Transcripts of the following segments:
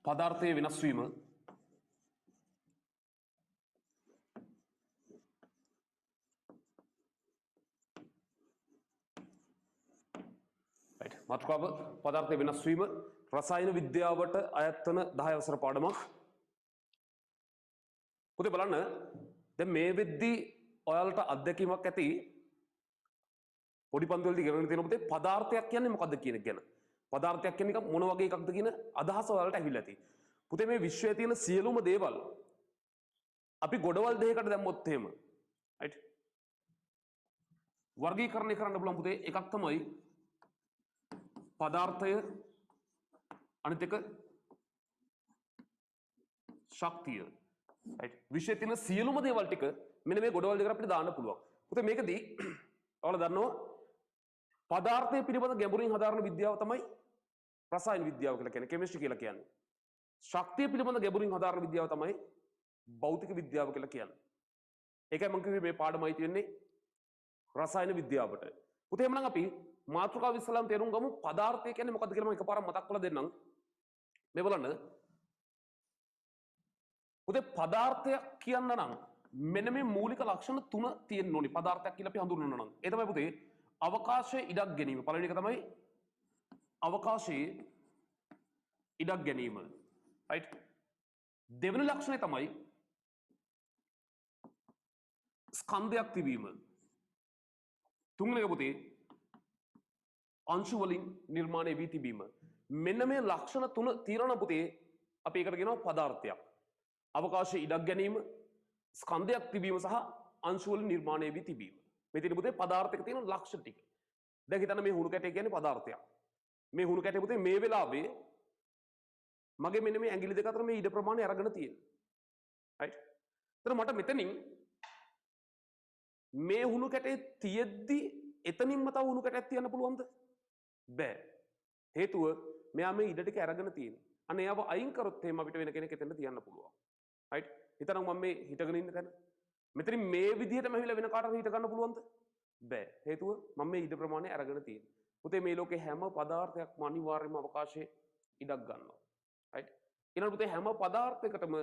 පදාර්ථයේ වෙනස් වීම right මාතෘකාව පදාර්ථයේ වෙනස් වීම රසායන විද්‍යාවට අයත් වන 10 වසර පාඩමක් පුතේ බලන්න දැන් මේ වෙද්දී ඔයාලට අත්දැකීමක් ඇති පොඩි පන්ති වලදී ඉගෙන ගන්න තියෙන පුතේ පදාර්ථයක් කියන්නේ මොකද්ද කියන එක ගැන පදාර්ථයක් කියන්නේ මොන වගේ එකක්ද කියන අදහස ඔයාලට ඇහිලා ඇති පුතේ මේ විශ්වයේ තියෙන සියලුම දේවල් අපි ගොඩවල් දෙකකට දැම්මොත් එහෙම right වර්ගීකරණය කරන්න පුළුවන් පුතේ එකක් තමයි පදාර්ථය අනිත් එක ශක්තිය right විශ්වයේ තියෙන සියලුම දේවල් ටික මෙන්න මේ ගොඩවල් දෙකට අපිට දාන්න පුළුවන් පුතේ මේකදී ඔයාලා දන්නවා පදාර්ථය පිළිබඳ ගැඹුරින් හදාරන විද්‍යාව තමයි රසායන විද්‍යාව කියලා කියන්නේ කෙමිස්ට්‍රි කියලා කියන්නේ ශක්තිය පිළිබඳ ගැඹුරින් හදාරන විද්‍යාව තමයි භෞතික විද්‍යාව කියලා කියන්නේ ඒකයි මම කිව්වේ මේ පාඩමයි තියෙන්නේ රසායන විද්‍යාවට පුතේ එහෙනම් අපි මාතෘකාව ඉස්සලාම් තේරුම් ගමු පදාර්ථය කියන්නේ මොකක්ද කියලා මම එකපාරක් මතක් කරලා දෙන්නම් මේ බලන්න පුතේ පදාර්ථයක් කියන්න නම් මෙන්න මේ මූලික ලක්ෂණ තුන තියෙන්න ඕනි පදාර්ථයක් කියලා අපි හඳුන්වනවා නම් ඒ තමයි පුතේ අවකාශයේ ඉඩක් ගැනීම පළවෙනි එක තමයි අවකාශයේ ඉඩක් ගැනීම right දෙවෙනි ලක්ෂණය තමයි ස්කන්ධයක් තිබීම තුන්වෙනි එක පුතේ අංශු වලින් නිර්මාණය වී තිබීම මෙන්න මේ ලක්ෂණ තුන తీරන පුතේ අපි ඒකට කියනවා පදාර්ථයක් අවකාශයේ ඉඩක් ගැනීම ස්කන්ධයක් තිබීම සහ අංශු වලින් නිර්මාණය වී තිබීම මේ තියෙන පුතේ පදාර්ථයක තියෙන ලක්ෂණ ටික දැන් හිතන්න මේ හුණු කැටය කියන්නේ පදාර්ථයක් මේ හුණු කැටය පුතේ මේ වෙලාවේ මගේ මෙන්න මේ ඇඟිලි දෙක අතර මේ ඉඩ ප්‍රමාණය අරගෙන තියෙනවා right එතන මට මෙතනින් මේ හුණු කැටේ තියෙද්දි එතනින්ම තව හුණු කැටයක් තියන්න පුළුවන්ද බෑ හේතුව මෙයා මේ ඉඩ ටික අරගෙන තියෙනවා අන්න ඒව අයින් කරොත් එහෙම අපිට වෙන කෙනෙක් එතන තියන්න පුළුවන් right හිතනම් මම මේ හිටගෙන ඉන්න තැන මෙතනින් මේ විදිහටම ඇවිල්ලා වෙන කාටවත් හිට ගන්න පුළුවන්ද බෑ හේතුව මම මේ ඉඩ ප්‍රමාණය අරගෙන තියෙනවා පුතේ මේ ලෝකේ හැම පදාර්ථයක්ම අනිවාර්යයෙන්ම අවකාශයේ ඉඩක් ගන්නවා right ඊළඟ පුතේ හැම පදාර්ථයකටම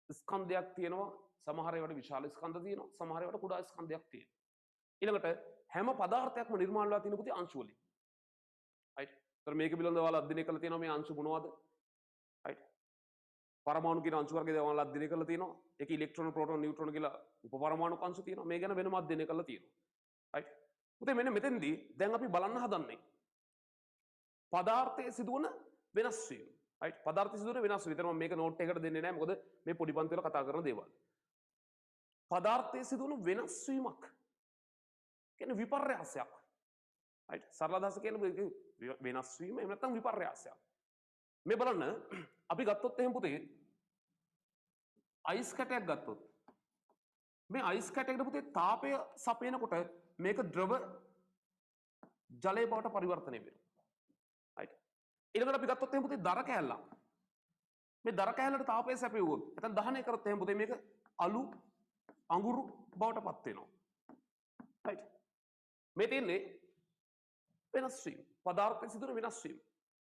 ස්කන්ධයක් තියෙනවා සමහර ඒවාට විශාල ස්කන්ධ තියෙනවා සමහර ඒවාට කුඩා ස්කන්ධයක් තියෙනවා ඊළඟට හැම පදාර්ථයක්ම නිර්මාණය වෙලා තියෙන පුතේ අංශු වලින් right ඒතර මේක පිළිබඳව ඔයාලා අධ්‍යයනය කරලා තියෙනවා මේ අංශු මොනවද right පරමාණු කියන අංශු වර්ගය ඔයාලා අධ්‍යයනය කරලා තියෙනවා ඒකේ ඉලෙක්ට්‍රෝන ප්‍රෝටෝන නියුට්‍රෝන කියලා උපපරමාණු අංශු තියෙනවා මේ ගැන වෙනම අධ්‍යයනය කරලා තියෙනවා right පුතේ මෙන්න මෙතෙන්දී දැන් අපි බලන්න හදන්නේ පදාර්ථයේ සිදුවන වෙනස් වීම right පදාර්ථයේ සිදුවන වෙනස් වීම. විතර මම මේක නෝට් එකකට දෙන්නේ නැහැ මොකද මේ පොඩි පන්ති වල කතා කරන දේවල්. පදාර්ථයේ සිදුවන වෙනස් වීමක් කියන්නේ විපර්යාසයක්. right සරල අදහස කියන්නේ වෙනස් වීම එහෙම නැත්නම් විපර්යාසයක්. මේ බලන්න අපි ගත්තොත් එහෙම පුතේ අයිස් කැටයක් ගත්තොත් මේ අයිස් කැටයකට පුතේ තාපය සපයනකොට මේක ද්‍රව ජලය බවට පරිවර්තනය වෙනවා. right ඊළඟට අපි ගත්තොත් එහෙම පුතේ දර කෑල්ලක්. මේ දර කෑල්ලට තාපය සැපෙවුවොත් නැත්නම් දහනය කරොත් එහෙම පුතේ මේක අලු අඟුරු බවට පත් වෙනවා. right මේ තියෙන්නේ වෙනස් වීම. පදාර්ථයේ සිදුවන වෙනස් වීම.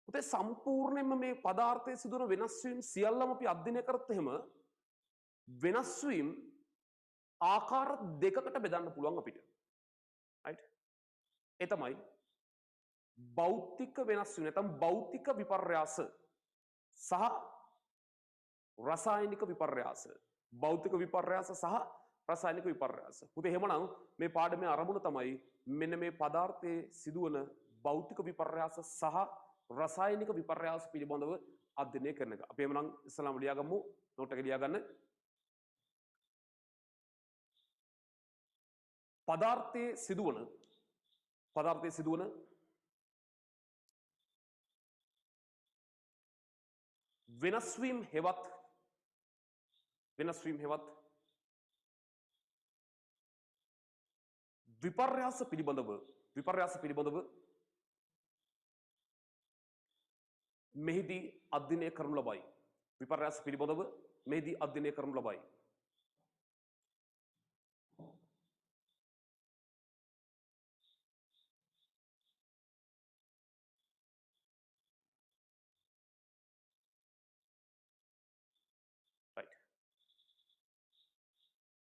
පුතේ සම්පූර්ණයෙන්ම මේ පදාර්ථයේ සිදුවන වෙනස් වීම සියල්ලම අපි අධ්‍යයනය කරත් එහෙම වෙනස් වීම ආකාර දෙකකට බෙදන්න පුළුවන් අපිට. right ඒ තමයි භෞතික වෙනස් වීම නැත්නම් භෞතික විපර්යාස සහ රසායනික විපර්යාස. භෞතික විපර්යාස සහ රසායනික විපර්යාස. පුතේ එහෙමනම් මේ පාඩමේ අරමුණ තමයි මෙන්න මේ පදාර්ථයේ සිදුවන භෞතික විපර්යාස සහ රසායනික විපර්යාස පිළිබඳව අධ්‍යයනය කරන එක. අපි එහෙමනම් ඉස්සලාම ලියාගමු නෝට් එක ලියා ගන්න. පදාර්ථයේ සිදුවන වෙනස් වීම හෙවත් විපර්යාස පිළිබඳව මෙහිදී අධ්‍යයනය කරනු ලබයි. විපර්යාස පිළිබඳව මෙහිදී අධ්‍යයනය කරනු ලබයි.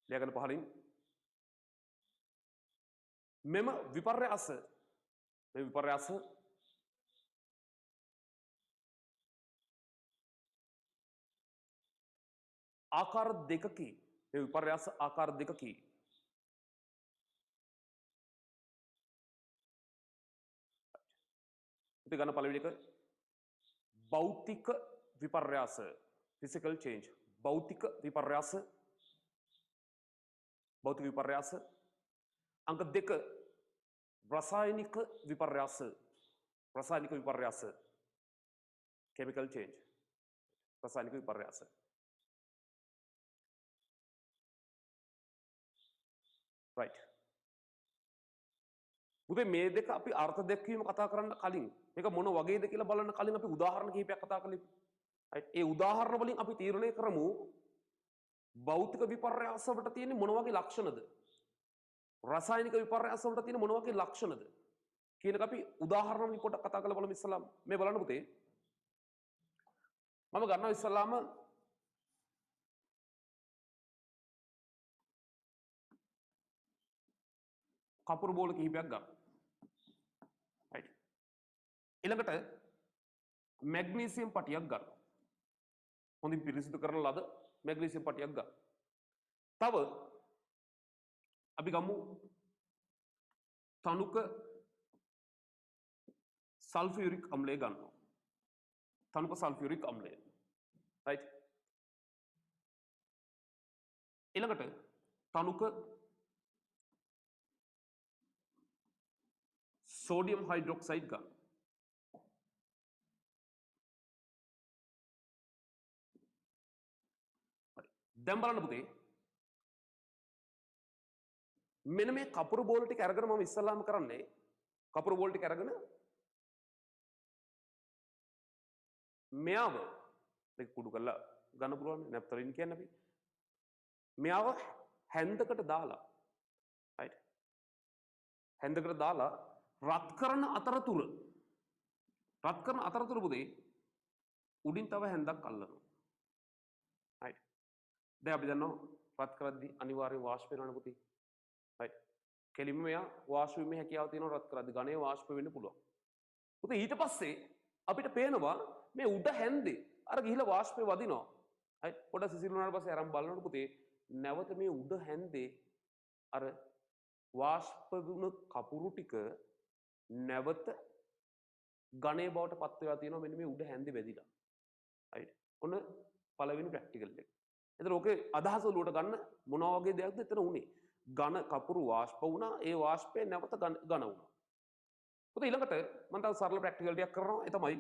ලියගන්න පහලින් මෙම විපර්යාස ආකාර දෙකකි. මේ විපර්යාස ආකාර දෙකකි. අපි ගන්න පළවෙනි එක භෞතික විපර්යාස physical change. භෞතික විපර්යාස අංක 2 රසායනික විපර්යාස chemical change. රසායනික විපර්යාස. right. පුතේ මේ දෙක අපි අර්ථ දැක්වීම කතා කරන්න කලින් මේක මොන වගේද කියලා බලන්න කලින් අපි උදාහරණ කිහිපයක් කතා කළේ. right. ඒ උදාහරණ වලින් අපි තීරණය කරමු භෞතික විපර්යාස වලට තියෙන මොන වගේ ලක්ෂණද? රසායනික විපර්යාස වලට තියෙන මොන වගේ ලක්ෂණද? කියන එක අපි උදාහරණ වලින් පොඩ්ඩක් කතා කරලා බලමු ඉස්සලාම. මේ බලන්න පුතේ. මම ගන්නවා ඉස්සලාම කපුරු බෝල කිහිපයක් ගන්න. right. ඊළඟට මැග්නීසියම් පටියක් ගන්න. හොඳින් පිරිසිදු කරන ලද මැග්නීසියම් පටියක් ගන්න. තව අපි ගමු තනුක සල්ෆියුරික් අම්ලය ගන්නවා. තනුක සල්ෆියුරික් අම්ලය. right. ඊළඟට තනුක sodium hydroxide ගන්න. දැන් බලන්න පුතේ මෙන්න මේ කපුරු බෝල ටික අරගෙන මම ඉස්සල්ලාම කරන්නේ කපුරු බෝල ටික අරගෙන මෙයාව මේක කුඩු කරලා ගන්න පුළුවන් නැප්තලින් කියන්නේ අපි මෙයාව හැන්දකට දාලා right හැන්දකට දාලා රත් කරන අතරතුර පුතේ උඩින් තව හැන්දක් අල්ලනවා. right. දැන් අපි දන්නවා රත් කරද්දී අනිවාර්යෙන් වාෂ්ප වෙනවනේ පුතේ. right. කෙලින්ම මෙයා වාෂ්ප වීමේ හැකියාව තියෙනවා රත් කරද්දී ඝනය වාෂ්ප වෙන්න පුළුවන්. පුතේ ඊට පස්සේ අපිට පේනවා මේ උඩ හැන්දේ අර ගිහිලා වාෂ්පේ වදිනවා. right. පොඩ සිසිල් වුණාට පස්සේ අරන් බලනකොට පුතේ නැවත මේ උඩ හැන්දේ අර වාෂ්ප වුණ කපුරු ටික නැවත ඝනය බවට පත් වෙලා තියෙනවා මෙන්න මේ උඩ හැන්දේ වැදිලා. right. ඔන්න පළවෙනි ප්‍රැක්ටිකල් එක. එතන ඕකේ අදහස ඔලුවට ගන්න මොනවා වගේ දෙයක්ද එතන උනේ? ඝන කපුරු වාෂ්ප වුණා. ඒ වාෂ්පය නැවත ඝන වුණා. පුතේ ඊළඟට මම තව සරල ප්‍රැක්ටිකල් ටිකක් කරනවා. ඒ තමයි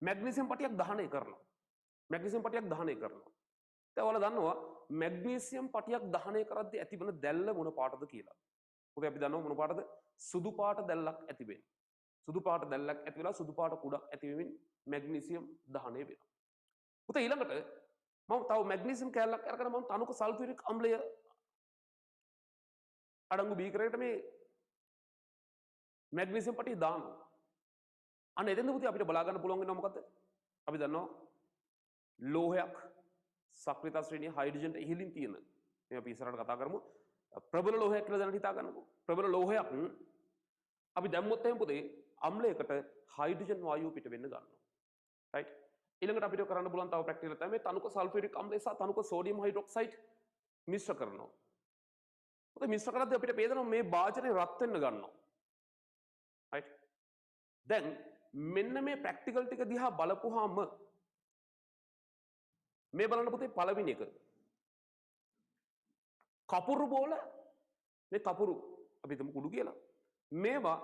මැග්නීසියම් පටියක් දහනය කරනවා. දැන් ඔයාලා දන්නවා මැග්නීසියම් පටියක් දහනය කරද්දී ඇතිවන දැල්ල මොන පාටද කියලා. පුතේ අපි දන්නවා මොන පාටද? සුදු පාට දැල්ලක් ඇති වෙනවා. සුදු පාට දැල්ලක් ඇති වෙලා සුදු පාට කුඩක් ඇති වෙමින් මැග්නීසියම් දහනය වෙනවා. පුතේ ඊළඟට මම තව මැග්නීසියම් කැලලක් අරගෙන මම තනුක සල්ෆියුරික් අම්ලය අඩංගු බීකරයකට මේ මැග්නීසියම් පටිය දානවා. අන්න එතෙන්ද පුතේ අපිට බලා ගන්න පුළුවන් වෙනවා මොකද්ද? අපි දන්නවා ලෝහයක් සක්‍රියතා ශ්‍රේණිය හයිඩ්‍රජන් ඉහළින් තියෙන. මේ අපි ඉස්සරහට කතා කරමු. ප්‍රබල ලෝහයක් කියලා දැනට හිතා ගන්නකො. ප්‍රබල ලෝහයක් අපි දැම්මොත් එහෙනම් පුතේ අම්ලයකට හයිඩ්‍රජන් වායුව පිට වෙන්න ගන්නවා. right. ඊළඟට අපිට කරන්න පුළුවන් තව ප්‍රැක්ටිකල් තමයි තනුක සල්ෆියුරික් අම්ලය සහ තනුක සෝඩියම් හයිඩ්‍රොක්සයිඩ් මිශ්‍ර කරනවා. පුතේ මිශ්‍ර කරද්දී අපිට පේනවා මේ භාජනය රත් වෙන්න ගන්නවා. right. දැන් මෙන්න මේ ප්‍රැක්ටිකල් ටික දිහා බලපුවාම මේ බලන්න පුතේ පළවෙනි එක කපුරු බෝල මේ කපුරු අපි හිතමු කුඩු කියලා. මේවා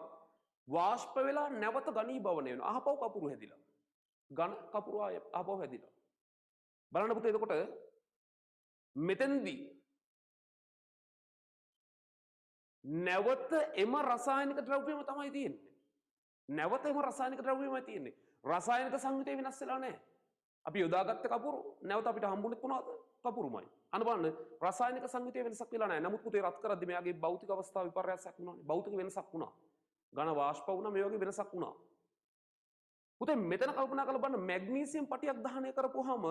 වාෂ්ප වෙලා නැවත ඝනීභවණය වෙනවා. අහපව කපුරු හැදිලා. ඝන කපුරු ආපව හැදිලා. බලන්න පුතේ එතකොට මෙතෙන්දී නැවත එම රසායනික ද්‍රව්‍යම තමයි තියෙන්නේ. නැවත එම රසායනික ද්‍රව්‍යමයි තියෙන්නේ. රසායනික සංයුතය වෙනස් වෙලා නැහැ. අපි යොදාගත්ත කපුරු නැවත අපිට හම්බුනේ මොනවද? කපුරුමයි. අන්න බලන්න රසායනික සංයුතය වෙනසක් වෙලා නැහැ. නමුත් පුතේ රත් කරද්දී මෙයාගේ භෞතික අවස්ථාව විපර්යාසයක් වුණානේ. භෞතික වෙනසක් වුණා. ඝන වාෂ්ප වුණා. මේ වගේ වෙනසක් වුණා. පුතේ මෙතන කල්පනා කරලා බලන්න මැග්නීසියම් පටියක් දහනය කරපුවාම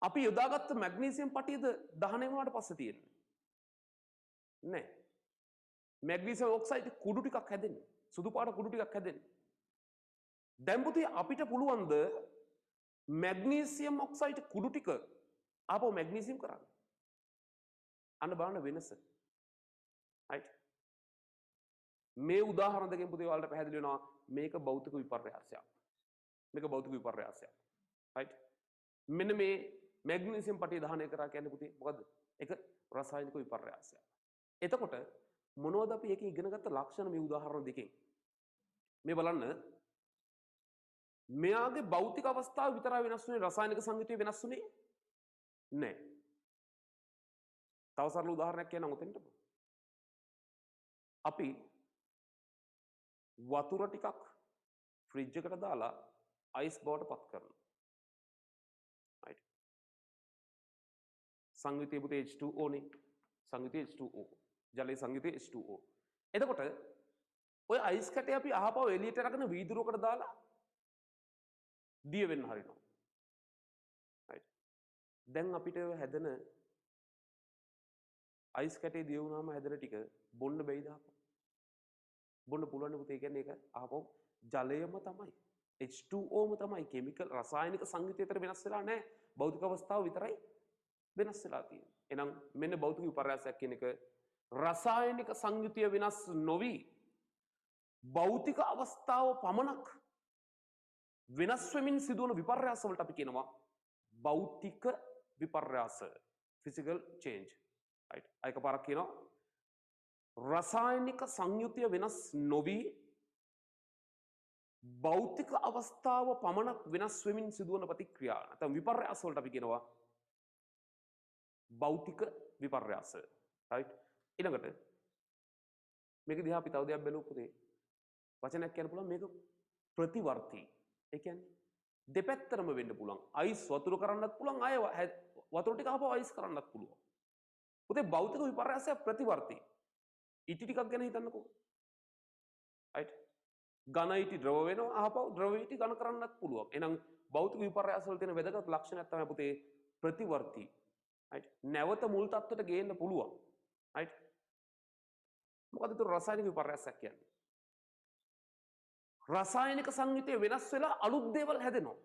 අපි යොදාගත්ත මැග්නීසියම් පටියද දහනය වුණාට පස්සේ තියෙන්නේ නෑ. මැග්නීසියම් ඔක්සයිඩ් කුඩු ටිකක් හැදෙන්නේ. සුදු පාට කුඩු ටිකක් හැදෙන්නේ. දැන් පුතේ අපිට පුළුවන්ද මැග්නීසියම් ඔක්සයිඩ් කුඩු ටික ආපහු මැග්නීසියම් කරන්න? අන්න බලන්න වෙනස. right? මේ උදාහරණ දෙකෙන් පුතේ ඔයාලට පැහැදිලි වෙනවා මේක භෞතික විපර්යාසයක්. මේක භෞතික විපර්යාසයක්. right? මෙන්න මේ මැග්නීසියම් පටිය දහනය කරා කියන්නේ පුතේ මොකද්ද? ඒක රසායනික විපර්යාසයක්. එතකොට මොනවද අපි ඒකේ ඉගෙන ගත්ත ලක්ෂණ මේ උදාහරණ දෙකෙන්? මේ බලන්න මෙයාගේ භෞතික අවස්ථාව විතරයි වෙනස් වුනේ රසායනික සංයුතිය වෙනස් වුනේ නැහැ. තව සරල උදාහරණයක් කියන්නම් උතෙන්ට. අපි වතුර ටිකක් ෆ්‍රිජ් එකට දාලා අයිස් බවට පත් කරනවා. right? සංයුතිය පුතේ H2O නේ. සංයුතිය H2O. ජලයේ සංයුතිය H2O. එතකොට ඔය අයිස් කැටේ අපි අහපව එළියට අරගෙන වීදුරුවකට දාලා දිය වෙන්න හරිනවා. right? දැන් අපිට හැදෙන අයිස් කැටේ දිය වුණාම හැදෙන ටික බොන්න බැයිද ආපහු? බොන්න පුළුවන් නේ පුතේ. ඒ කියන්නේ ඒක ආපහු ජලයම තමයි. H2Oම තමයි. කෙමිකල් රසායනික සංයුතිය අතර වෙනස් වෙලා නැහැ. භෞතික අවස්ථාව විතරයි වෙනස් වෙලා තියෙන්නේ. එහෙනම් මෙන්න භෞතික විපර්යාසයක් කියන එක රසායනික සංයුතිය වෙනස් නොවි භෞතික අවස්ථාව පමණක් වෙනස් වෙමින් සිදුවන විපර්යාස වලට අපි කියනවා භෞතික විපර්යාස. physical change. right? ඒක පාරක් කියනවා රසායනික සංයුතිය වෙනස් නොවි භෞතික අවස්ථාව පමණක් වෙනස් වෙමින් සිදුවන ප්‍රතික්‍රියා නැත්නම් විපර්යාස වලට අපි කියනවා භෞතික විපර්යාස. right? ඊළඟට මේක දිහා අපි තව දෙයක් බැලුවොත් පුතේ වචනයක් කියන්න පුළුවන් මේක ප්‍රතිවර්තී. ඒ කියන්නේ දෙපැත්තරම වෙන්න පුළුවන්. අයිස් වතුර කරන්නත් පුළුවන්, අය වතුර ටික ආපහු අයිස් කරන්නත් පුළුවන්. පුතේ භෞතික විපර්යාසය ප්‍රතිවර්තී. ඉටි ටිකක් ගැන හිතන්නකෝ. right? ඝන ඉටි ද්‍රව වෙනවා, ආපහු ද්‍රව ඉටි ඝන කරන්නත් පුළුවන්. එහෙනම් භෞතික විපර්යාස වල තියෙන වැදගත් ලක්ෂණයක් තමයි පුතේ ප්‍රතිවර්තී. right? නැවත මුල් තත්ත්වයට ගේන්න පුළුවන්. right? මොකද ඒක රසායනික විපර්යාසයක් කියන්නේ? රසායනික සංයුතිය වෙනස් වෙලා අලුත් දේවල් හැදෙනවා.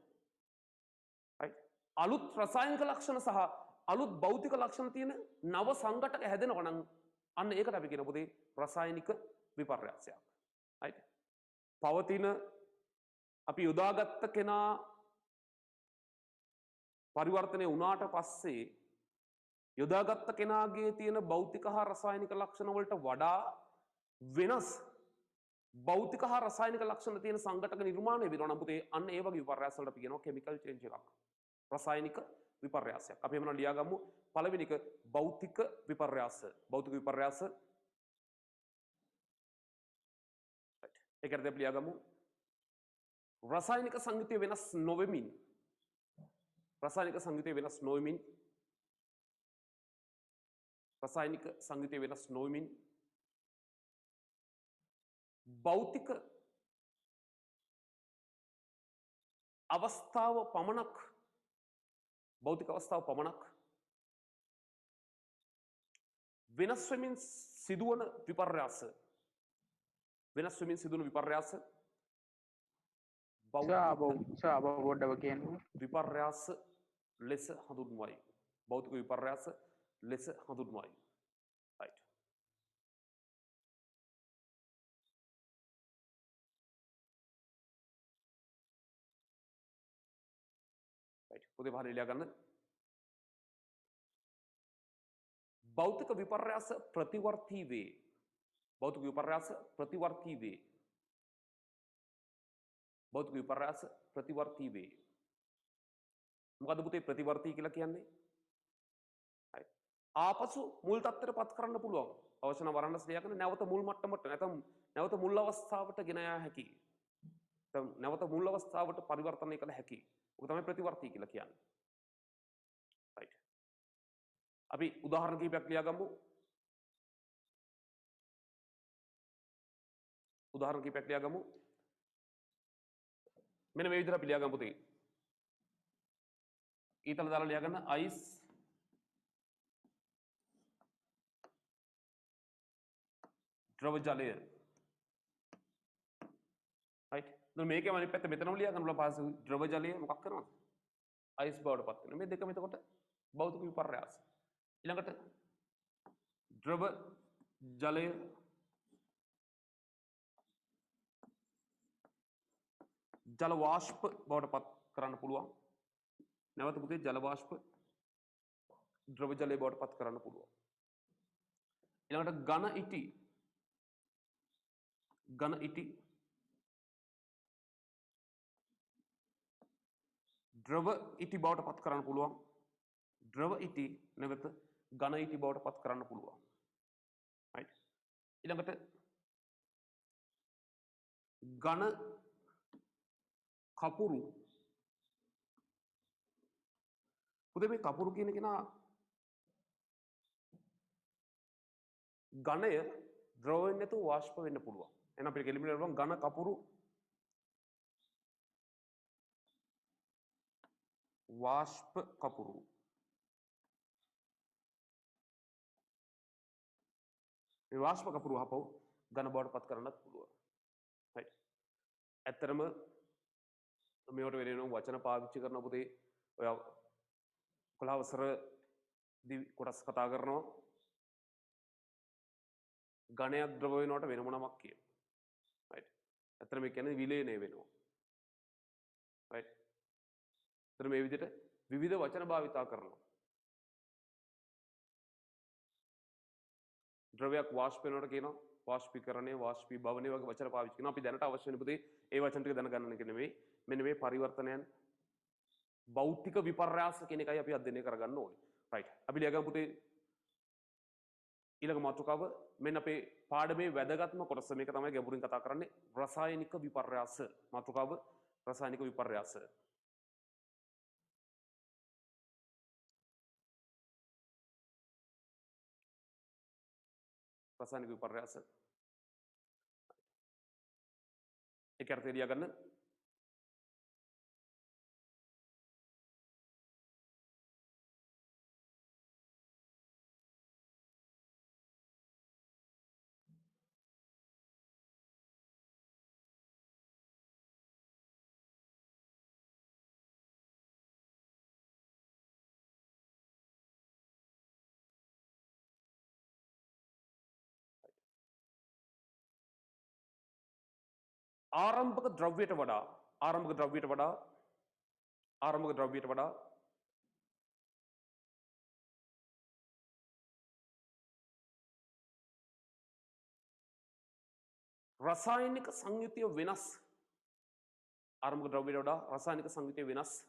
right? අලුත් රසායනික ලක්ෂණ සහ අලුත් භෞතික ලක්ෂණ තියෙන නව සංඝටක හැදෙනවා නම් අන්න ඒකට අපි කියන පුතේ රසායනික විපර්යාසයක්. right? පවතින අපි යොදාගත්ත කෙනා පරිවර්තනය වුණාට පස්සේ යොදාගත්ත කෙනාගේ තියෙන භෞතික හා රසායනික ලක්ෂණ වලට වඩා වෙනස් භෞතික හා රසායනික ලක්ෂණ තියෙන සංඝටක නිර්මාණය වෙනවා නම් පුතේ අන්න ඒ වගේ විපර්යාස වලට අපි කියනවා කෙමිකල් චේන්ජ් එකක්. රසායනික විපර්යාසයක්. අපි එහෙනම් ලියා ගමු පළවෙනි එක භෞතික විපර්යාස. භෞතික විපර්යාස. ඒකට අපි ලියා ගමු රසායනික සංයුතිය වෙනස් නොවෙමින් රසායනික සංයුතිය වෙනස් නොවෙමින් රසායනික සංයුතිය වෙනස් නොවෙමින් භෞතික අවස්ථාව පමණක් වෙනස් වෙමින් සිදුවන විපර්යාස විපර්යාස ලෙස හඳුන්වයි. භෞතික විපර්යාස ලෙස හඳුන්වයි. right? right? පුතේ පහල ලියා ගන්න. භෞතික විපර්යාස ප්‍රතිවර්තී වේ. භෞතික විපර්යාස ප්‍රතිවර්තී වේ. භෞතික විපර්යාස ප්‍රතිවර්තී වේ. මොකද පුතේ ප්‍රතිවර්තී කියලා කියන්නේ? right? ආපසු මුල් තත්ත්වයට පත් කරන්න පුළුවන්. අවශ්‍ය නම් වරණස් ලියාගෙන නැවත මුල් මට්ටමට නැත්නම් නැවත මුල් අවස්ථාවට ගෙන යා හැකියි. නැවත මුල් අවස්ථාවට පරිවර්තනය කළ හැකියි. ඔක තමයි ප්‍රතිවර්තී කියලා කියන්නේ. right? අපි උදාහරණ කිහිපයක් ලියා ගමු. මෙන්න මේ විදිහට අපි ලියා ගමු පුතේ. ඊතල දාලා ලියා ගන්න ice ද්‍රව ජලය. right. දැන් මේකේ අනිත් පැත්ත මෙතනම ලියා ගන්න බලන්න පාස ද්‍රව ජලය මොකක් කරනවද? ice බවට පත් වෙනවා. මේ දෙකම එතකොට භෞතික විපර්යාස. ඊළඟට ද්‍රව ජලය ජල වාෂ්ප බවට පත් කරන්න පුළුවන්. නැවත පුතේ ජල වාෂ්ප ද්‍රව ජලය බවට පත් කරන්න පුළුවන්. ඊළඟට ඝන ඉටි ද්‍රව ඉටි බවට පත් කරන්න පුළුවන්. ද්‍රව ඉටි නැවත ඝන ඉටි බවට පත් කරන්න පුළුවන්. right. ඊළඟට ඝන කපුරු පුතේ මේ කපුරු කියන කෙනා ඝනය ද්‍රව වෙන්නේ නැතුව වාෂ්ප වෙන්න පුළුවන්. එහෙනම් අපිට එලිමිනේට් කරනවා ඝන කපුරු වාෂ්ප කපුරු. මේ වාෂ්ප කපුරු හපව ඝන බවට පත් කරන්නත් පුළුවන්. right. ඇත්තරම මේවට වෙන වචන පාවිච්චි කරන පුතේ ඔය 11 වසර කොටස් කතා කරනවා ඝනයක් ද්‍රව වෙනවට වෙනම නමක් කියන. right. ඇත්තට මේ කියන්නේ විලේනය වෙනවා. right. ඇත්තට මේ විදිහට විවිධ වචන භාවිතා කරනවා. ද්‍රවයක් වාෂ්ප වෙනවට කියනවා වාෂ්පීකරණය, වාෂ්පීභවනය වගේ වචන පාවිච්චි කරනවා. අපි දැනට අවශ්‍ය වෙන පුතේ ඒ වචන ටික දැනගන්න එක නෙමෙයි. මෙන්න මේ පරිවර්තනයන් භෞතික විපර්යාස කියන එකයි අපි අධ්‍යයනය කරගන්න ඕනේ. right. අපි ලියගමු පුතේ ඊළඟ මාතෘකාව මෙන්න අපේ පාඩමේ වැදගත්ම කොටස මේක තමයි ගැඹුරින් කතා කරන්නේ රසායනික විපර්යාස. මාතෘකාව රසායනික විපර්යාස. රසායනික විපර්යාස. ඒක අර්ථය ලියා ගන්න. ආරම්භක ද්‍රව්‍යයට වඩා රසායනික සංයුතිය වෙනස්. ආරම්භක ද්‍රව්‍යයට වඩා රසායනික සංයුතිය වෙනස්.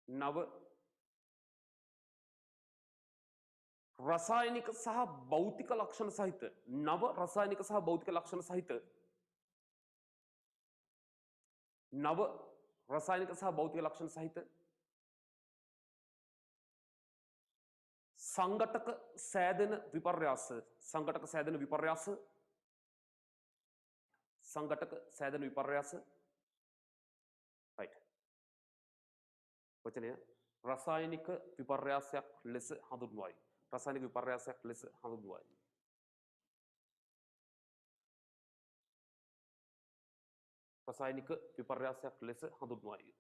නව රසායනික සහ භෞතික ලක්ෂණ සහිත නව රසායනික සහ භෞතික ලක්ෂණ සහිත නව රසායනික සහ භෞතික ලක්ෂණ සහිත සංඝටක සෑදෙන විපර්යාස right. වචනය රසායනික විපර්යාසයක් ලෙස හඳුන්වයි. රසායනික විපර්යාසයක් ලෙස හඳුන්වයි. රසායනික විපර්යාසයක් ලෙස හඳුන්වයි.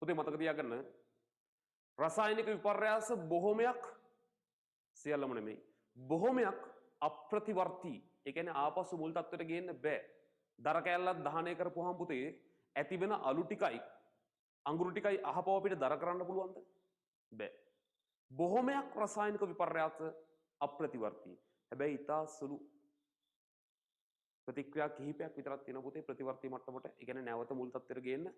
පුතේ මතක තියාගන්න රසායනික විපර්යාස බොහොමයක් සියල්ලම නෙමෙයි. බොහොමයක් අප්‍රතිවර්තී. ඒ කියන්නේ ආපසු මුල් තත්ත්වයට ගේන්න බෑ. දර කෑල්ලක් දහනය කරපුවාම පුතේ ඇති වෙන අලු ටිකයි අඟුරු ටිකයි අහපව අපිට දර කරන්න පුළුවන්ද? බෑ. බොහොමයක් රසායනික විපර්යාස අප්‍රතිවර්තී. හැබැයි ඊටා සුළු ප්‍රතික්‍රියා කිහිපයක් විතරක් තියෙන පුතේ ප්‍රතිවර්තී මට්ටමට. ඒ කියන්නේ නැවත මුල් තත්ත්වයට ගේන්න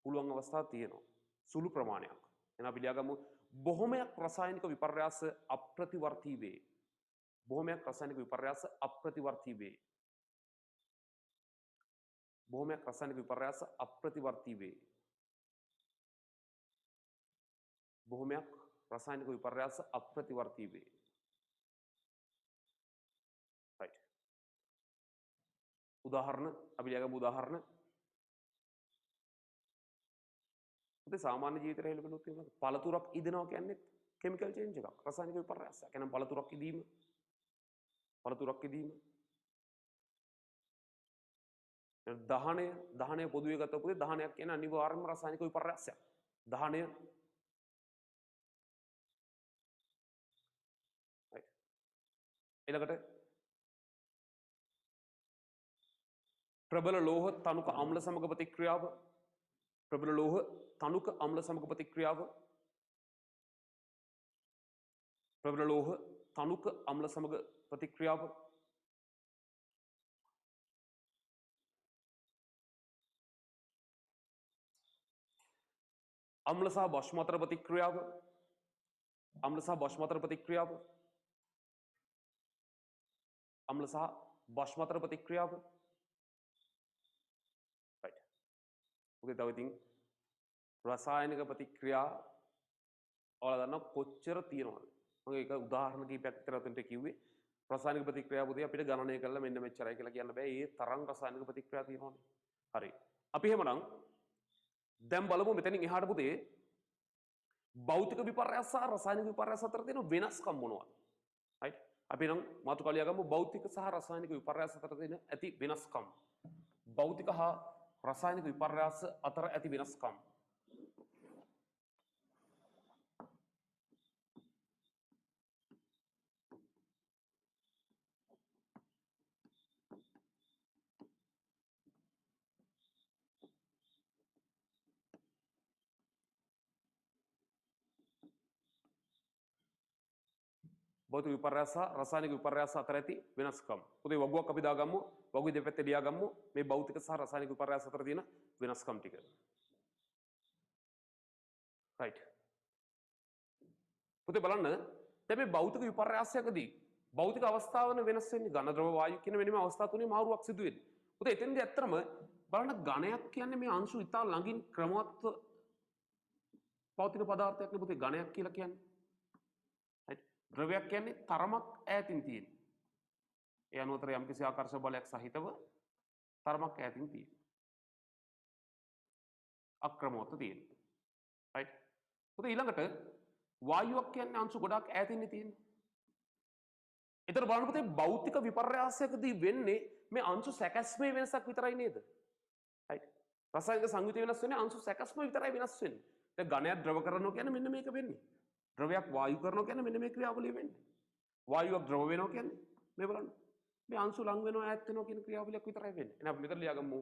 පුළුවන් අවස්ථා තියෙනවා. සුළු ප්‍රමාණයක්. එහෙනම් අපි ලියාගමු බොහොමයක් රසායනික විපර්යාස අප්‍රතිවර්තී වේ. බොහොමයක් රසායනික විපර්යාස අප්‍රතිවර්තී වේ. බොහොමයක් රසායනික විපර්යාස අප්‍රතිවර්තී වේ. බොහොමයක් රසායනික විපර්යාස අප්‍රතිවර්තී වේ. right. උදාහරණ අපි ලියගමු උදාහරණ. පුතේ සාමාන්‍ය ජීවිතේ හැලෙ බලුවොත් එහෙම පළතුරක් ඉදෙනවා කියන්නේ කෙමිකල් චේන්ජ් එකක්. රසායනික විපර්යාසයක්. එහෙනම් පළතුරක් ඉදීම දහනය පොදුවේ ගත්තොත් පුතේ දහනයක් කියන්නේ අනිවාර්යයෙන්ම රසායනික විපර්යාසයක්. දහනය ඊළඟට ප්‍රබල ලෝහ තනුක අම්ල සමග ප්‍රතික්‍රියාව ප්‍රබල ලෝහ තනුක අම්ල සමග ප්‍රතික්‍රියාව ප්‍රබල ලෝහ තනුක අම්ල සමග ප්‍රතික්‍රියාව අම්ල සහ භස්ම අතර ප්‍රතික්‍රියාව අම්ල සහ භස්ම අතර ප්‍රතික්‍රියාව අම්ල සහ භස්ම අතර ප්‍රතික්‍රියාව right. ඔකේ තව ඉතින් රසායනික ප්‍රතික්‍රියා ඔයාලා දන්නවා කොච්චර තියෙනවද? මම ඒක උදාහරණ කිහිපයක් විතර උතන්ට කිව්වේ. රසායනික ප්‍රතික්‍රියා පුතේ අපිට ගණනය කරලා මෙන්න මෙච්චරයි කියලා කියන්න බෑ. ඒ තරම් රසායනික ප්‍රතික්‍රියා තියෙනවනේ. හරි. අපි එහෙමනම් දැන් බලමු මෙතනින් එහාට පුතේ භෞතික විපර්යාස සහ රසායනික විපර්යාස අතර තියෙන වෙනස්කම් මොනවද? right. අපි නම් මාතෘකාව ලියාගමු භෞතික සහ රසායනික විපර්යාස අතර තියෙන ඇති වෙනස්කම්. භෞතික හා රසායනික විපර්යාස අතර ඇති වෙනස්කම්. භෞතික විපර්යාස රසායනික විපර්යාස අතර ඇති වෙනස්කම්. පුතේ වගුවක් අපි දාගමු. වගුවේ දෙපැත්තේ ලියාගමු මේ භෞතික සහ රසායනික විපර්යාස අතර තියෙන වෙනස්කම් ටික. right. පුතේ බලන්න දැන් මේ භෞතික විපර්යාසයකදී භෞතික අවස්ථාවන වෙනස් වෙන්නේ ඝන ද්‍රව වායු කියන මෙන්න මේ අවස්ථා තුනේ මාරුවක් සිදු වෙන්නේ. පුතේ එතෙන්දී ඇත්තටම බලන්න ඝනයක් කියන්නේ මේ අංශු ඉතා ළඟින් ක්‍රමවත්ව පවතින පදාර්ථයක් නේ පුතේ ඝනයක් කියලා කියන්නේ. ද්‍රවයක් කියන්නේ තරමක් ඈතින් තියෙන. ඒ අනුතර යම්කිසි ආකර්ෂක බලයක් සහිතව තරමක් ඈතින් තියෙන. අක්‍රමවත්ව තියෙන. right. පුතේ ඊළඟට වායුවක් කියන්නේ අංශු ගොඩක් ඈතින් තියෙන්නේ. ඒතර බලන්න පුතේ භෞතික විපර්යාසයකදී වෙන්නේ මේ අංශු සැකැස්මේ වෙනසක් විතරයි නේද? right. රසායනික සංයුතිය වෙනස් වෙන්නේ අංශු සැකැස්ම විතරයි වෙනස් වෙන්නේ. දැන් ඝනයක් ද්‍රව කරනවා කියන්නේ මෙන්න මේක වෙන්නේ. ද්‍රවයක් වායු කරනවා කියන්නේ මෙන්න මේ ක්‍රියාවලිය වෙන්නේ. වායුවක් ද්‍රව වෙනවා කියන්නේ මේ බලන්න. මේ අංශු ලං වෙනවා ඈත් වෙනවා කියන ක්‍රියාවලියක් විතරයි වෙන්නේ. එහෙනම් අපි මෙතන ලියාගමු.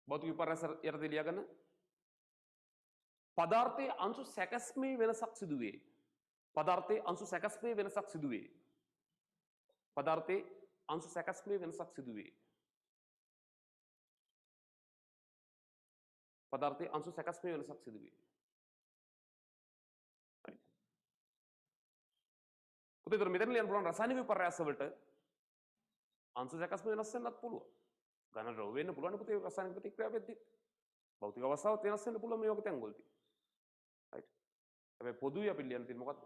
භෞතික විපර්යාස යටතේ ලියාගන්න. පදාර්ථයේ අංශු සැකැස්මේ වෙනසක් සිදු වේ. පදාර්ථයේ අංශු සැකැස්මේ වෙනසක් සිදු වේ. පදාර්ථයේ අංශු සැකැස්මේ වෙනසක් සිදු වේ. පදාර්ථයේ අංශු සැකැස්මේ වෙනසක් සිදු වේ. පුතේ ඒතර මෙතන ලියන්න පුළුවන් රසායනික විපර්යාස වලට අංශු සැකැස්ම වෙනස් වෙන්නත් පුළුවන්. ඝන ද්‍රව වෙන්න පුළුවන් පුතේ රසායනික ප්‍රතික්‍රියාව වෙද්දී. භෞතික අවස්ථාවත් වෙනස් වෙන්න පුළුවන් මේ වගේ තැන් වලදී. right. හැබැයි පොදුයි අපි ලියන්න තියෙන්නේ මොකද්ද?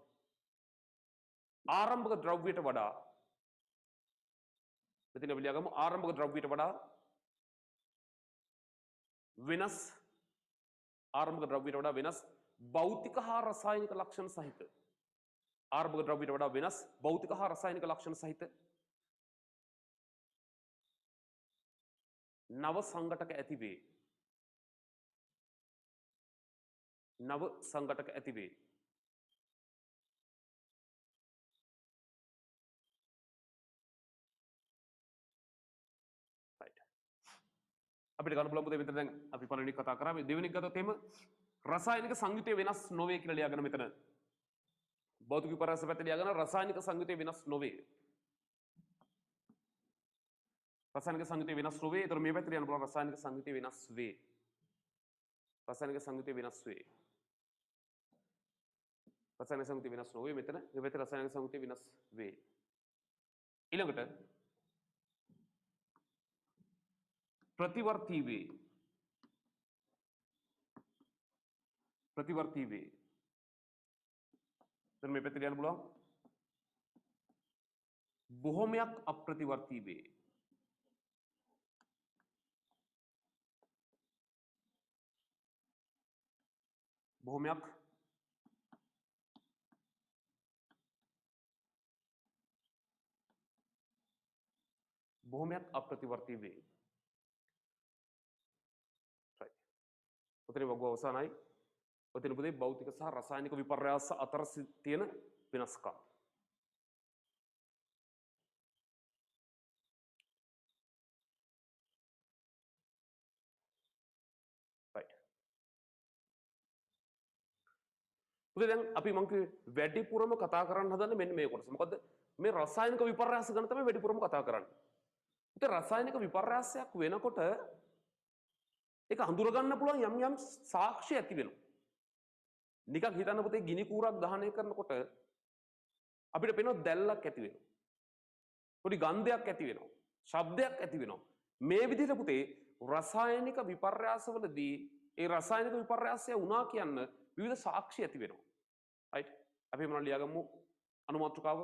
ආරම්භක ද්‍රව්‍යයට වඩා මෙතන අපි ලියාගමු ආරම්භක ද්‍රව්‍යයට වඩා වෙනස් ආරම්භක ද්‍රව්‍යයට වඩා වෙනස් භෞතික හා රසායනික ලක්ෂණ සහිත ආරම්භක ද්‍රව්‍යයට වඩා වෙනස් භෞතික හා රසායනික ලක්ෂණ සහිත නව සංඝටක ඇති වේ. නව සංඝටක ඇති වේ. right. අපිට ගන්න පුළුවන් පුතේ මෙතන දැන් අපි පළවෙනි කතා කරා මේ දෙවෙනි ගත්තොත් එහෙම රසායනික සංයුතිය වෙනස් නොවේ කියලා ලියාගෙන මෙතන භෞතික විපර්යාස පැත්තේ ලියාගෙන රසායනික සංයුතිය වෙනස් නොවේ. රසායනික සංයුතිය වෙනස් නොවේ. ඒතර මේ පැත්තේ ලියන්න පුළුවන් රසායනික සංයුතිය වෙනස් වේ. රසායනික සංයුතිය වෙනස් වේ. රසායනික සංයුතිය වෙනස් නොවේ මෙතන. මේ පැත්තේ රසායනික සංයුතිය වෙනස් වේ. ඊළඟට प्रतिवर्ती වේ. प्रतिवर्ती වේ. දැන් මේ පැත්තට යන්න පුළුවන්. බොහොමයක් අප්‍රතිවර්තී වේ. බොහොමයක් අප්‍රතිවර්තී වේ. right. උතරේ වගුව අවසానයි. ඔතන පුතේ භෞතික සහ රසායනික විපර්යාස අතර තියෙන වෙනස්කම්. right. පුතේ දැන් අපි මං කිව්වේ වැඩිපුරම කතා කරන්න හදන්නේ මෙන්න මේ කොටස. මොකද මේ රසායනික විපර්යාස ගැන තමයි වැඩිපුරම කතා කරන්නේ. පුතේ රසායනික විපර්යාසයක් වෙනකොට ඒක හඳුර ගන්න පුළුවන් යම් යම් සාක්ෂි ඇති වෙනවා. නිකන් හිතන්න පුතේ ගිනි කූරක් දහනය කරනකොට අපිට පේනවා දැල්ලක් ඇති වෙනවා. පොඩි ගන්ධයක් ඇති වෙනවා. ශබ්දයක් ඇති වෙනවා. මේ විදිහට පුතේ රසායනික විපර්යාසවලදී ඒ රසායනික විපර්යාසය වුණා කියන්න විවිධ සාක්ෂි ඇති වෙනවා. right? අපි මොනවද ලියාගමු අනුමාත්‍රකාව.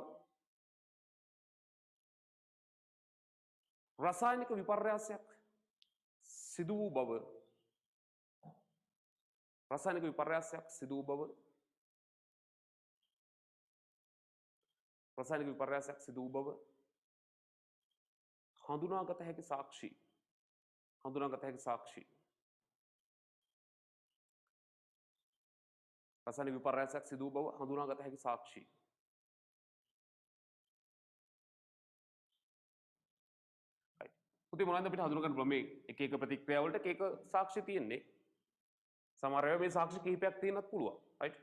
රසායනික විපර්යාසයක් සිදු වූ බව රසායනික විපර්යාසයක් සිදු වූ බව රසායනික විපර්යාසයක් සිදු වූ බව හඳුනාගත හැකි සාක්ෂි රසායනික විපර්යාසයක් සිදු වූ බව හඳුනාගත හැකි සාක්ෂි. පුතේ මොනවද අපිට හඳුනා ගන්න පුළුවන් මේ එක එක ප්‍රතික්‍රියා වලට එක එක සාක්ෂි තියෙන්නේ. සමහර වෙලාවට මේ සාක්ෂි කිහිපයක් තියෙන්නත් පුළුවන්. right?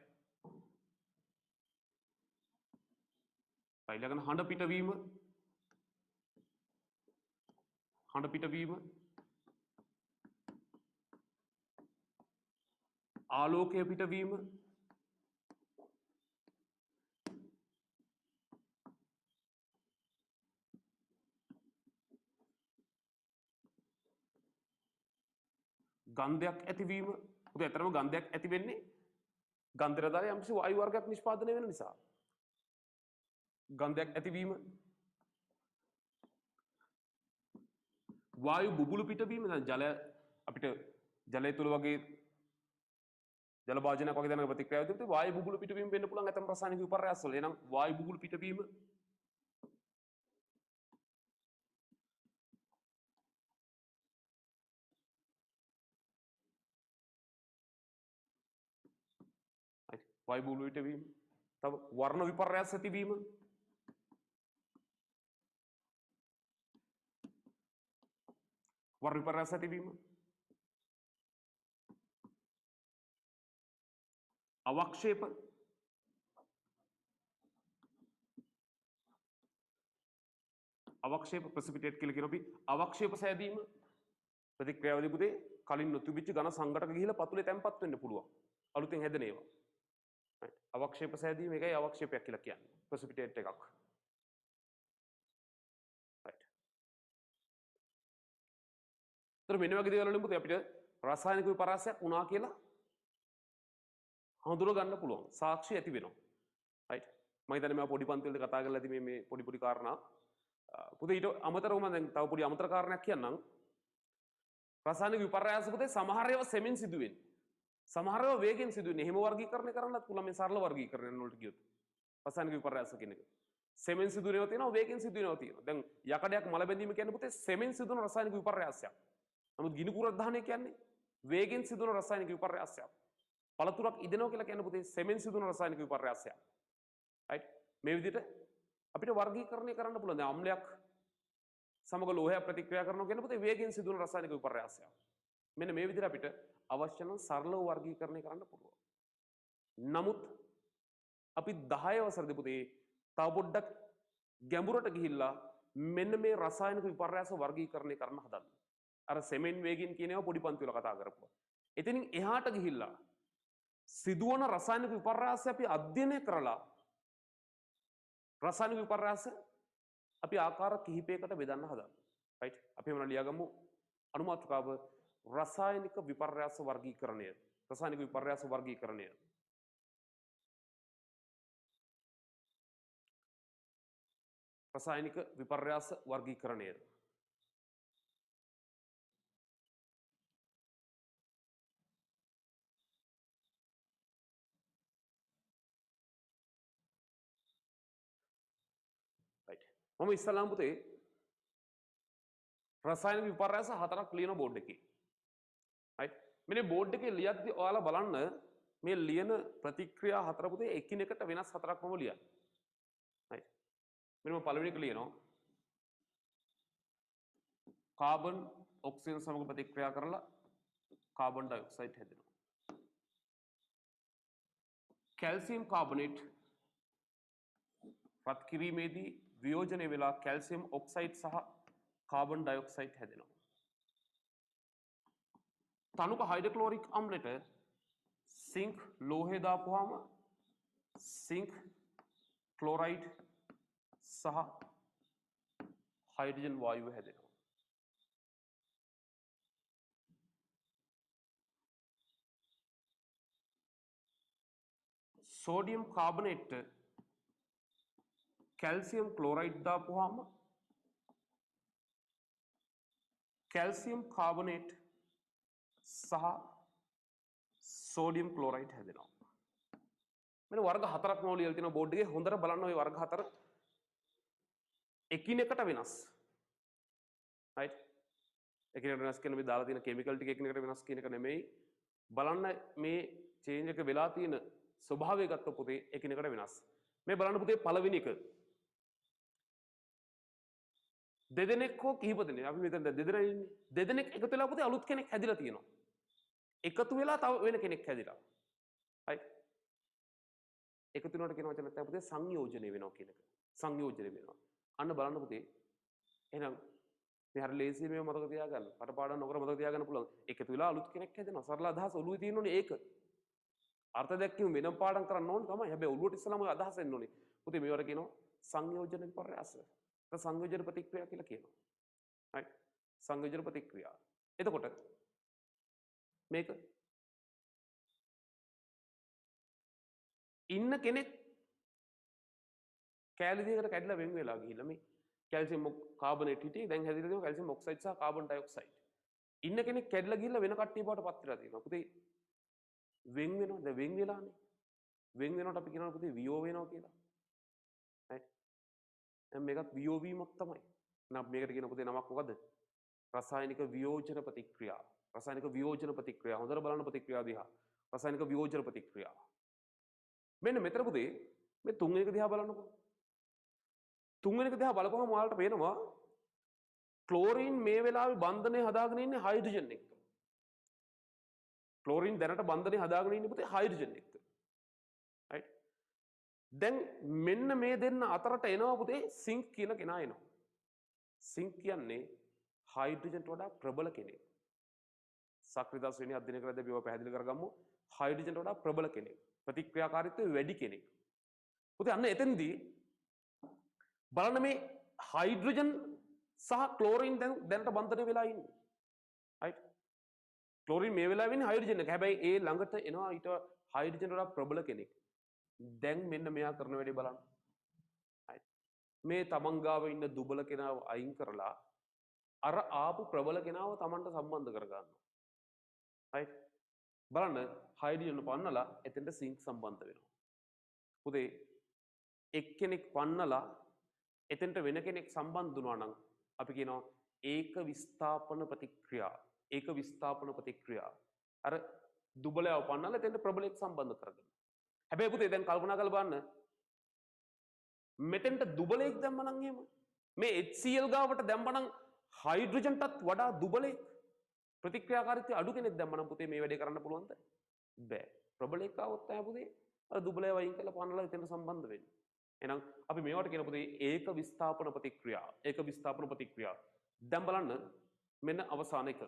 ඊළඟට හඬ පිටවීම ආලෝකය පිටවීම ගන්ධයක් ඇතිවීම. පුතේ ඇත්තටම ගන්ධයක් ඇති වෙන්නේ ගන්ධය දාලා යම්කිසි වායු වර්ගයක් නිෂ්පාදනය වෙන නිසා. ගන්ධයක් ඇතිවීම වායු බුබුලු පිටවීම. දැන් ජලය අපිට ජලය තුල වගේ ජල භාජනයක් වගේ දැනග ප්‍රතික්‍රියාව තිබුණේ වායු බුබුලු පිටවීම වෙන්න පුළුවන් ඇතම් රසායනික විපර්යාස වල. එහෙනම් වායු බුබුලු පිටවීම වායු බුබුලු පිටවීම. තව වර්ණ විපර්යාස ඇතිවීම වර්ණ විපර්යාස ඇතිවීම අවක්ෂේප ප්‍රෙසිපිටේට් කියලා කියන අපි අවක්ෂේප සෑදීම ප්‍රතික්‍රියාවදී පුතේ කලින් නොතිබිච්ච ඝන සංඝටක ගිහිලා පතුලේ තැම්පත් වෙන්න පුළුවන් අලුතෙන් හැදෙන ඒවා. right? අවක්ෂේප සෑදීම එකයි අවක්ෂේපයක් කියලා කියන්නේ ප්‍රෙසිපිටේට් එකක්. right? ඒතර මෙන්න වගේ දේවල් වලින් පුතේ අපිට රසායනික විපර්යාසයක් වුණා කියලා හඳුනා ගන්න පුළුවන්. සාක්ෂි ඇති වෙනවා. right? මම හිතන්නේ මම පොඩි පන්ති වලදී කතා කරලා ඇති මේ පොඩි කාරණා. පුතේ ඊට අමතරව මම දැන් තව පොඩි අමතර කාරණයක් කියන්නම්. රසායනික විපර්යාස පුතේ සමහර ඒවා සෙමින් සිදුවෙන්නේ. සමහර ඒවා වේගෙන් සිදුවෙන්නේ. එහෙම වර්ගීකරණය කරන්නත් පුළුවන් මේ සරල වර්ගීකරණයන් වලට ගියොත්. රසායනික විපර්යාස කියන එක. සෙමින් සිදුවෙනවා තියෙනවා වේගෙන් සිදුවෙනවා තියෙනවා. දැන් යකඩයක් මල බැඳීම කියන්නේ පුතේ සෙමින් සිදුවන රසායනික විපර්යාසයක්. නමුත් ගිනි කුරක් දහනය කියන්නේ වේගෙන් සිදුවන රසායනික විපර්යාසයක්. පළතුරක් ඉදෙනවා කියලා කියන්නේ පුතේ සෙමින් සිදුවන රසායනික විපර්යාසයක්. right? මේ විදිහට අපිට වර්ගීකරණය කරන්න පුළුවන්. දැන් අම්ලයක් සමග ලෝහයක් ප්‍රතික්‍රියා කරනවා කියන පුතේ වේගෙන් සිදුවන රසායනික විපර්යාසයක්. මෙන්න මේ විදිහට අපිට අවශ්‍ය නම් සරලව වර්ගීකරණය කරන්න පුළුවන්. නමුත් අපි 10 වසරේදී පුතේ තව පොඩ්ඩක් ගැඹුරට ගිහිල්ලා මෙන්න මේ රසායනික විපර්යාස වර්ගීකරණය කරන්න හදන්න. අර සෙමෙන් වේගින් කියන ඒවා පොඩි පන්ති වල කතා කරපුවා. එතනින් එහාට ගිහිල්ලා සිදුවන රසායනික විපර්යාස අපි අධ්‍යයනය කරලා රසායනික විපර්යාස අපි ආකාර කිහිපයකට බෙදන්න හදන්න. right? අපි මොනවා ලියාගමු අනුමාත්‍රකාව රසායනික විපර්යාස වර්ගීකරණය. රසායනික විපර්යාස වර්ගීකරණය. රසායනික විපර්යාස වර්ගීකරණය. මම ඉස්සලාම් පුතේ රසායනික විපර්යාස 4ක් ලියන බෝඩ් එකේ. right මේ බෝඩ් එකේ ලියද්දි ඔයාලා බලන්න මේ ලියන ප්‍රතික්‍රියා 4 පුතේ එකිනෙකට වෙනස් 4ක් මම ලියන්නේ. right මෙන්න පළවෙනි එක ලියනවා කාබන් ඔක්සිජන් සමග ප්‍රතික්‍රියා කරලා කාබන් ඩයොක්සයිඩ් හැදෙනවා. කැල්සියම් කාබනේට් රත් කිරීමේදී වියෝජනය වෙලා කැල්සියම් ඔක්සයිඩ් සහ කාබන් ඩයොක්සයිඩ් හැදෙනවා. තනුක හයිඩ්‍රොක්ලෝරික් අම්ලෙට සිංක් ලෝහය දාපුවාම සිංක් ක්ලෝරයිඩ් සහ හයිඩ්‍රජන් වායුව හැදෙනවා. සෝඩියම් කාබනේට් කැල්සියම් ක්ලෝරයිඩ් දාපුවාම කැල්සියම් කාබනේට් සහ සෝඩියම් ක්ලෝරයිඩ් හැදෙනවා. මෙන්න වර්ග 4ක් මම ලියලා තියෙනවා බෝඩ් එකේ. හොඳට බලන්න ওই වර්ග 4 එකිනෙකට වෙනස්. right එකිනෙකට වෙනස් කියන මේ දාලා තියෙන කිමිකල් ටික එකිනෙකට වෙනස් කියන එක නෙමෙයි. බලන්න මේ චේන්ජ් එක වෙලා තියෙන ස්වභාවය ගත්ත පුතේ එකිනෙකට වෙනස්. මේ බලන්න පුතේ පළවෙනි එක දෙදෙනෙක් හෝ කිහිප දෙනෙක් අපි මෙතන දෙදෙනා ඉන්නේ. දෙදෙනෙක් එකතු වෙලා පුතේ අලුත් කෙනෙක් හැදිලා තියෙනවා. එකතු වෙලා තව වෙන කෙනෙක් හැදිලා. right එකතු වෙනවට කියන වචන තමයි පුතේ සංයෝජනය වෙනවා කියන එක. සංයෝජනය වෙනවා. අන්න බලන්න පුතේ. එහෙනම් මේ හරිය ලේසි මේව මතක තියාගන්න. පටපාඩම් නොකර මතක තියාගන්න පුළුවන්. එකතු වෙලා අලුත් කෙනෙක් හැදෙනවා. සරල අදහස ඔළුවේ තියෙන්න ඕනේ ඒක. අර්ථ දැක්කීම වෙනම පාඩම් කරන්න ඕනේ තමයි. හැබැයි ඔළුවට ඉස්සලාම ඔය අදහස එන්න ඕනේ. පුතේ මේවට කියනවා සංයෝජන විපර්යාස. සංයෝජන ප්‍රතික්‍රියා කියලා කියනවා. right සංයෝජන ප්‍රතික්‍රියා. එතකොට මේක ඉන්න කෙනෙක් කැලි දෙකකට කැඩලා වෙන් වෙලා ගිහිල්ලා මේ කැල්සියම් කාබනේට් හිටියේ දැන් හැදිලා තියෙනවා කැල්සියම් ඔක්සයිඩ් සහ කාබන් ඩයොක්සයිඩ්. ඉන්න කෙනෙක් කැඩලා ගිහිල්ලා වෙන කට්ටිය බවට පත් වෙලා තියෙනවා. පුතේ වෙන් වෙනවා. දැන් වෙන් වෙලානේ. වෙන් වෙනකොට අපි කියනවා පුතේ වියෝ වෙනවා කියලා. right දැන් මේකත් වියෝ වීමක් තමයි. නම් මේකට කියන පුතේ නමක් මොකද්ද? රසායනික වියෝජන ප්‍රතික්‍රියා. රසායනික වියෝජන ප්‍රතික්‍රියා. හොඳට බලන්න ප්‍රතික්‍රියා දිහා. රසායනික වියෝජන ප්‍රතික්‍රියා. මෙන්න මෙතන පුතේ මේ තුන්වෙනි එක දිහා බලන්නකෝ. තුන්වෙනි එක දිහා බලපුවම ඔයාලට පේනවා ක්ලෝරින් මේ වෙලාවේ බන්ධනය හදාගෙන ඉන්නේ හයිඩ්‍රජන් එක්ක. ක්ලෝරින් දැනට බන්ධනය හදාගෙන ඉන්නේ පුතේ හයිඩ්‍රජන් එක්ක. right දැන් මෙන්න මේ දෙන්න අතරට එනවා පුතේ සිංක් කියන කෙනා එනවා. සිංක් කියන්නේ හයිඩ්‍රජන්ට වඩා ප්‍රබල කෙනෙක්. සක්‍රියතාව ශ්‍රේණිය අධ්‍යයනය කරද්දී අපි ඒවා පැහැදිලි කරගමු. හයිඩ්‍රජන්ට වඩා ප්‍රබල කෙනෙක්. ප්‍රතික්‍රියාකාරීත්වය වැඩි කෙනෙක්. පුතේ අන්න එතෙන්දී බලන්න මේ හයිඩ්‍රජන් සහ ක්ලෝරින් දැනට බන්ධනය වෙලා ඉන්නේ. right ක්ලෝරින් මේ වෙලාවේ ඉන්නේ හයිඩ්‍රජන් එක. හැබැයි ඒ ළඟට එනවා ඊට හයිඩ්‍රජන් වඩා ප්‍රබල කෙනෙක්. දැන් මෙන්න මෙයා කරන වැඩේ බලන්න. right මේ තමන් ගාව ඉන්න දුබල කෙනාව අයින් කරලා අර ආපු ප්‍රබල කෙනාව තමන්ට සම්බන්ධ කරගන්නවා. right බලන්න හයිඩ්‍රජන් පන්නලා එතෙන්ට සිංක් සම්බන්ධ වෙනවා. පුතේ එක්කෙනෙක් පන්නලා එතෙන්ට වෙන කෙනෙක් සම්බන්ධ වුණා නම් අපි කියනවා ඒක විස්ථාපන ප්‍රතික්‍රියා. ඒක විස්ථාපන ප්‍රතික්‍රියා. අර දුබලයව පන්නලා එතෙන්ට ප්‍රබලෙක් සම්බන්ධ කරගන්න. හැබැයි පුතේ දැන් කල්පනා කරලා බලන්න මෙතෙන්ට දුබලෙක් දැම්ම නම් එහෙම මේ HCl ගාවට දැම්ම නම් හයිඩ්‍රජන්ටත් වඩා දුබලෙක් ප්‍රතික්‍රියාකාරීත්වය අඩු කෙනෙක් දැම්ම නම් පුතේ මේ වැඩේ කරන්න පුළුවන්ද? බෑ. ප්‍රබලෙක් ආවොත් තමයි පුතේ අර දුබලයව අයින් කරලා පන්නලා එතෙන්ට සම්බන්ධ වෙන්නේ. එහෙනම් අපි මේවට කියන පුතේ ඒක විස්ථාපන ප්‍රතික්‍රියා. ඒක විස්ථාපන ප්‍රතික්‍රියා. දැන් බලන්න මෙන්න අවසාන එක.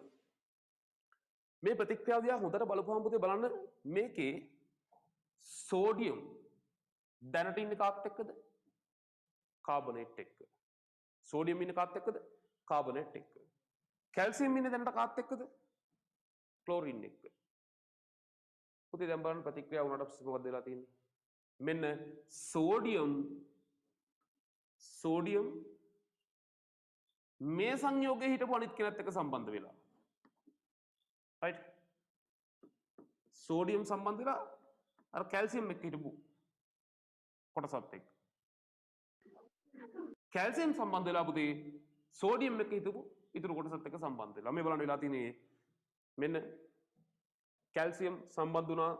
මේ ප්‍රතික්‍රියාව දිහා හොඳට බලපුවම පුතේ බලන්න මේකේ සෝඩියම් දැනට ඉන්නේ කාත් එක්කද? කාබනේට් එක්ක. සෝඩියම් ඉන්නේ කාත් එක්කද? කාබනේට් එක්ක. කැල්සියම් ඉන්නේ දැනට කාත් එක්කද? ක්ලෝරින් එක්ක. පුතේ දැන් බලන්න ප්‍රතික්‍රියාව වුණාට පස්සේ මොකද වෙලා තියෙන්නේ? මෙන්න සෝඩියම් මේ සංයෝගයේ හිටපු අනිත් කෙනත් එක්ක සම්බන්ධ වෙලා. right? සෝඩියම් සම්බන්ධ වෙලා අර කැල්සියම් එක්ක හිටපු කොටසත් එක්ක. කැල්සියම් සම්බන්ධ වෙලා පුතේ සෝඩියම් එක්ක හිටපු ඉතුරු කොටසත් එක්ක සම්බන්ධ වෙලා. මේ බලන්න වෙලා තියෙන්නේ මෙන්න කැල්සියම් සම්බන්ධ වුණා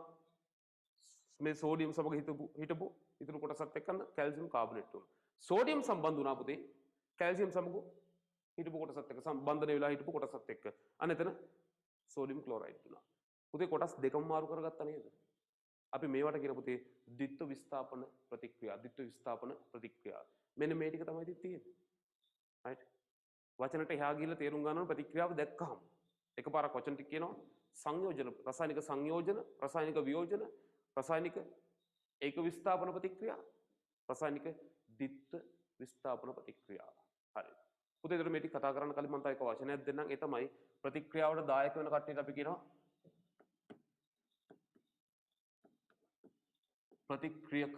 මේ සෝඩියම් සමග හිටපු ඉතුරු කොටසත් එක්ක කැල්සියම් කාබනේට් වුණා. සෝඩියම් සම්බන්ධ වුණා පුතේ කැල්සියම් සමග හිටපු කොටසත් එක්ක සම්බන්ධන වෙලා හිටපු කොටසත් එක්ක. අන්න එතන සෝඩියම් ක්ලෝරයිඩ් වුණා. පුතේ කොටස් දෙකම මාරු කරගත්තා නේද? අපි මේවට කියන පුතේ ද්විත්ව විස්ථාපන ප්‍රතික්‍රියා. මෙන්න මේ ටික තමයි තියෙන්නේ. right? වචනට එහා ගිහිල්ලා තේරුම් ගන්න ප්‍රතික්‍රියාව දැක්කහම එකපාරක් වචන ටික කියනවා සංයෝජන, රසායනික සංයෝජන, රසායනික වියෝජන, රසායනික ඒක විස්ථාපන ප්‍රතික්‍රියා, රසායනික ද්විත්ව විස්ථාපන ප්‍රතික්‍රියා. හරි. පුතේ ඒතර මේ ටික කතා කරන්න කලින් මම තව එක වචනයක් දෙන්නම්. ඒ තමයි ප්‍රතික්‍රියාවට දායක වෙන කට්ටියට අපි කියනවා ප්‍රතික්‍රියක.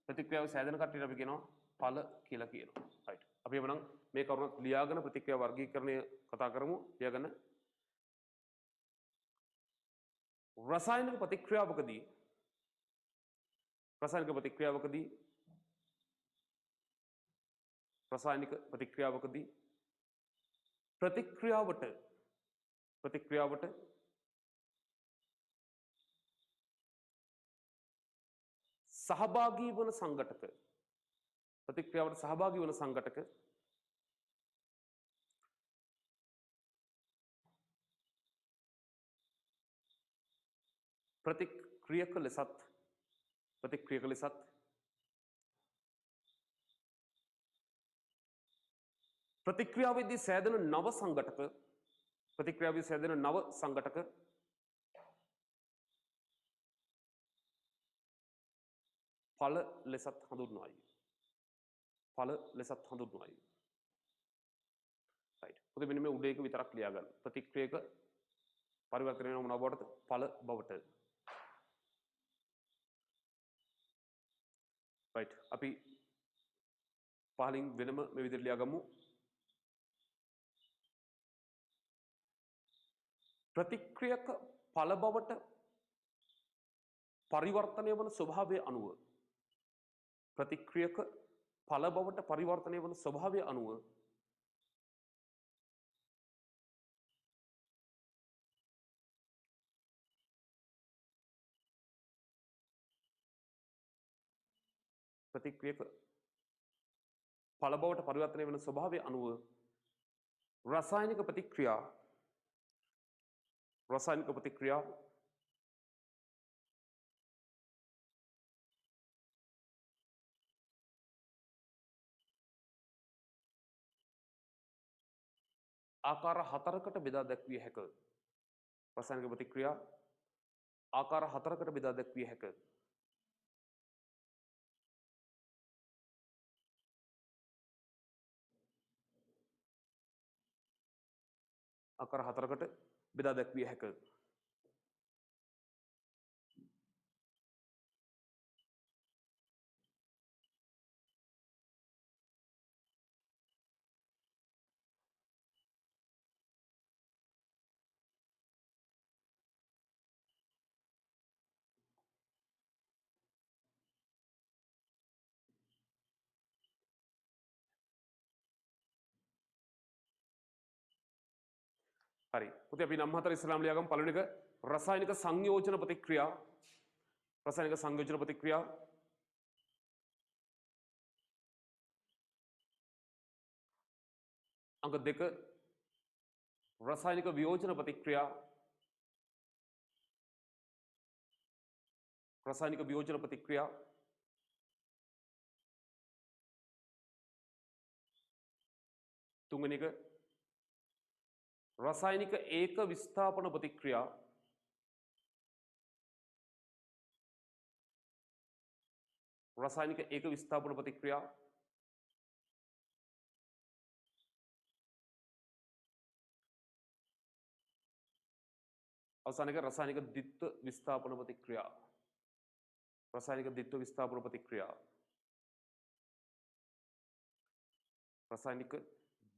ප්‍රතික්‍රියාව සෑදෙන කට්ටියට අපි කියනවා ඵල කියලා කියනවා. right. අපි එවනම් මේ කරුණත් ලියාගෙන ප්‍රතික්‍රියා වර්ගීකරණය කතා කරමු. ලියාගෙන රසායනික ප්‍රතික්‍රියාවකදී ප්‍රතික්‍රියාවට සහභාගී වන සංඝටක ප්‍රතික්‍රියක ලෙසත් ප්‍රතික්‍රියාවේදී සෑදෙන නව සංඝටක ඵල ලෙසත් හඳුන්වයි. right. පුතේ මෙන්න මේ උඩ එක විතරක් ලියා ගන්න. ප්‍රතික්‍රියක පරිවර්තනය වෙන මොනවා බවටද? ඵල බවට. right. අපි පහලින් වෙනම මේ විදිහට ලියා ගමු. ප්‍රතික්‍රියක ඵල බවට පරිවර්තනය වන ස්වභාවය අනුව ප්‍රතික්‍රියක ඵල බවට පරිවර්තනය වන ස්වභාවය අනුව රසායනික ප්‍රතික්‍රියා ආකාර හතරකට බෙදා දැක්විය හැක. රසායනික ප්‍රතික්‍රියා ආකාර හතරකට බෙදා දැක්විය හැක. ආකාර හතරකට බෙදා දැක්විය හැක. හරි. පුතේ අපි නම් හතර ඉස්සලාම ලියා ගමු. පළවෙනි එක රසායනික සංයෝජන ප්‍රතික්‍රියා. අංක 2 රසායනික වියෝජන ප්‍රතික්‍රියා. තුන්වෙනි එක රසායනික ඒක විස්ථාපන ප්‍රතික්‍රියා. අවසාන එක රසායනික ද්විත්ව විස්ථාපන ප්‍රතික්‍රියා. රසායනික ද්විත්ව විස්ථාපන ප්‍රතික්‍රියා. රසායනික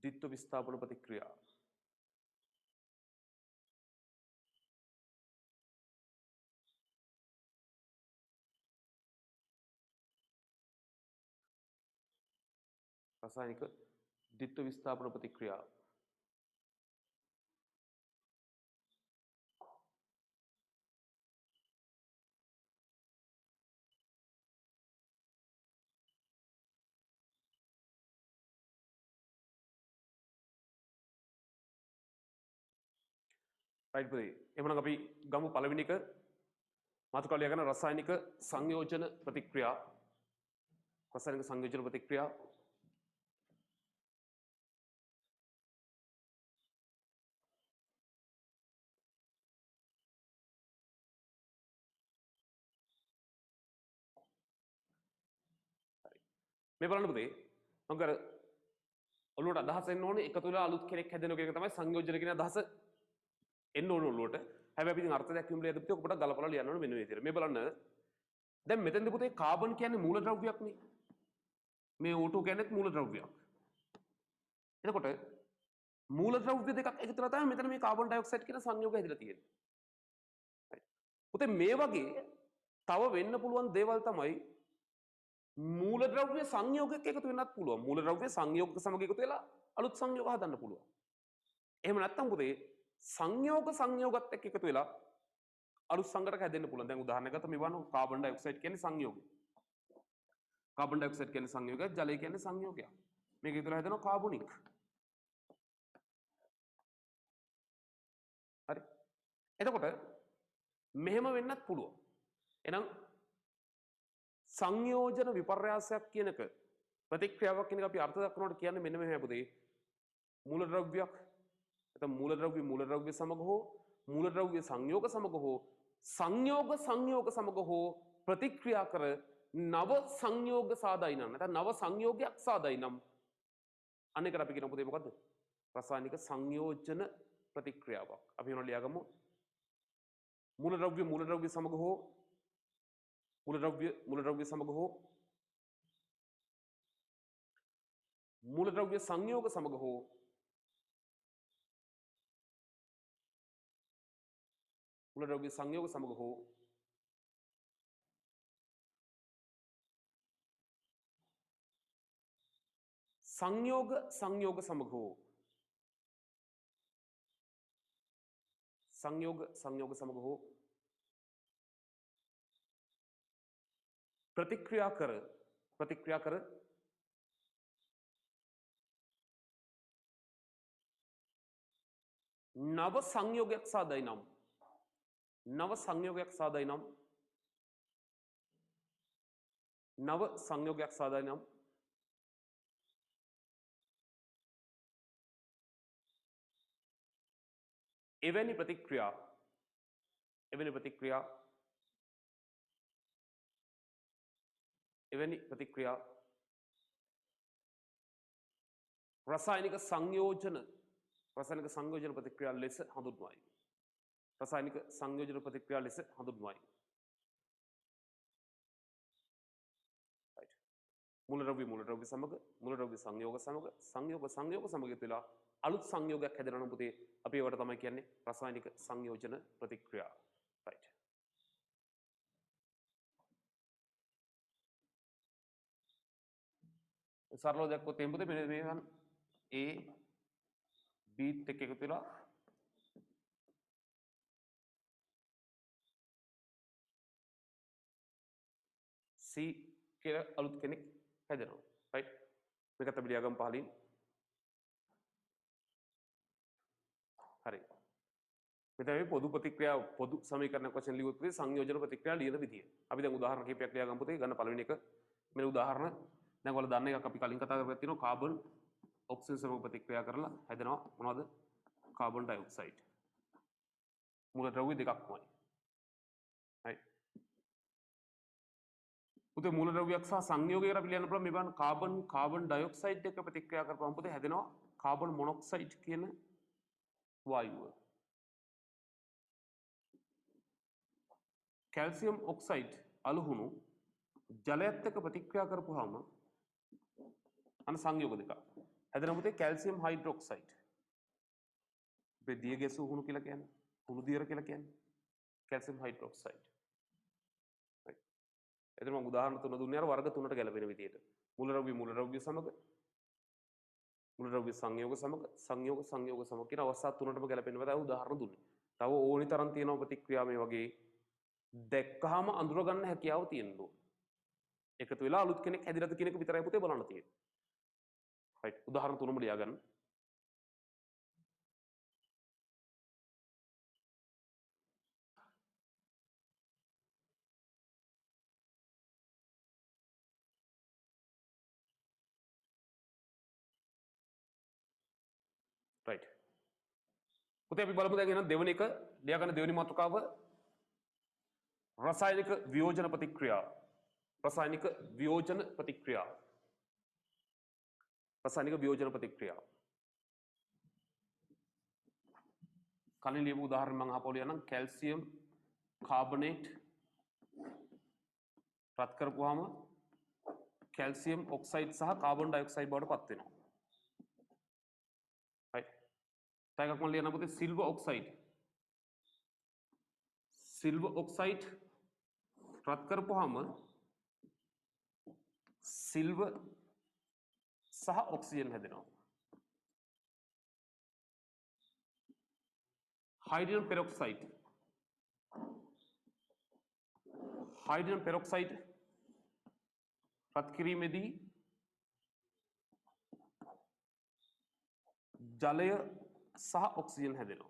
ද්විත්ව විස්ථාපන ප්‍රතික්‍රියා. රසායනික ද්විත්ව විස්ථාපන ප්‍රතික්‍රියා. රයිට් පුතේ. එහෙනම් අපි ගමු පළවෙනි එක මාතෘකාව ලියගෙන රසායනික සංයෝජන ප්‍රතික්‍රියා. රසායනික සංයෝජන ප්‍රතික්‍රියා. මේ බලන්න පුතේ. මම කර ඔළුවට අදහස එන්න ඕනේ එකතු වෙලා අලුත් කෙනෙක් හැදෙන එක තමයි සංයෝජන කියන අදහස එන්න ඕනේ ඔළුවට. හැබැයි අපි ඉතින් අර්ථ දැක්වීම ලියද්දී පුතේ ඔකට ගලපලා ලියන්න ඕනේ මෙන්න මේ විදිහට. මේ බලන්න. දැන් මෙතෙන්දී පුතේ කාබන් කියන්නේ මූලද්‍රව්‍යයක් නේ. මේ O2 කියන්නේත් මූලද්‍රව්‍යයක්. එතකොට මූලද්‍රව්‍ය දෙකක් එකතු වෙලා තමයි මෙතන මේ කාබන් ඩයොක්සයිඩ් කියන සංයෝගය හැදිලා තියෙන්නේ. පුතේ මේ වගේ තව වෙන්න පුළුවන් දේවල් තමයි මූලද්‍රව්‍ය සංයෝගයක් එකතු වෙන්නත් පුළුවන්. මූලද්‍රව්‍ය සංයෝගක සමග එකතු වෙලා අලුත් සංයෝග හදන්න පුළුවන්. එහෙම නැත්නම් පුතේ සංයෝගත් එක්ක එකතු වෙලා අලුත් සංඝටක හැදෙන්න පුළුවන්. දැන් උදාහරණයක් ගත්තම මේ වano කාබන් ඩයොක්සයිඩ් කියන්නේ සංයෝගය. කාබන් ඩයොක්සයිඩ් කියන්නේ සංයෝගයක්, ජලය කියන්නේ සංයෝගයක්. මේක විතර හැදෙනවා කාබොනික්. හරි. එතකොට මෙහෙම වෙන්නත් පුළුවන්. එහෙනම් සංයෝජන විපර්යාසයක් කියනක ප්‍රතික්‍රියාවක් කියන එක අපි අර්ථ දක්වනකොට කියන්නේ මෙන්න මෙහෙම පුතේ. මූලද්‍රව්‍යයක් නැත්නම් මූලද්‍රව්‍ය සමග හෝ මූලද්‍රව්‍ය සංයෝග සමග හෝ සංයෝග සමග හෝ ප්‍රතික්‍රියා කර නව සංයෝග සාදයි නම් නැත්නම් නව සංයෝගයක් සාදයි නම් අනේකට අපි කියන පුතේ මොකද්ද? රසායනික සංයෝජන ප්‍රතික්‍රියාවක්. අපි මොනවා ලියාගමු? මූලද්‍රව්‍ය සමග හෝ මූලද්‍රව්‍ය සමග හෝ මූලද්‍රව්‍ය සංයෝග සමග හෝ මූලද්‍රව්‍ය සංයෝග සමග හෝ සංයෝග සමග හෝ සංයෝග සමග හෝ ප්‍රතික්‍රියා කර නව සංයෝගයක් සාදයි නම් එවැනි ප්‍රතික්‍රියා රසායනික සංයෝජන ප්‍රතික්‍රියා ලෙස හඳුන්වයි. රසායනික සංයෝජන ප්‍රතික්‍රියා ලෙස හඳුන්වයි. මූලද්‍රව්‍ය සමග මූලද්‍රව්‍ය සංයෝග සමග සංයෝග සමග තුලා අලුත් සංයෝගයක් හැදෙනවා නම් පුතේ අපි ඒවට තමයි කියන්නේ රසායනික සංයෝජන ප්‍රතික්‍රියා. right. සරලව දැක්කොත් එහෙනම් පුතේ මෙන්න මේවන් A B එක්ක එකතු වෙලා C කියලා අලුත් කෙනෙක් හැදෙනවා. right. මේකත් අපි ලියාගමු පහලින්. හරි. මෙතන මේ පොදු ප්‍රතික්‍රියා පොදු සමීකරණයක් වශයෙන් ලියුවොත් පුතේ සංයෝජන ප්‍රතික්‍රියා ලියන විදිය. අපි දැන් උදාහරණ කිහිපයක් ලියාගමු පුතේ. ගන්න පළවෙනි එක මෙන්න උදාහරණ. දැන් ඔයාලා දන්න එකක් අපි කලින් කතා කරලා තියෙනවා කාබන් ඔක්සිජන් සමග ප්‍රතික්‍රියා කරලා හැදෙනවා මොනවද? Carbon dioxide. මූලද්‍රව්‍ය දෙකක්මයි. right. පුතේ මූලද්‍රව්‍යයක් සහ සංයෝගයකට අපි ලියන්න පුළුවන් මේ බලන්න කාබන් ඩයොක්සයිඩ් එක ප්‍රතික්‍රියා කරපුවම පුතේ හැදෙනවා කාබන් මොනොක්සයිඩ් කියන වායුව. කැල්සියම් ඔක්සයිඩ් අලුහුණු ජලයත් එක්ක ප්‍රතික්‍රියා කරපුවාම අන්න සංයෝග දෙකක් හැදෙන පුතේ කැල්සියම් හයිඩ්‍රොක්සයිඩ් අපේ දිය ගැසූ හුණු කියලා කියන්නේ හුණු දියර කියලා කියන්නේ කැල්සියම් හයිඩ්‍රොක්සයිඩ් right එතන මම උදාහරණ තුන දුන්නේ අර වර්ග තුනට ගැලපෙන විදිහට මූලද්‍රව්‍ය සමග මූලද්‍රව්‍ය සංයෝග සමග සංයෝග සමග කියන අවස්ථා තුනටම ගැලපෙනවා තමයි උදාහරණ දුන්නේ. තව ඕනි තරම් තියෙනවා ප්‍රතික්‍රියා මේ වගේ දැක්කහම අඳුර ගන්න හැකියාව තියෙන්න ඕන. එකතු වෙලා අලුත් කෙනෙක් හැදිලාද කියන එක විතරයි පුතේ බලන්න තියෙන්නේ. right උදාහරණ තුනම ලියා ගන්න. right පුතේ අපි බලමු දැන් එහෙනම් දෙවෙනි එක ලියා ගන්න දෙවෙනි මාතෘකාව රසායනික වියෝජන ප්‍රතික්‍රියා රසායනික වියෝජන ප්‍රතික්‍රියා රසායනික වියෝජන ප්‍රතික්‍රියා කලින් ලියපු උදාහරණ මම අහපුවා ලියනම් කැල්සියම් කාබනේට් රත් කරපුවාම කැල්සියම් ඔක්සයිඩ් සහ කාබන් ඩයොක්සයිඩ් බවට පත් වෙනවා. right තව එකක් මම ලියන්න පුතේ සිල්වර් ඔක්සයිඩ් රත් කරපුවාම සිල්වර් සහ ඔක්සිජන් හැදෙනවා. हाइड्रोजन पेरोक्साइड रत किरीमेदी जलय सह ऑक्सीजन හැදෙනවා.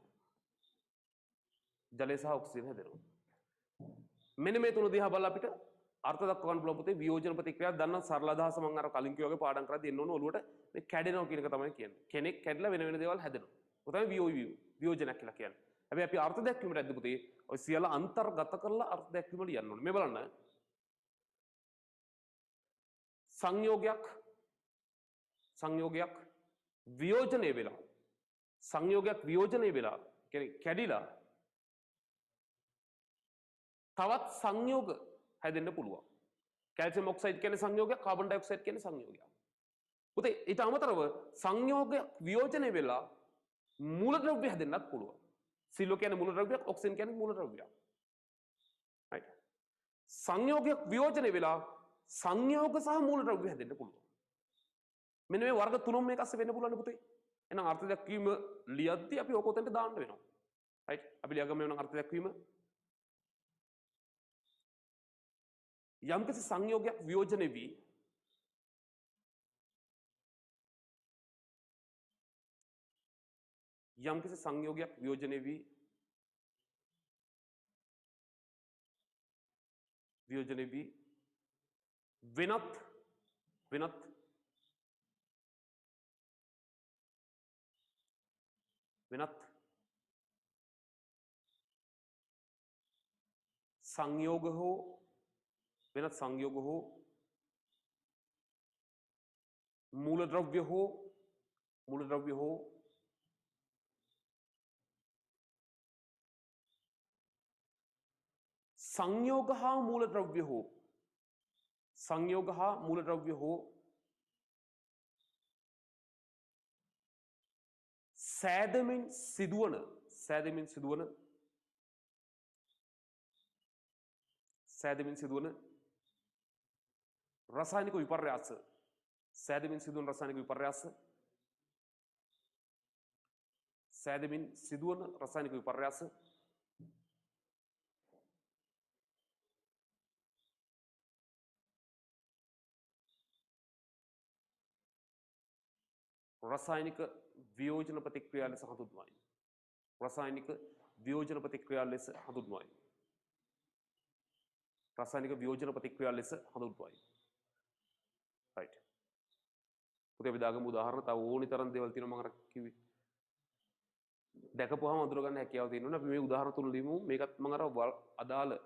ජලය සහ ඔක්සිජන් හැදෙනවා. මෙන්න මේ තුන දිහා බලලා අපිට අර්ථ දක්වන්න පුළුවන් පුතේ වියෝජන ප්‍රතික්‍රියාවක් දන්න සරල අදහස මම අර කලින් කිව්වා වගේ පාඩම් කරද්දී එන්න ඕන ඔළුවට මේ කැඩෙනවා කියන එක තමයි කියන්නේ. කෙනෙක් කැඩලා වෙන වෙන දේවල් හැදෙනවා. ඔය තමයි වියෝජනයක් කියලා කියන්නේ. හැබැයි අපි අර්ථ දැක්වීමට ඇද්ද පුතේ ඔය සියල්ල අන්තර්ගත කරලා අර්ථ දැක්වීම ලියන්න ඕනේ. මේ බලන්න. සංයෝගයක් වියෝජනය වෙලා කියන්නේ කැඩිලා තවත් සංයෝග හැදෙන්න පුළුවන්. කැල්සියම් ඔක්සයිඩ් කියන්නේ සංයෝගයක්, කාබන් ඩයොක්සයිඩ් කියන්නේ සංයෝගයක්. පුතේ ඊට අමතරව සංයෝගයක් වියෝජනය වෙලා මූලද්‍රව්‍ය හැදෙන්නත් පුළුවන්. සිල්වර් කියන්නේ මූලද්‍රව්‍යයක්, ඔක්සිජන් කියන්නේ මූලද්‍රව්‍යයක්. right සංයෝගයක් වියෝජනය වෙලා සංයෝග සහ මූලද්‍රව්‍ය හැදෙන්න පුළුවන්. මෙන්න මේ වර්ග තුනම මේක අස්සේ වෙන්න පුළුවන් පුතේ. එහෙනම් අර්ථ දැක්වීම ලියද්දී අපි ඕක උතෙන්ට දාන්න වෙනවා. right අපි ලියගමු එහෙනම් අර්ථ දැක්වීම. යම්කිසි සංයෝගයක් වියෝජනය වී වෙනත් සංයෝග හෝ මූලද්‍රව්‍ය හෝ සංයෝග හා මූලද්‍රව්‍ය හෝ සෑදමින් සිදුවන රසායනික විපර්යාස රසායනික වියෝජන ප්‍රතික්‍රියා ලෙස හඳුන්වයි. රසායනික වියෝජන ප්‍රතික්‍රියා ලෙස හඳුන්වයි. right පුතේ අපි දාගමු උදාහරණ තව ඕනි තරම් දේවල් තියෙනවා මම අර කිව්වේ. දැකපුවාම අඳුර ගන්න හැකියාව තියෙනවා. අපි මේ උදාහරණ තුන ලියමු. මේකත් මම අර අදාළ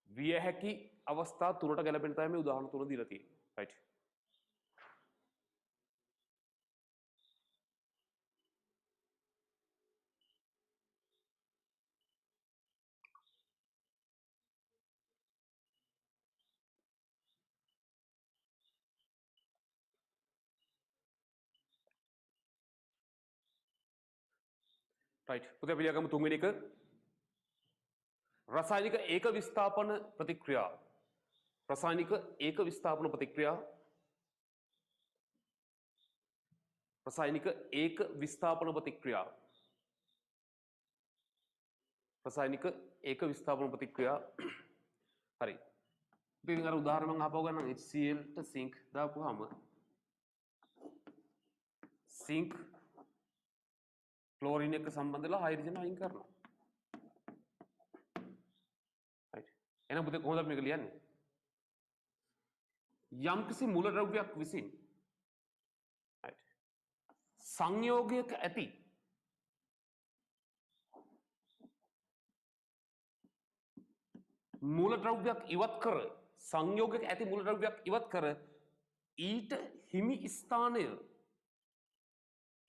විය හැකි අවස්ථා තුනට ගැලපෙන තමයි මේ උදාහරණ තුන දීලා තියෙන්නේ. right राइट पुතේ අපි ලියගමු තුන්වෙනි එක रासायनिक एक विस्थापन प्रतिक्रिया रासायनिक एक विस्थापन प्रतिक्रिया रासायनिक एक विस्थापन प्रतिक्रिया रासायनिक एक विस्थापन प्रतिक्रिया हरी ඉතින් අර උදාහරණ මම ආපහු ගන්නම් HCl ට සිංක් දාපුවාම සිංක් ක්ලෝරින් එක්ක සම්බන්ධ වෙලා හයිඩ්‍රජන් අයින් කරනවා. right එහෙනම් පුතේ කොහොමද මේක ලියන්නේ? යම්කිසි මූලද්‍රව්‍යයක් විසින් right සංයෝගයක ඇති මූලද්‍රව්‍යයක් ඉවත් කර සංයෝගයක ඇති මූලද්‍රව්‍යයක් ඉවත් කර ඊට හිමි ස්ථානය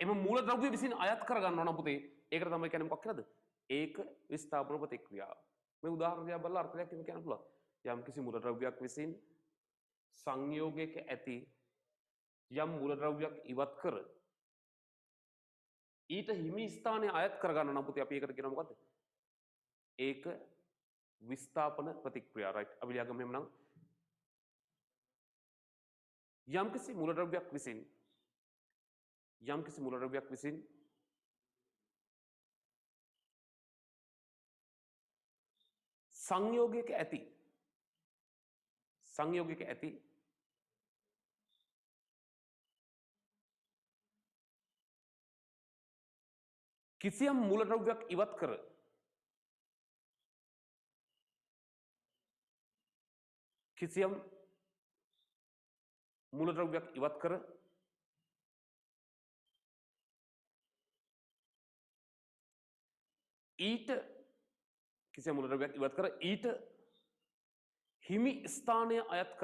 එම මූලද්‍රව්‍ය විසින් අයත් කර ගන්නවා නම් පුතේ ඒකට තමයි කියන්නේ මොකක් කියලාද? ඒක විස්ථාපන ප්‍රතික්‍රියාව. මේ උදාහරණයක් බලලා අර්ථයක් කියන්න පුළුවන්. යම්කිසි මූලද්‍රව්‍යයක් විසින් සංයෝගයක ඇති යම් මූලද්‍රව්‍යයක් ඉවත් කර ඊට හිමි ස්ථානය අයත් කර ගන්නවා නම් පුතේ අපි ඒකට කියනවා මොකද්ද? ඒක විස්ථාපන ප්‍රතික්‍රියා. right අපි ලියගමු එහෙනම් යම්කිසි මූලද්‍රව්‍යයක් විසින් සංයෝගයක ඇති කිසියම් මූලද්‍රව්‍යයක් ඉවත් කර ඊට හිමි ස්ථානය අයත්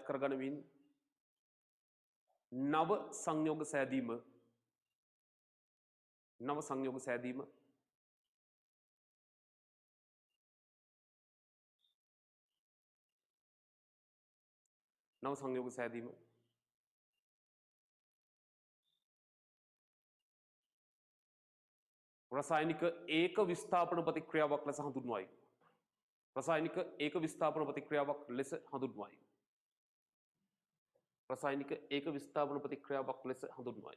කර ගැනීමෙන් නව සංයෝග සෑදීම रासायनिक एक विस्थापन प्रतिक्रियाවක් ලෙස හඳුන්වයි. रासायनिक एक विस्थापन प्रतिक्रियाවක් ලෙස හඳුන්වයි. रासायनिक एक विस्थापन प्रतिक्रियाවක් ලෙස හඳුන්වයි.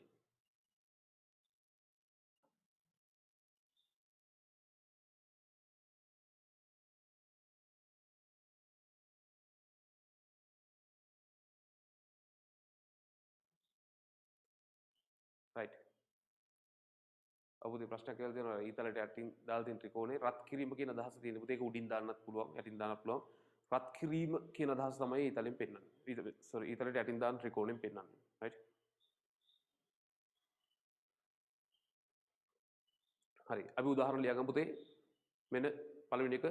right අපුතේ ප්‍රශ්නයක් කියලා දෙනවා ඊතලට යටින් දාලා තියෙන ත්‍රිකෝණේ රත් කිරීම කියන අදහස තියෙන පුතේ ඒක උඩින් දාන්නත් පුළුවන් යටින් දාන්නත් පුළුවන් රත් කිරීම කියන අදහස තමයි ඊතලෙන් පෙන්නන්නේ sorry ඊතලට යටින් දාන ත්‍රිකෝණයෙන් පෙන්නන්නේ right හරි අපි උදාහරණ ලියගමු පුතේ මෙන්න පළවෙනි එක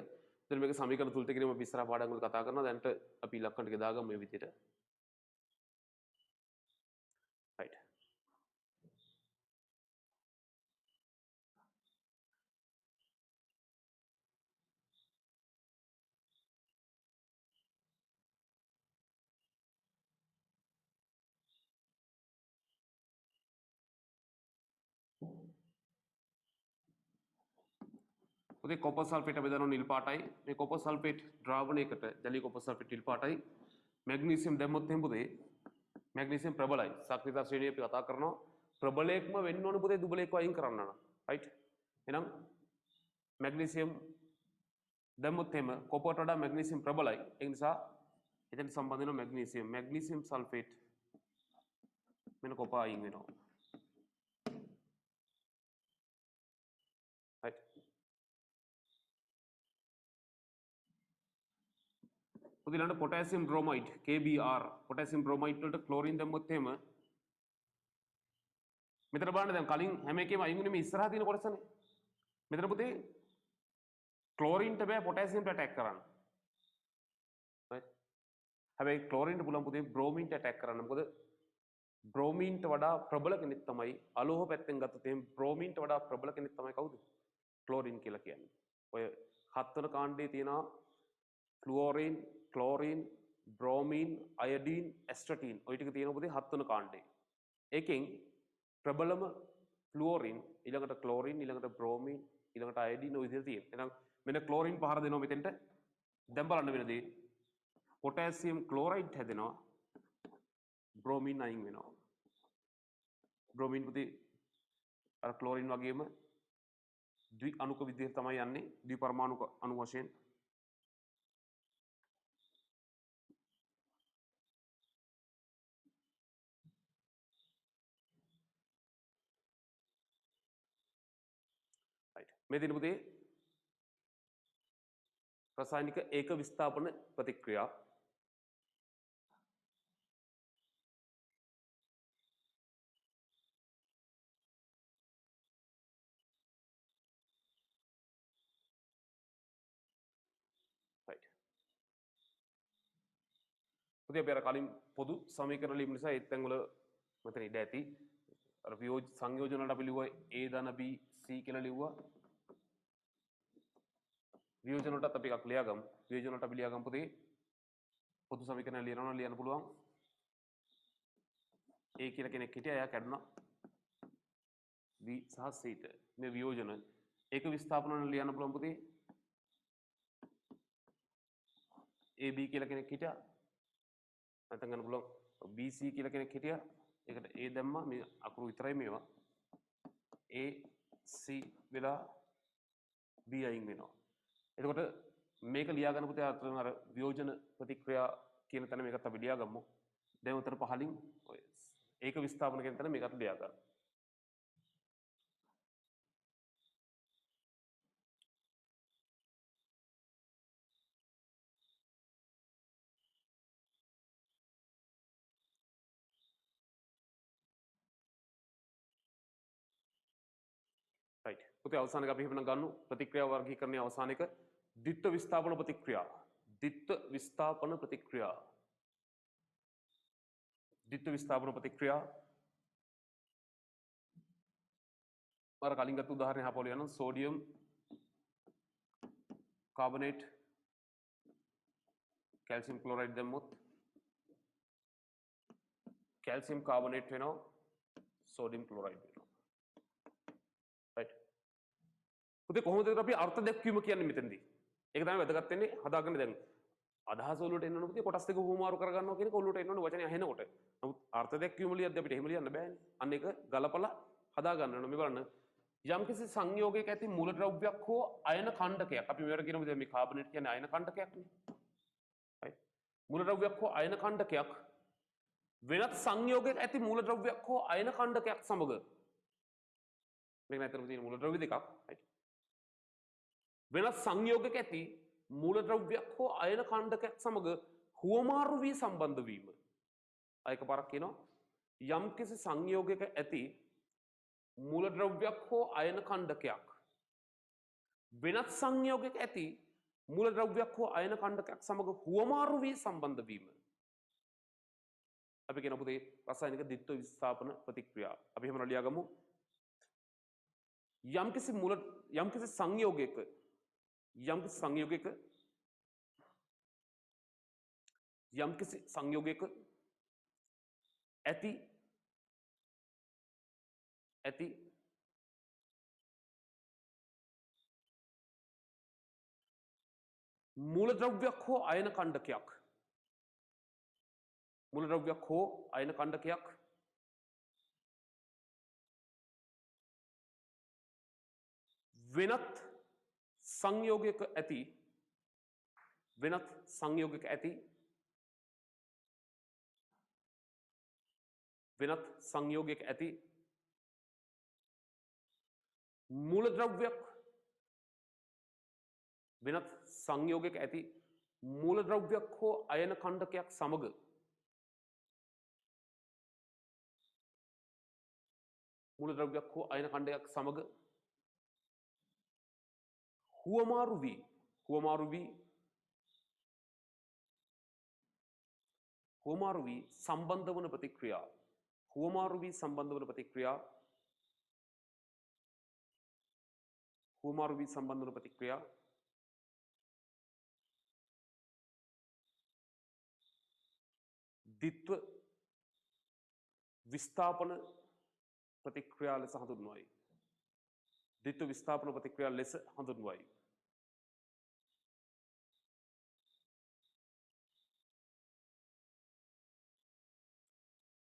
දැන් මේක සමීකරණ තුලිත කිරීම අපි ඉස්සරහ පාඩම් වල කතා කරනවා දැන්ට අපි ඉලක්කන ටික දාගමු මේ විදිහට right පුතේ කොපර් සල්ෆේට් අපි දානවා නිල් පාටයි මේ කොපර් සල්ෆේට් ද්‍රාවණයකට ජලීය කොපර් සල්ෆේට් නිල් පාටයි මැග්නීසියම් දැම්මොත් එහෙනම් පුතේ මැග්නීසියම් ප්‍රබලයි සක්‍රියතා ශ්‍රේණිය අපි කතා කරනවා ප්‍රබලයක්ම වෙන්න ඕනේ පුතේ දුබලයක්ව අයින් කරන්න නම් right එහෙනම් මැග්නීසියම් දැම්මොත් එහෙම කොපර්ට වඩා මැග්නීසියම් ප්‍රබලයි ඒ නිසා එතන සම්බන්ධ වෙනවා මැග්නීසියම් සල්ෆේට් මෙන්න කොපර් අයින් වෙනවා right උදිලන්න පොටෑසියම් බ්‍රොමයිඩ් KBr පොටෑසියම් බ්‍රොමයිඩ් වලට ක්ලෝරින් දැම්මොත් එහෙම මෙතන බලන්න දැන් කලින් හැම එකේම අයින් වුනේ මේ ඉස්සරහා තියෙන කොටසනේ මෙතන පුතේ ක්ලෝරින්ට බෑ පොටෑසියම්ට ඇටැක් කරන්න right හැබැයි ක්ලෝරින්ට පුළුවන් පුතේ බ්‍රෝමීන්ට ඇටැක් කරන්න මොකද බ්‍රෝමීන්ට වඩා ප්‍රබල කෙනෙක් තමයි අලෝහ පැත්තෙන් ගත්තොත් එහෙනම් බ්‍රෝමීන්ට වඩා ප්‍රබල කෙනෙක් තමයි කවුද ක්ලෝරින් කියලා කියන්නේ ඔය 7 වෙනි කාණ්ඩයේ තියෙනවා ෆ්ලුෝරින් ක්ලෝරින් බ්‍රෝමීන්, අයඩීන්, ඇස්ට්‍රටීන් ඔය ටික තියෙනවා පුතේ 7 වෙනි කාණ්ඩේ. ඒකෙන් ප්‍රබලම ෆ්ලුෝරින්, ඊළඟට ක්ලෝරින්, ඊළඟට බ්‍රෝමීන්, ඊළඟට අයඩීන් ඔය විදිහට තියෙනවා. එහෙනම් මෙන්න ක්ලෝරින් පහර දෙනවා මෙතෙන්ට. දැන් බලන්න වෙන දේ. පොටෑසියම් ක්ලෝරයිඩ් හැදෙනවා. බ්‍රෝමීන් අයින් වෙනවා. බ්‍රෝමීන් පුතේ අර ක්ලෝරින් වගේම ද්වි අණුක විදිහට තමයි යන්නේ. ද්වි පරමාණු අණු වශයෙන්. right. මේ දින පුතේ රසායනික ඒක විස්ථාපන ප්‍රතික්‍රියා right. පුතේ අපි අර කලින් පොදු සමීකරණ ලියමු නිසා ඒ තැන් වල මෙතන ඉඩ ඇති. අර සංයෝජන වලට අපි ලිව්වා A ධන B C කියලා ලිව්වා. වියෝජන වලටත් අපි එකක් ලියාගමු. වියෝජන වලට අපි ලියාගමු පුතේ පොදු සමීකරණ ලියනවා නම් ලියන්න පුළුවන්. A කියලා කෙනෙක් හිටියා එයා කැඩුනා. B සහ C ට මේ වියෝජන ඒක විස්ථාපන වල ලියන්න පුළුවන් පුතේ. AB කියලා කෙනෙක් හිටියා. නැත්නම් ගන්න පුළුවන් BC කියලා කෙනෙක් හිටියා. ඒකට A දැම්මා මේ අකුරු විතරයි මේවා. AC වෙලා B අයින් වෙනවා. එතකොට මේක ලියා ගන්න පුතේ අර වියෝජන ප්‍රතික්‍රියා කියන තැන මේකත් අපි ලියා ගමු. දැන් උතර පහලින් ඔය ඒක විස්ථාපන කියන තැන මේකත් ලියා ගන්න. right. පුතේ අවසානක අපි හිතන ගන්නු ප්‍රතික්‍රියා වර්ගීකරණයේ අවසානක ද්විත්ව විස්ථාපන ප්‍රතික්‍රියා. ද්විත්ව විස්ථාපන ප්‍රතික්‍රියා. ද්විත්ව විස්ථාපන ප්‍රතික්‍රියා අර කලින් ගත්ත උදාහරණය හපවල යනවා සෝඩියම් කාබනේට් කැල්සියම් ක්ලෝරයිඩ් දැම්මොත් කැල්සියම් කාබනේට් වෙනවා සෝඩියම් ක්ලෝරයිඩ් වෙනවා. right. පුතේ කොහොමද අපි අර්ථ දැක්වීම කියන්නේ මෙතනදී? ඒක තමයි වැදගත් වෙන්නේ හදාගන්න දැන්. අදහස වලට එන්න ඕන පුතේ කොටස් දෙක හුවමාරු කරගන්නවා කියන එක ඔළුවට එන්න ඕන වචනේ අහෙනකොට. නමුත් අර්ථ දැක්වීම ලියද්දී අපිට එහෙම ලියන්න බෑනේ. අන්න ඒක ගලපලා හදාගන්න ඕන. මේ බලන්න යම්කිසි සංයෝගයක ඇති මූලද්‍රව්‍යයක් හෝ අයන කණ්ඩකයක් අපි මෙවට කියනවා දැන් මේ කාබනේට් කියන්නේ අයන කණ්ඩකයක්නේ. right. මූලද්‍රව්‍යයක් හෝ අයන කණ්ඩකයක් වෙනත් සංයෝගයක ඇති මූලද්‍රව්‍යයක් හෝ අයන කණ්ඩකයක් සමග මේක නැතරම තියෙන මූලද්‍රව්‍ය දෙකක්. right. වෙනත් සංයෝගයක ඇති මූලද්‍රව්‍යයක් හෝ අයන කණ්ඩකයක් සමග හුවමාරු වී සම්බන්ධ වීම. ආයක පාරක් කියනවා යම්කිසි සංයෝගයක ඇති මූලද්‍රව්‍යයක් හෝ අයන කණ්ඩකයක් වෙනත් සංයෝගයක ඇති මූලද්‍රව්‍යයක් හෝ අයන කණ්ඩකයක් සමග හුවමාරු වී සම්බන්ධ වීම. අපි කියන පුතේ රසායනික ද්විත්ව විස්ථාපන ප්‍රතික්‍රියා. අපි එහෙම ලියාගමු. යම්කිසි සංයෝගයක ඇති මූලද්‍රව්‍යයක් හෝ අයන කණ්ඩකයක් වෙනත් සංයෝගයක ඇති මූලද්‍රව්‍යයක් හෝ අයන කණ්ඩකයක් සමග හුවමාරු වී සම්බන්ධ වන ප්‍රතික්‍රියා. ද්විත්ව විස්ථාපන ප්‍රතික්‍රියා ලෙස හඳුන්වයි. ද්විත්ව විස්ථාපන ප්‍රතික්‍රියා ලෙස හඳුන්වයි.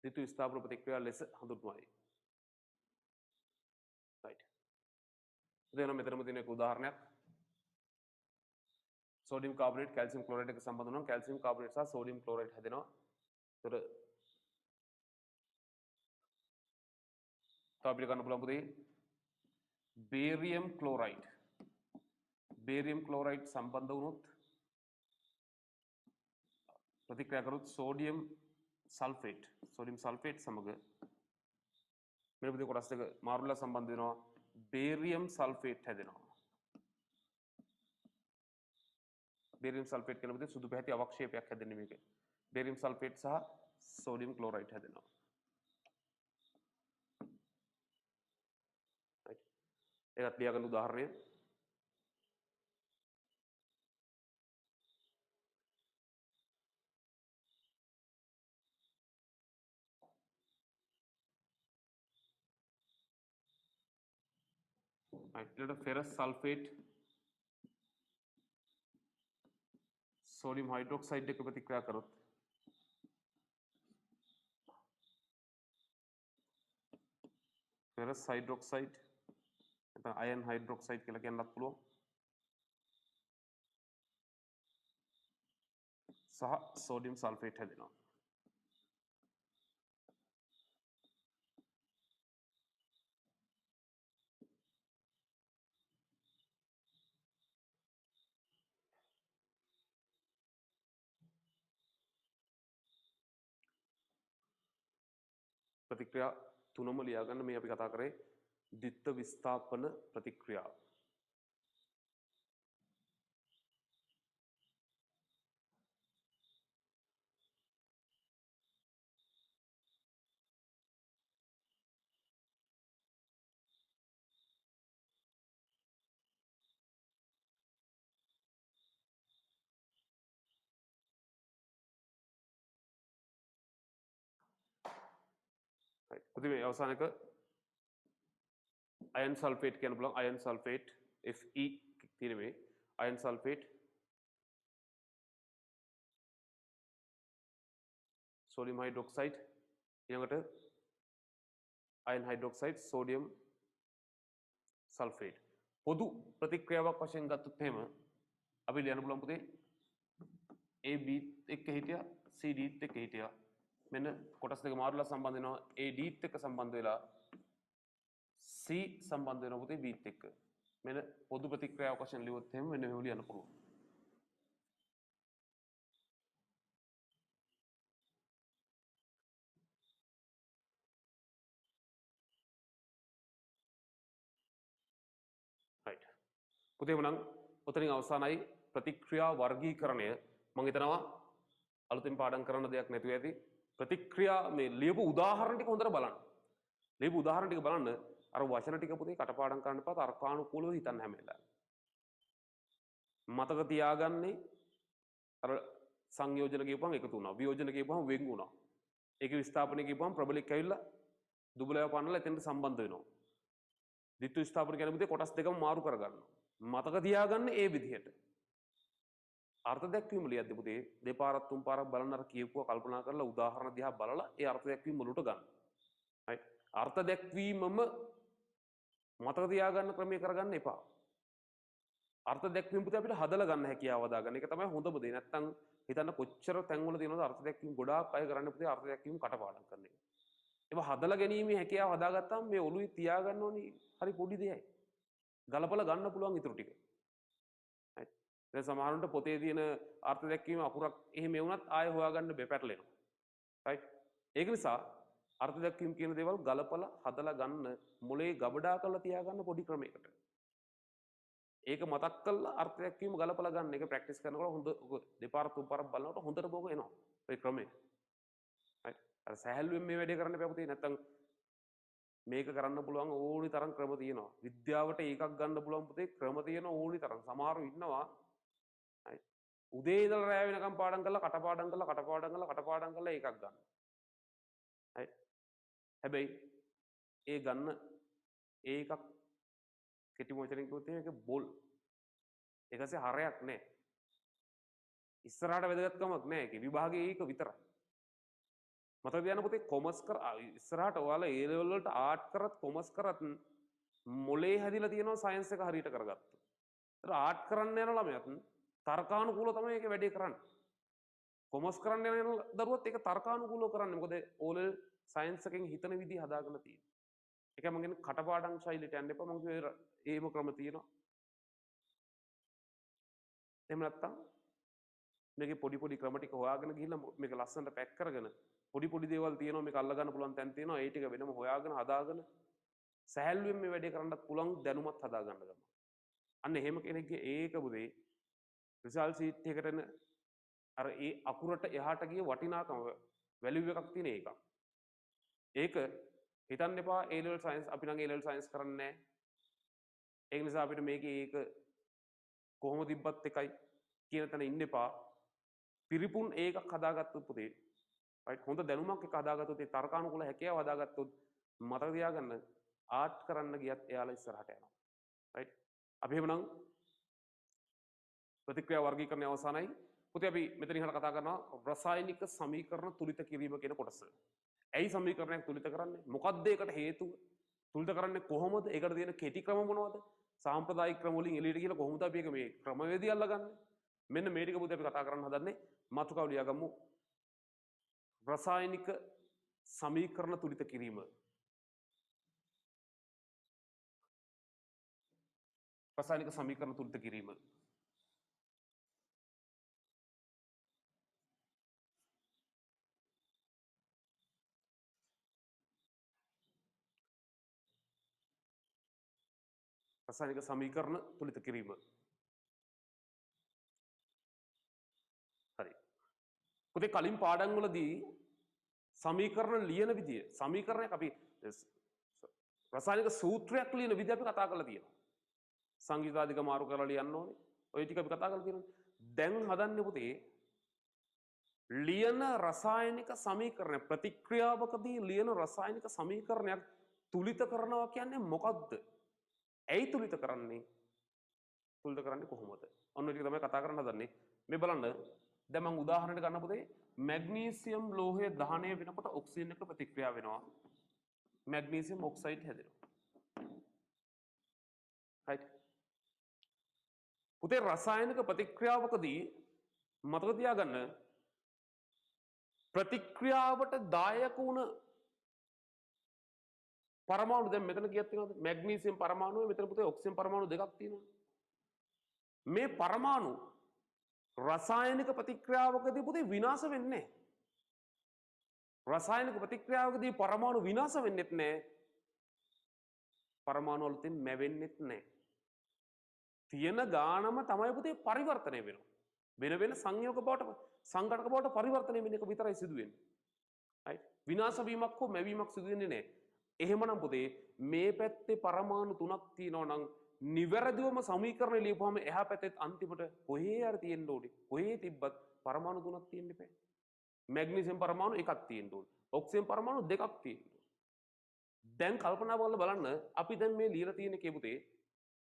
ද්විත්ව විස්ථාපන ප්‍රතික්‍රියා ලෙස හඳුන්වයි. right. එතන මෙතනම තියෙන එක උදාහරණයක්. සෝඩියම් කාබනේට් කැල්සියම් ක්ලෝරයිඩ් එක සම්බන්ධ වෙනවා. කැල්සියම් කාබනේට් සහ සෝඩියම් ක්ලෝරයිඩ් හැදෙනවා. ඒතර තව අපිට ගන්න පුළුවන් පුතේ බේරියම් ක්ලෝරයිඩ්. බේරියම් ක්ලෝරයිඩ් සම්බන්ධ වුණොත් ප්‍රතික්‍රියා කරොත් සෝඩියම් සල්ෆේට් සමග මෙන්න පුතේ කොටස් දෙක මාරුලා සම්බන්ධ වෙනවා. බේරියම් සල්ෆේට් හැදෙනවා. බේරියම් සල්ෆේට් කියන පුතේ සුදු පැහැති අවක්ෂේපයක් හැදෙන්නේ මේකේ. බේරියම් සල්ෆේට් සහ සෝඩියම් ක්ලෝරයිඩ් හැදෙනවා. ඒකත් ලියාගන්න උදාහරණය. ඊට ෆෙරස් සල්ෆේට් සෝඩියම් හයිඩ්‍රොක්සයිඩ් එක ප්‍රතික්‍රියා කරොත් ෆෙරස් හයිඩ්‍රොක්සයිඩ් නැත්නම් අයන් හයිඩ්‍රොක්සයිඩ් කියලා කියන්නත් පුළුවන්. සහ සෝඩියම් සල්ෆේට් හැදෙනවා. ප්‍රතික්‍රියා තුනම ලියාගන්න. මේ අපි කතා කරේ ද්විත්ව විස්ථාපන ප්‍රතික්‍රියා. පුතේ මේ අවසාන එක අයන් සල්ෆේට් කියන බලන්න. අයන් සල්ෆේට් Fe තියෙන මේ අයන් සල්ෆේට් සෝඩියම් හයිඩ්‍රොක්සයිඩ් ඊළඟට අයන් හයිඩ්‍රොක්සයිඩ් සෝඩියම් සල්ෆේට් පොදු ප්‍රතික්‍රියාවක් වශයෙන් ගත්තොත් එහෙම අපි ලියන්න පුළුවන් පුතේ AB එක්ක හිටියා CD එක්ක හිටියා. මෙන්න කොටස් දෙක මාරුලා සම්බන්ධ වෙනවා. AD එක්ක සම්බන්ධ වෙලා C සම්බන්ධ වෙනවා පුතේ B එක්ක. මෙන්න පොදු ප්‍රතික්‍රියාවක් වශයෙන් ලියුවොත් එහෙම මෙන්න මෙහෙම ලියන්න පුළුවන්. right. පුතේ මනම් ඔතනින් අවසానයි ප්‍රතික්‍රියා වර්ගීකරණය. මම හිතනවා අලුතෙන් පාඩම් කරන්න දෙයක් නැතුව ඇති. ප්‍රතික්‍රියා මේ ලියපු උදාහරණ ටික හොඳට බලන්න. ලියපු උදාහරණ ටික බලන්න අර වචන ටික පුතේ කටපාඩම් කරන්න එපා. තර්කානුකූලව හිතන්න හැම වෙලාවෙම. මතක තියාගන්නේ අර සංයෝජන කියපුවම එකතු වුණා. වියෝජන කියපුවම වෙන් වුණා. ඒකේ විස්ථාපනය කියපුවම ප්‍රබලික ඇවිල්ලා දුබලව පන්නලා එතෙන්ට සම්බන්ධ වෙනවා. ද්විත්ව විස්ථාපන කියන පුතේ කොටස් දෙකම මාරු කරගන්නවා. මතක තියාගන්න ඒ විදිහට. අර්ථ දැක්වීම ලියද්දී පුතේ දෙපාරක් තුන් පාරක් බලන්න අර කියපුවා කල්පනා කරලා උදාහරණ දිහා බලලා ඒ අර්ථ දැක්වීම මුලට ගන්න. right. අර්ථ දැක්වීමම මතක තියාගන්න ක්‍රමයේ කරගන්න එපා. අර්ථ දැක්වීම පුතේ අපිට හදලා ගන්න හැකියාව හදාගන්න. ඒක තමයි හොඳම දේ. නැත්තම් හිතන්න කොච්චර තැන්වල තියෙනවද අර්ථ දැක්වීම ගොඩාක් අය කරන්න පුතේ අර්ථ දැක්වීම කටපාඩම් කරන එක. ඒවා හදලා ගැනීමේ හැකියාව හදාගත්තාම මේ ඔළුවේ තියාගන්න ඕනි හරි පොඩි දෙයයි. ගලපලා ගන්න පුළුවන් ඊටු ටික. right. දැන් සමහරුන්ට පොතේ තියෙන අර්ථ දැක්වීම අකුරක් එහෙම වුණත් ආයෙ හොයාගන්න බෑ පැටලෙනවා. right. ඒක නිසා අර්ථ දැක්වීම කියන දේවල් ගලපලා හදලා ගන්න මොලේ ගබඩා කරලා තියාගන්න පොඩි ක්‍රමයකට. ඒක මතක් කරලා අර්ථ දැක්වීම ගලපලා ගන්න එක ප්‍රැක්ටිස් කරනකොට හොඳ දෙපාර තුන් පාරක් බලනකොට හොඳට බෝක එනවා. ඒ ක්‍රමය. right. අර සහැල්ලුවෙන් මේ වැඩේ කරන්න බෑ පුතේ. නැත්තම් මේක කරන්න පුළුවන් ඕනි තරම් ක්‍රම තියෙනවා. විද්‍යාවට ඒකක් ගන්න පුළුවන් පුතේ ක්‍රම තියෙන ඕනි තරම්. සමහරව ඉන්නවා උදේ ඉඳලා රැය වෙනකම් පාඩම් කරලා කටපාඩම් කරලා ඒකක් ගන්න. right? හැබැයි ඒ ගන්න ඒකක් කෙටි වචනෙන් කිව්වොත් ඒක බොල්. ඒකසේ හරයක් නැහැ. ඉස්සරහට වැදගත්කමක් නැහැ. ඒකේ විභාගයේ ඒක විතරයි. මතක තියාගන්න පුතේ කොමර්ස් කර ඉස්සරහට ඔයාලා A level වලට ආර්ට් කරත් කොමර්ස් කරත් මොලේ හැදිලා තියෙනවා සයන්ස් එක හරියට කරගත්තොත්. ඒතර ආර්ට් කරන්න යන ළමයාත් තර්කානුකූලව තමයි ඒක වැඩේ කරන්නේ. කොමර්ස් කරන්න යන දරුවොත් ඒක තර්කානුකූලව කරන්නේ. මොකද O level සයන්ස් එකෙන් හිතන විදිහ හදාගෙන තියෙනවා. ඒක මම කියන්නේ කටපාඩම් ශෛලියට යන්න එපා. මම කිව්වේ ඒම ක්‍රම තියෙනවා. එහෙම නැත්තම් මේකේ පොඩි පොඩි ක්‍රම ටික හොයාගෙන ගිහිල්ලා මේක ලස්සනට පැක් කරගෙන පොඩි පොඩි දේවල් තියෙනවා මේක අල්ල ගන්න පුළුවන් තැන් තියෙනවා ඒ ටික වෙනම හොයාගෙන හදාගෙන සැහැල්ලුවෙන් මේ වැඩේ කරන්නත් පුළුවන් දැනුමත් හදා ගන්න ගම. අන්න එහෙම කෙනෙක්ගේ ඒක බුදේ රිසල්ට් ෂීට් එකකට එන අර ඒ අකුරට එහාට ගිය වටිනාකම වැලියු එකක් තියෙන එකක්. ඒක හිතන්න එපා A level science අපි නම් A level science කරන්නේ නැහැ. ඒක නිසා අපිට මේකේ ඒක කොහොම තිබ්බත් එකයි කියන තැන ඉන්න එපා. පිරිපුන් ඒකක් හදාගත්තොත් පුතේ right හොඳ දැනුමක් එක හදාගත්තොත් ඒ තර්කානුකූල හැකියාව හදාගත්තොත් මතක තියාගන්න ආර්ට් කරන්න ගියත් එයාලා ඉස්සරහට යනවා right අපි එහෙමනම් ප්‍රතික්‍රියා වර්ගීකරණය අවසానයි පුතේ අපි මෙතන ඉහළ කතා කරනවා රසායනික සමීකරණ තුලිත කිරීම කියන කොටස. ඇයි සමීකරණයක් තුලිත කරන්නේ? මොකක්ද ඒකට හේතුව? තුලිත කරන්නේ කොහොමද? ඒකට තියෙන කෙටි ක්‍රම මොනවද? සාම්ප්‍රදායික ක්‍රම වලින් එළියට ගිහලා කොහොමද අපි මේක මේ ක්‍රමවේදී අල්ලගන්නේ? මෙන්න මේ ටික පුතේ අපි කතා කරන්න හදන්නේ මාතෘකාව ලියාගමු. රසායනික සමීකරණ තුලිත කිරීම. රසායනික සමීකරණ තුලිත කිරීම. රසායනික සමීකරණ තුලිත කිරීම. හරි. පුතේ කලින් පාඩම් වලදී සමීකරණ ලියන විදිය සමීකරණයක් අපි රසායනික සූත්‍රයක් ලියන විදිය අපි කතා කරලා තියෙනවා. සංයුතාධික මාරු කරලා ලියන්න ඕනේ. ඔය ටික අපි කතා කරලා තියෙනවා. දැන් හදන්නේ පුතේ ලියන රසායනික සමීකරණ ප්‍රතික්‍රියාවකදී ලියන රසායනික සමීකරණයක් තුලිත කරනවා කියන්නේ මොකක්ද? ඇයි තුලිත කරන්නේ? තුලිත කරන්නේ කොහොමද? ඔන්න ටික තමයි කතා කරන්න හදන්නේ. මේ බලන්න දැන් මම උදාහරණයක් ගන්න පුතේ මැග්නීසියම් ලෝහය දහනය වෙනකොට ඔක්සිජන් එක්ක ප්‍රතික්‍රියා වෙනවා. මැග්නීසියම් ඔක්සයිඩ් හැදෙනවා. right පුතේ රසායනික ප්‍රතික්‍රියාවකදී මතක තියාගන්න ප්‍රතික්‍රියාවට දායක වුණ පරමාණු දැන් මෙතන කීයක් තියෙනවද? මැග්නීසියම් පරමාණුවේ මෙතන පුතේ ඔක්සිජන් පරමාණු දෙකක් තියෙනවා. මේ පරමාණු රසායනික ප්‍රතික්‍රියාවකදී පුතේ විනාශ වෙන්නේ නැහැ. රසායනික ප්‍රතික්‍රියාවකදී පරමාණු විනාශ වෙන්නෙත් නැහැ. පරමාණු වලින් මැවෙන්නෙත් නැහැ. තියෙන ගානම තමයි පුතේ පරිවර්තනය වෙනවා. වෙන වෙන සංයෝග බවට සංඝටක බවට පරිවර්තනය වෙන එක විතරයි සිදු වෙන්නේ. right විනාශ වීමක් හෝ මැවීමක් සිදු වෙන්නේ නැහැ. එහෙමනම් පුතේ මේ පැත්තේ පරමාණු තුනක් තියෙනවා නම් නිවැරදිවම සමීකරණය ලියපුවාම එහා පැත්තේ අන්තිමට කොහේ හරි තියෙන්න ඕනේ. කොහේ තිබ්බත් පරමාණු තුනක් තියෙන්න බෑ. මැග්නීසියම් පරමාණු එකක් තියෙන්න ඕනේ. ඔක්සිජන් පරමාණු දෙකක් තියෙන්න ඕනේ. දැන් කල්පනා කරලා බලන්න අපි දැන් මේ ලියලා තියෙන එකේ පුතේ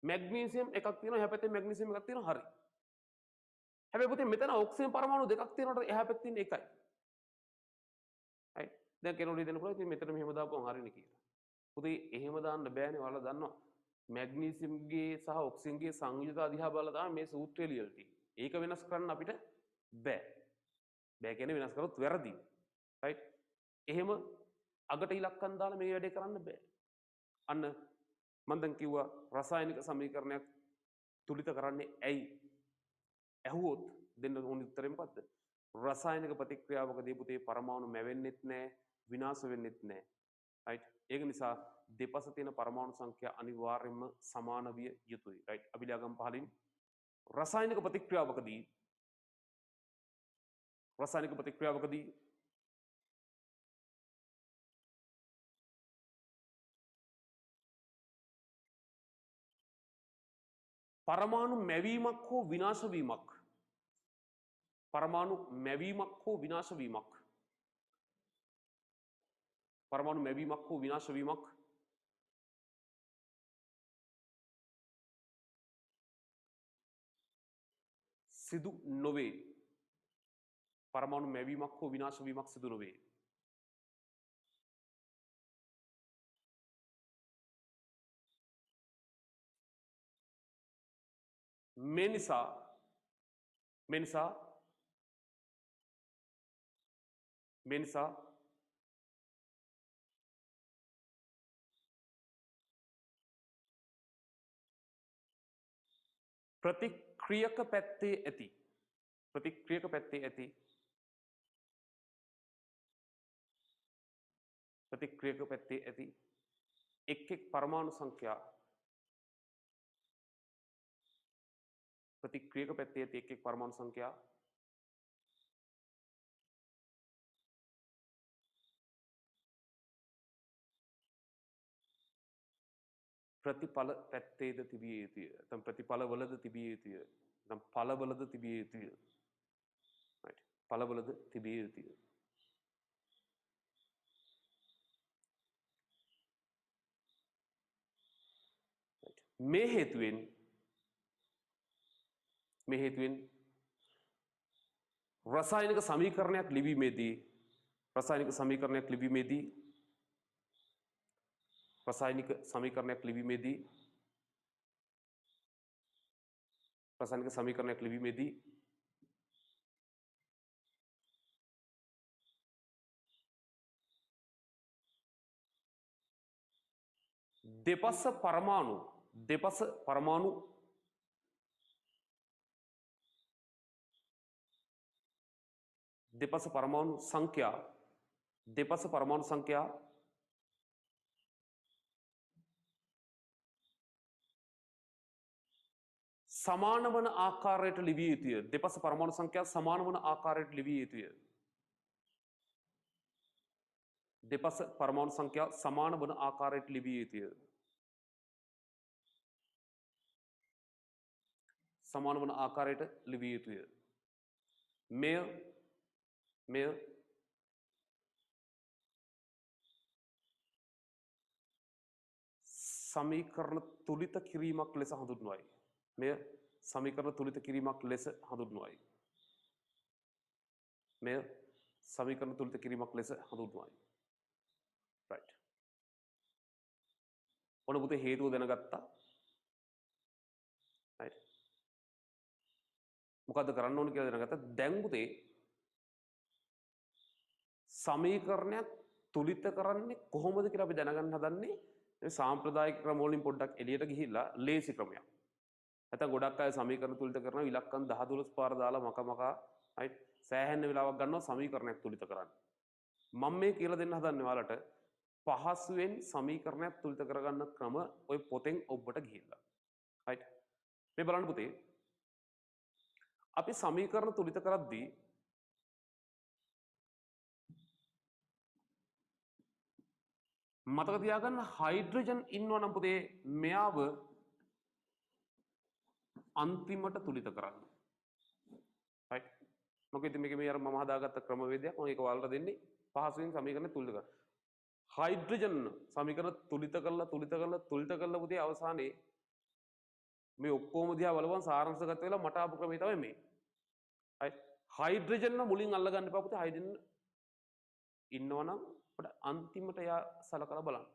මැග්නීසියම් එකක් තියෙනවා එහා පැත්තේ මැග්නීසියම් එකක් තියෙනවා හරි. හැබැයි පුතේ මෙතන ඔක්සිජන් පරමාණු දෙකක් තියෙනකොට එහා පැත්තේ ඉන්නේ එකයි. right දැන් කෙනෙකුට හිතෙන්න පුළුවන් ඉතින් මෙතන මෙහෙම දාපුවම හරිනේ කියලා. පුතේ එහෙම දාන්න බෑනේ ඔයාලා දන්නවා. මැග්නීසියම්ගේ සහ ඔක්සිජන්ගේ සංයුතිය දිහා බලලා තමයි මේ සූත්‍රය ලියලා තියෙන්නේ. ඒක වෙනස් කරන්න අපිට බෑ. බෑ කියන්නේ වෙනස් කරොත් වැරදි. right එහෙම අගට ඉලක්කම් දාලා මේ වැඩේ කරන්න බෑ. අන්න මම දැන් කිව්වා රසායනික සමීකරණයක් තුලිත කරන්නේ ඇයි? ඇහුවොත් දෙන්න ඕන උත්තරේ මොකද්ද? රසායනික ප්‍රතික්‍රියාවකදී පුතේ පරමාණු මැවෙන්නෙත් නැහැ, විනාශ වෙන්නෙත් නැහැ. right ඒක නිසා දෙපස තියෙන පරමාණු සංඛ්‍යා අනිවාර්යයෙන්ම සමාන විය යුතුයි. right අපි ලියාගමු පහලින් රසායනික ප්‍රතික්‍රියාවකදී පරමාණු මැවීමක් හෝ විනාශ වීමක් පරමාණු මැවීමක් හෝ විනාශ වීමක්. පරමාණු මැවීමක් හෝ විනාශ වීමක්. සිදු නොවේ. පරමාණු මැවීමක් හෝ විනාශ වීමක් සිදු නොවේ. මේ නිසා ප්‍රතික්‍රියක පැත්තේ ඇති එක් පරමාණු සංඛ්‍යා प्रतिक्रियक පැත්තේ ඇති එක් පරමාණු සංඛ්‍යා ප්‍රතිඵල පැත්තේද තිබිය යුතුය. නැත්නම් ප්‍රතිඵලවලද තිබිය යුතුය. නැත්නම් ඵලවලද තිබිය යුතුය. right. ඵලවලද තිබිය යුතුය. right. මේ හේතුවෙන් රසායනික සමීකරණයක් ලිවීමේදී රසායනික සමීකරණයක් ලිවීමේදී දෙපස පරමාණු සංඛ්‍යා සමාන වන ආකාරයට ලිවිය යුතුය. දෙපස පරමාණු සංඛ්‍යා සමාන වන ආකාරයට ලිවිය යුතුය. දෙපස පරමාණු සංඛ්‍යා සමාන වන ආකාරයට ලිවිය යුතුය. සමාන වන ආකාරයට ලිවිය යුතුය. මෙය සමීකරණ තුලිත කිරීමක් ලෙස හඳුන්වයි. මෙය සමීකරණ තුලිත කිරීමක් ලෙස හඳුන්වයි. right. ඔන්න පුතේ හේතුව දැනගත්තා. right. මොකද්ද කරන්න ඕන කියලා දැනගත්තා. දැන් පුතේ සමීකරණයක් තුලිත කරන්නේ කොහොමද කියලා අපි දැනගන්න හදන්නේ. මේ සාම්ප්‍රදායික ක්‍රම වලින් පොඩ්ඩක් එළියට ගිහිල්ලා ලේසි ක්‍රමයක්. නැත්නම් ගොඩක් අය සමීකරණ තුලිත කරනවා ඉලක්කම් 10 12 පාර දාලා මකමකා right සෑහෙන වෙලාවක් ගන්නවා සමීකරණයක් තුලිත කරන්න. මම මේ කියලා දෙන්න හදන්නේ ඔයාලට පහසුවෙන් සමීකරණයක් තුලිත කරගන්න ක්‍රම ඔය පොතෙන් ඔබට ගිහිල්ලා. right මේ බලන්න පුතේ අපි සමීකරණ තුලිත කරද්දී මතක තියාගන්න හයිඩ්‍රජන් ඉන්නවා නම් පුතේ මෙයාව අන්තිමට තුලිත කරන්න. right මොකද මේක මේ අර මම හදාගත්ත ක්‍රමවේදයක් මම ඒක ඔයාලට දෙන්නේ පහසුවෙන් සමීකරණ තුලිත කරන්න. හයිඩ්‍රජන් සමීකරණ තුලිත කරලා පුතේ අවසානයේ මේ ඔක්කොම දිහා බලපුවම සාරාංශගත වෙලා මට ආපු ක්‍රමය තමයි මේ. right හයිඩ්‍රජන් මුලින් අල්ලගන්න එපා පුතේ. හයිඩ්‍රජන් ඉන්නවනම් අපිට අන්තිමට යා සලකලා බලන්න.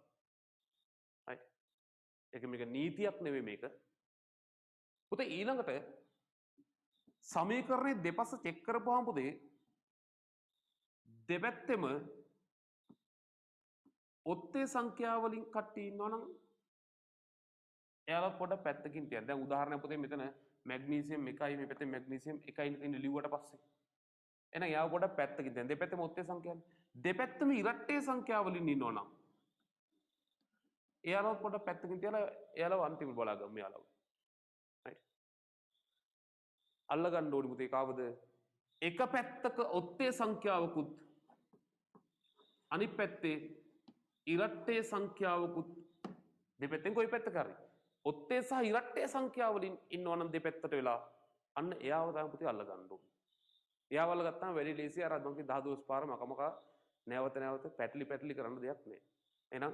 right ඒක මේක නීතියක් නෙවෙයි මේක. පුතේ ඊළඟට සමීකරණයේ දෙපස චෙක් කරපුවාම පුතේ දෙපැත්තෙම ඔත්තේ සංඛ්‍යා වලින් කට්ටිය ඉන්නවනම් එයාලා පොඩ පැත්තකින් තියන්න. දැන් උදාහරණයක් පුතේ මෙතන මැග්නීසියම් 1යි මේ පැත්තේ මැග්නීසියම් 1යි ඉන්න ලිව්වට පස්සේ එහෙනම් එයාව පොඩ පැත්තකින් තියන්න. දෙපැත්තෙම ඔත්තේ සංඛ්‍යාවනේ. දෙපැත්තම ඉරට්ටේ සංඛ්‍යා වලින් ඉන්නවනම් එයාලා පොඩ පැත්තකින් තියලා එයාලව අන්තිමට බලාගමු මෙයාලව. right අල්ලගන්න ඕනි පුතේ කාවද? එක පැත්තක ඔත්තේ සංඛ්‍යාවකුත් අනිත් පැත්තේ ඉරට්ටේ සංඛ්‍යාවකුත් දෙපැත්තෙන් කොයි පැත්තක හරි ඔත්තේ සහ ඉරට්ටේ සංඛ්‍යා වලින් ඉන්නවනම් දෙපැත්තට වෙලා අන්න එයාව තමයි පුතේ අල්ලගන්න ඕනේ. එයාවල ගත්තාම වැඩි ලේසි අර මම කිය 10 12 පාර මකමක නැවත නැවත පැටලි කරන්න දෙයක් නෑ. එහෙනම්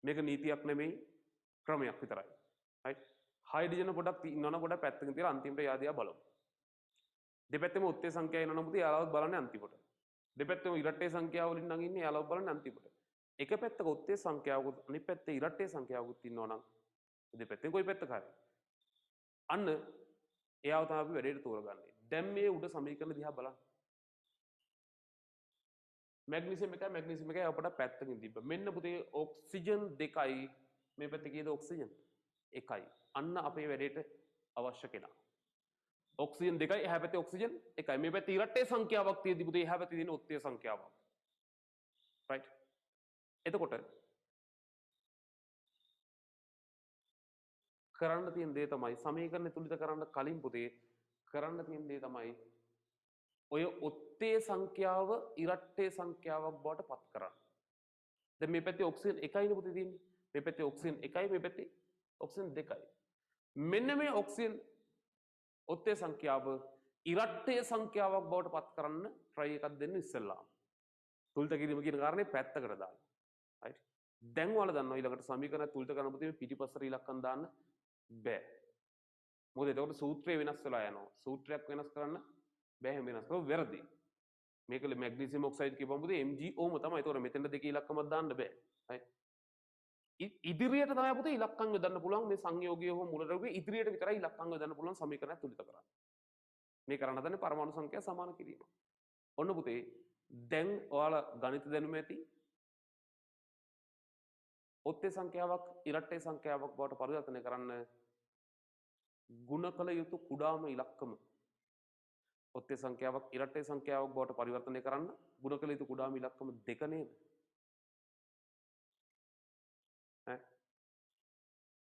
මේක නීතියක් නෙමෙයි ක්‍රමයක් විතරයි. right? හයිඩ්‍රජන පොඩක් ඉන්නවනම් පොඩක් පැත්තකින් තියලා අන්තිමට යාදියා බලමු. දෙපැත්තෙම ඔත්තේ සංඛ්‍යාව එනවනම් පුතේ යාලවත් බලන්නේ අන්තිමට. දෙපැත්තෙම ඉරට්ටේ සංඛ්‍යාව වලින් නම් ඉන්නේ යාලවත් බලන්නේ අන්තිමට. එක පැත්තක ඔත්තේ සංඛ්‍යාවකුත් අනිත් පැත්තේ ඉරට්ටේ සංඛ්‍යාවකුත් ඉන්නවනම් දෙපැත්තෙන් කොයි පැත්තක හරි. අන්න එයාව තමයි අපි වැඩේට තෝරගන්නේ. දැන් මේ උඩ සමීකරණ දිහා බලන්න. මැග්නීසියම් එකයි අපට පැත්තකින් තිබ්බා. මෙන්න පුතේ ඔක්සිජන් දෙකයි මේ පැත්තේ කීයද ඔක්සිජන්? එකයි. අන්න අපේ වැඩේට අවශ්‍ය කෙනා. ඔක්සිජන් දෙකයි එහා පැත්තේ ඔක්සිජන් එකයි. මේ පැත්තේ ඉරට්ටේ සංඛ්‍යාවක් තියෙදි පුතේ එහා පැත්තේ තියෙන ඔත්තේ සංඛ්‍යාවක්. right? එතකොට කරන්න තියෙන දේ තමයි සමීකරණය තුලිත කරන්න කලින් පුතේ කරන්න තියෙන දේ තමයි ඔය ඔත්තේ සංඛ්‍යාව ඉරට්ටේ සංඛ්‍යාවක් බවට පත් කරන්න. දැන් මේ පැත්තේ ඔක්සිජන් එකයිනේ පුතේ තියෙන්නේ. මේ පැත්තේ ඔක්සිජන් එකයි මේ පැත්තේ ඔක්සිජන් දෙකයි. මෙන්න මේ ඔක්සිජන් ඔත්තේ සංඛ්‍යාව ඉරට්ටේ සංඛ්‍යාවක් බවට පත් කරන්න try එකක් දෙන්න ඉස්සෙල්ලාම. තුලිත කිරීම කියන කාරණේ පැත්තකට දාන්න. right? දැන් ඔයාලා දන්නවා ඊළඟට සමීකරණ තුලිත කරන පුතේ පිටිපස්සට ඉලක්කම් දාන්න බෑ. මොකද එතකොට සූත්‍රය වෙනස් වෙලා යනවා. සූත්‍රයක් වෙනස් කරන්න බෑ හැම වෙනස් කරලා වැරදි. මේක මැග්නීසියම් ඔක්සයිඩ් කියපුවම පුතේ MgO ම තමයි. ඒතකොට මෙතෙන්ද දෙකේ ඉලක්කමක් දාන්න බෑ. right? ඉදිරියට තමයි පුතේ ඉලක්කම් යොදන්න පුළුවන් මේ සංයෝගය හෝ මූලද්‍රව්‍ය ඉදිරියට විතරයි ඉලක්කම් යොදන්න පුළුවන් සමීකරණයක් තුලිත කරන්න. මේ කරන්න හදන්නේ පරමාණු සංඛ්‍යා සමාන කිරීම. ඔන්න පුතේ දැන් ඔයාලා ගණිත දැනුම ඇති ඔත්තේ සංඛ්‍යාවක් ඉරට්ටේ සංඛ්‍යාවක් බවට පරිවර්තනය කරන්න ගුණ කළ යුතු කුඩාම ඉලක්කම ඔත්තේ සංඛ්‍යාවක් ඉරට්ටේ සංඛ්‍යාවක් බවට පරිවර්තනය කරන්න ගුණ කළ යුතු කුඩාම ඉලක්කම දෙක නේද?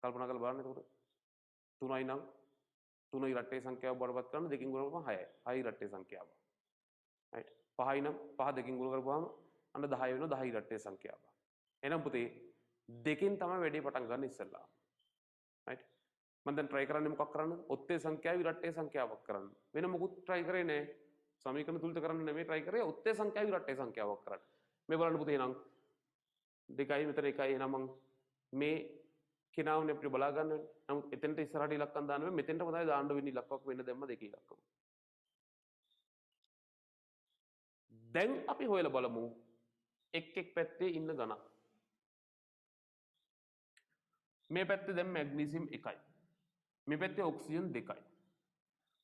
කල්පනා කරලා බලන්න. එතකොට 3යි නම් 3 ඉරට්ටේ සංඛ්‍යාව බවට පත් කරන්න දෙකින් ගුණ කරපුවම 6යි. 6 ඉරට්ටේ සංඛ්‍යාව. right? 5යි නම් 5 දෙකින් ගුණ කරපුවාම අන්න 10 වෙනවා 10 ඉරට්ටේ සංඛ්‍යාව. එහෙනම් පුතේ දෙකෙන් තමයි වැඩේ පටන් ගන්න ඉස්සෙල්ලා. right? මම දැන් try කරන්නේ මොකක් කරන්නද? ඔත්තේ සංඛ්‍යාව ඉරට්ටේ සංඛ්‍යාවක් කරන්න. වෙන මොකුත් try කරේ නෑ. සමීකරණ තුලිත කරන්න නෙමෙයි try කරේ ඔත්තේ සංඛ්‍යාව ඉරට්ටේ සංඛ්‍යාවක් කරන්න. මේ බලන්න පුතේ එහෙනම් 2යි මෙතන 1යි එහෙනම් මම මේ කෙනාවනේ අපිට බලා ගන්න වෙන්නේ. නමුත් එතෙන්ට ඉස්සරහට ඉලක්කම් දාන්න වෙන්නේ. මෙතෙන්ට තමයි දාන්න වෙන්නේ ඉලක්කයක් වෙන්න දැම්ම දෙකේ ඉලක්කම. දැන් අපි හොයලා බලමු එක් පැත්තේ ඉන්න ගණන්. මේ පැත්තේ දැන් මැග්නීසියම් 1යි. මේ පැත්තේ ඔක්සිජන් 2යි.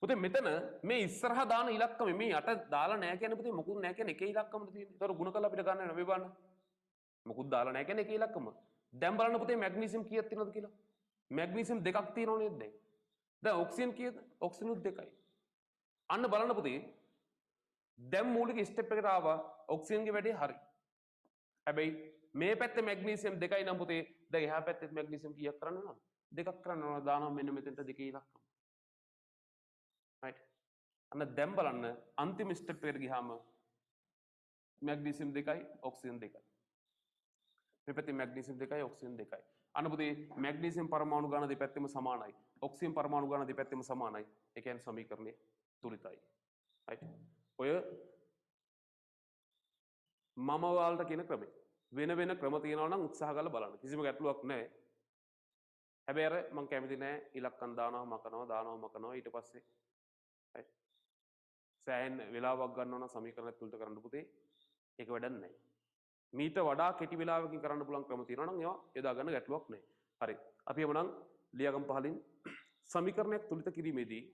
පුතේ මෙතන මේ ඉස්සරහා දාන ඉලක්කම මේ යට දාලා නැහැ කියන්නේ පුතේ මොකුත් නැහැ කියන්නේ එකේ ඉලක්කමද තියෙන්නේ. ඒතර ගුණ කරලා අපිට ගන්න වෙනවා මේ බලන්න. මොකුත් දාලා නැහැ කියන්නේ එකේ ඉලක්කම. දැන් බලන්න පුතේ මැග්නීසියම් කීයක් තියෙනවද කියලා. මැග්නීසියම් දෙකක් තියෙනව නේද දැන්? දැන් ඔක්සිජන් කීයද? ඔක්සිජන් 2යි. අන්න බලන්න පුතේ දැන් මූලික ස්ටෙප් එකට ආවා ඔක්සිජන්ගේ වැඩේ හරි. හැබැයි මේ පැත්තේ මැග්නීසියම් 2යි නම් පුතේ දැන් එහා පැත්තේ මැග්නීසියම් කීයක් කරන්න ඕනද? දෙකක් කරන්න ඕන. දානවා මෙන්න මෙතෙන්ට දෙකේ ඉලක්කම. right? අන්න දැන් බලන්න අන්තිම ස්ටෙප් එකට ගියාම මැග්නීසියම් 2යි ඔක්සිජන් 2යි. මේ පැත්තේ මැග්නීසියම් 2යි ඔක්සිජන් 2යි. අන්න පුතේ මැග්නීසියම් පරමාණු ගාන දෙපැත්තෙම සමානයි. ඔක්සිජන් පරමාණු ගාන දෙපැත්තෙම සමානයි. ඒ කියන්නේ සමීකරණය තුලිතයි. right? ඔය මම ඔයාලට කියන ක්‍රමය. වෙන වෙන ක්‍රම තියෙනවා නම් උත්සාහ කරලා බලන්න. කිසිම ගැටලුවක් නැහැ. හැබැයි අර මම කැමති නෑ ඉලක්කම් දානවා මකනවා ඊට පස්සේ right? සෑහෙන වෙලාවක් ගන්නවා නම් සමීකරණයක් තුලට කරන්න පුතේ ඒක වැඩක් නැහැ. මීට වඩා කෙටි වෙලාවකින් කරන්න පුළුවන් ක්‍රම තියෙනවා නම් ඒවා යොදා ගන්න ගැටලුවක් නැහැ. හරි. අපි එමුනම් ලියාගම් පහලින් සමීකරණයක් තුලිත කිරීමේදී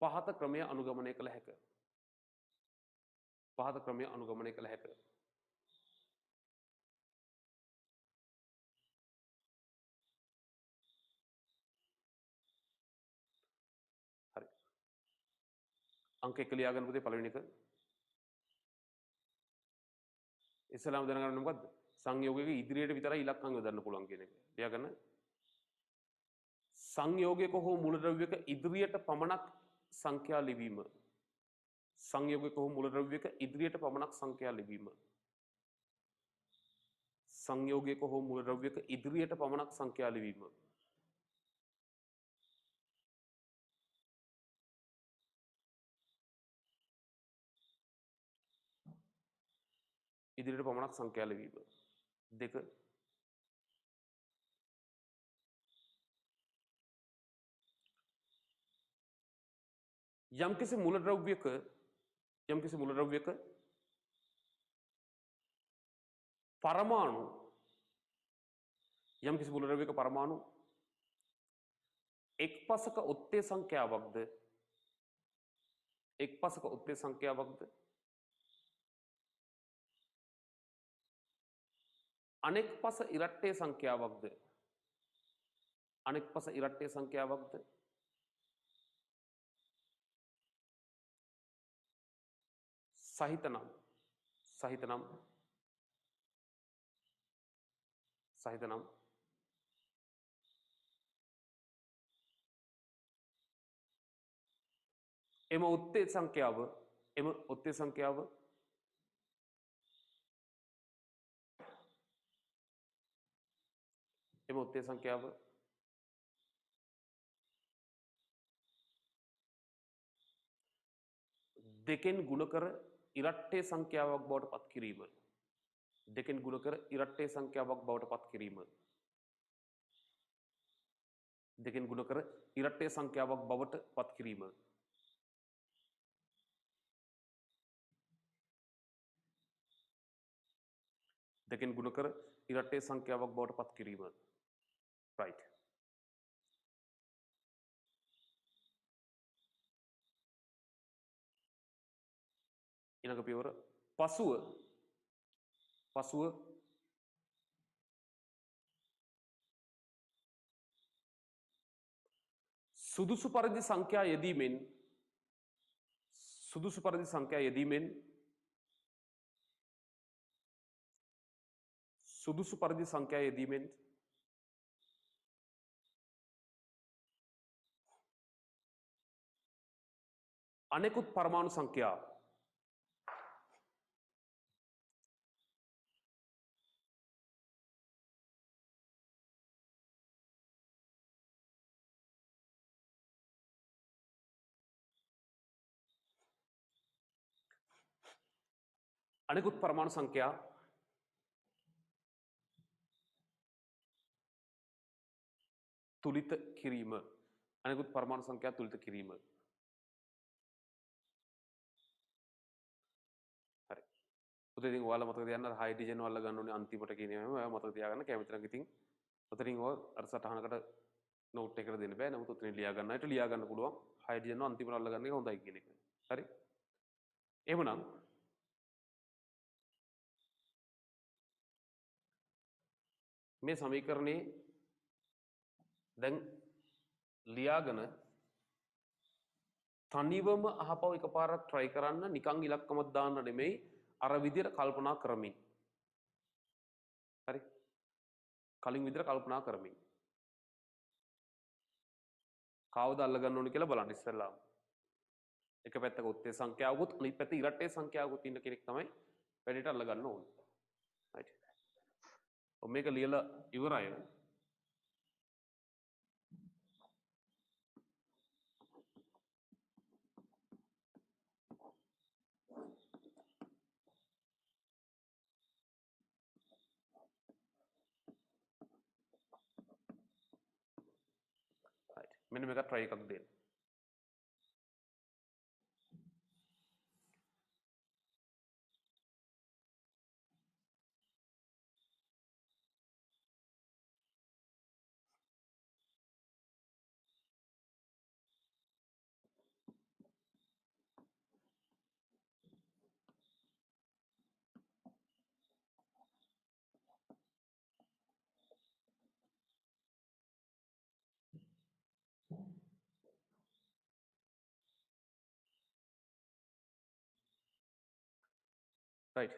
පහත ක්‍රමය අනුගමනය කළ හැක. හරි. අංක 1 ලියාගන්න පුතේ පළවෙනි එක. ඉස්සලාම දැනගන්න මොකද්ද? සංයෝගයක ඉදිරියට විතරයි ඉලක්කම් යොදන්න පුළුවන් කියන එක. ලියාගන්න. සංයෝගයක හෝ මූලද්‍රව්‍යක ඉදිරියට පමණක් සංඛ්‍යා ලිවීම සංයෝගයක හෝ මූලද්‍රව්‍යයක ඉදිරියට පමණක් සංඛ්‍යා ලිවීම. සංයෝගයක හෝ මූලද්‍රව්‍යයක ඉදිරියට පමණක් සංඛ්‍යා ලිවීම. ඉදිරියට පමණක් සංඛ්‍යා ලිවීම. දෙක යම්කිසි මූලද්‍රව්‍යයක පරමාණු එක් පසක ඔත්තේ සංඛ්‍යාවක්ද අනෙක් පස ඉරට්ටේ සංඛ්‍යාවක්ද සහිතනම් එම ඔත්තේ සංඛ්‍යාව දෙකෙන් ගුණ කර ඉරට්ටේ සංඛ්‍යාවක් බවට පත් කිරීම. දෙකෙන් ගුණ කර ඉරට්ටේ සංඛ්‍යාවක් බවට පත් කිරීම. දෙකෙන් ගුණ කර ඉරට්ටේ සංඛ්‍යාවක් බවට පත් කිරීම. දෙකෙන් ගුණ කර ඉරට්ටේ සංඛ්‍යාවක් බවට පත් කිරීම. right. ඊළඟ පියවර පසුව සුදුසු පරිදි සංඛ්‍යා යෙදීමෙන් අනෙකුත් පරමාණු සංඛ්‍යා තුලිත කිරීම. හරි. පුතේ ඉතින් ඔයාලා මතක තියාගන්න අර හයිඩ්‍රජන් වල ගන්න ඕනේ අන්තිමට කියන ඒවා ඔයාලා මතක තියාගන්න කැමති නම් ඉතින් ඔතනින් ඔය අර සටහනකට නෝට් එකකට දෙන්න බෑ. නමුත් ඔතනින් ලියා ගන්න හිට ලියා ගන්න පුළුවන්. හයිඩ්‍රජන් වල අන්තිමට අල්ල ගන්න එක හොඳයි කියන එක. හරි. එහෙමනම් මේ සමීකරණේ දැන් ලියාගෙන තනිවම අහපව එකපාරක් try කරන්න නිකන් ඉලක්කමක් දාන්න නෙමෙයි අර විදිහට කල්පනා කරමින්. හරි. කලින් විදිහට කල්පනා කරමින්. කවුද අල්ල ගන්න ඕනේ කියලා බලන්න ඉස්සෙල්ලාම. එක පැත්තක උත්තේ සංඛ්‍යාවකුත් අනිත් පැත්තේ ඉරට්ටේ සංඛ්‍යාවකුත් ඉන්න කෙනෙක් තමයි වැඩේට අල්ල ගන්න ඕනේ. right. මේක ලියලා ඉවරයි. මෙන්න මේක try එකක් දෙන්න. right.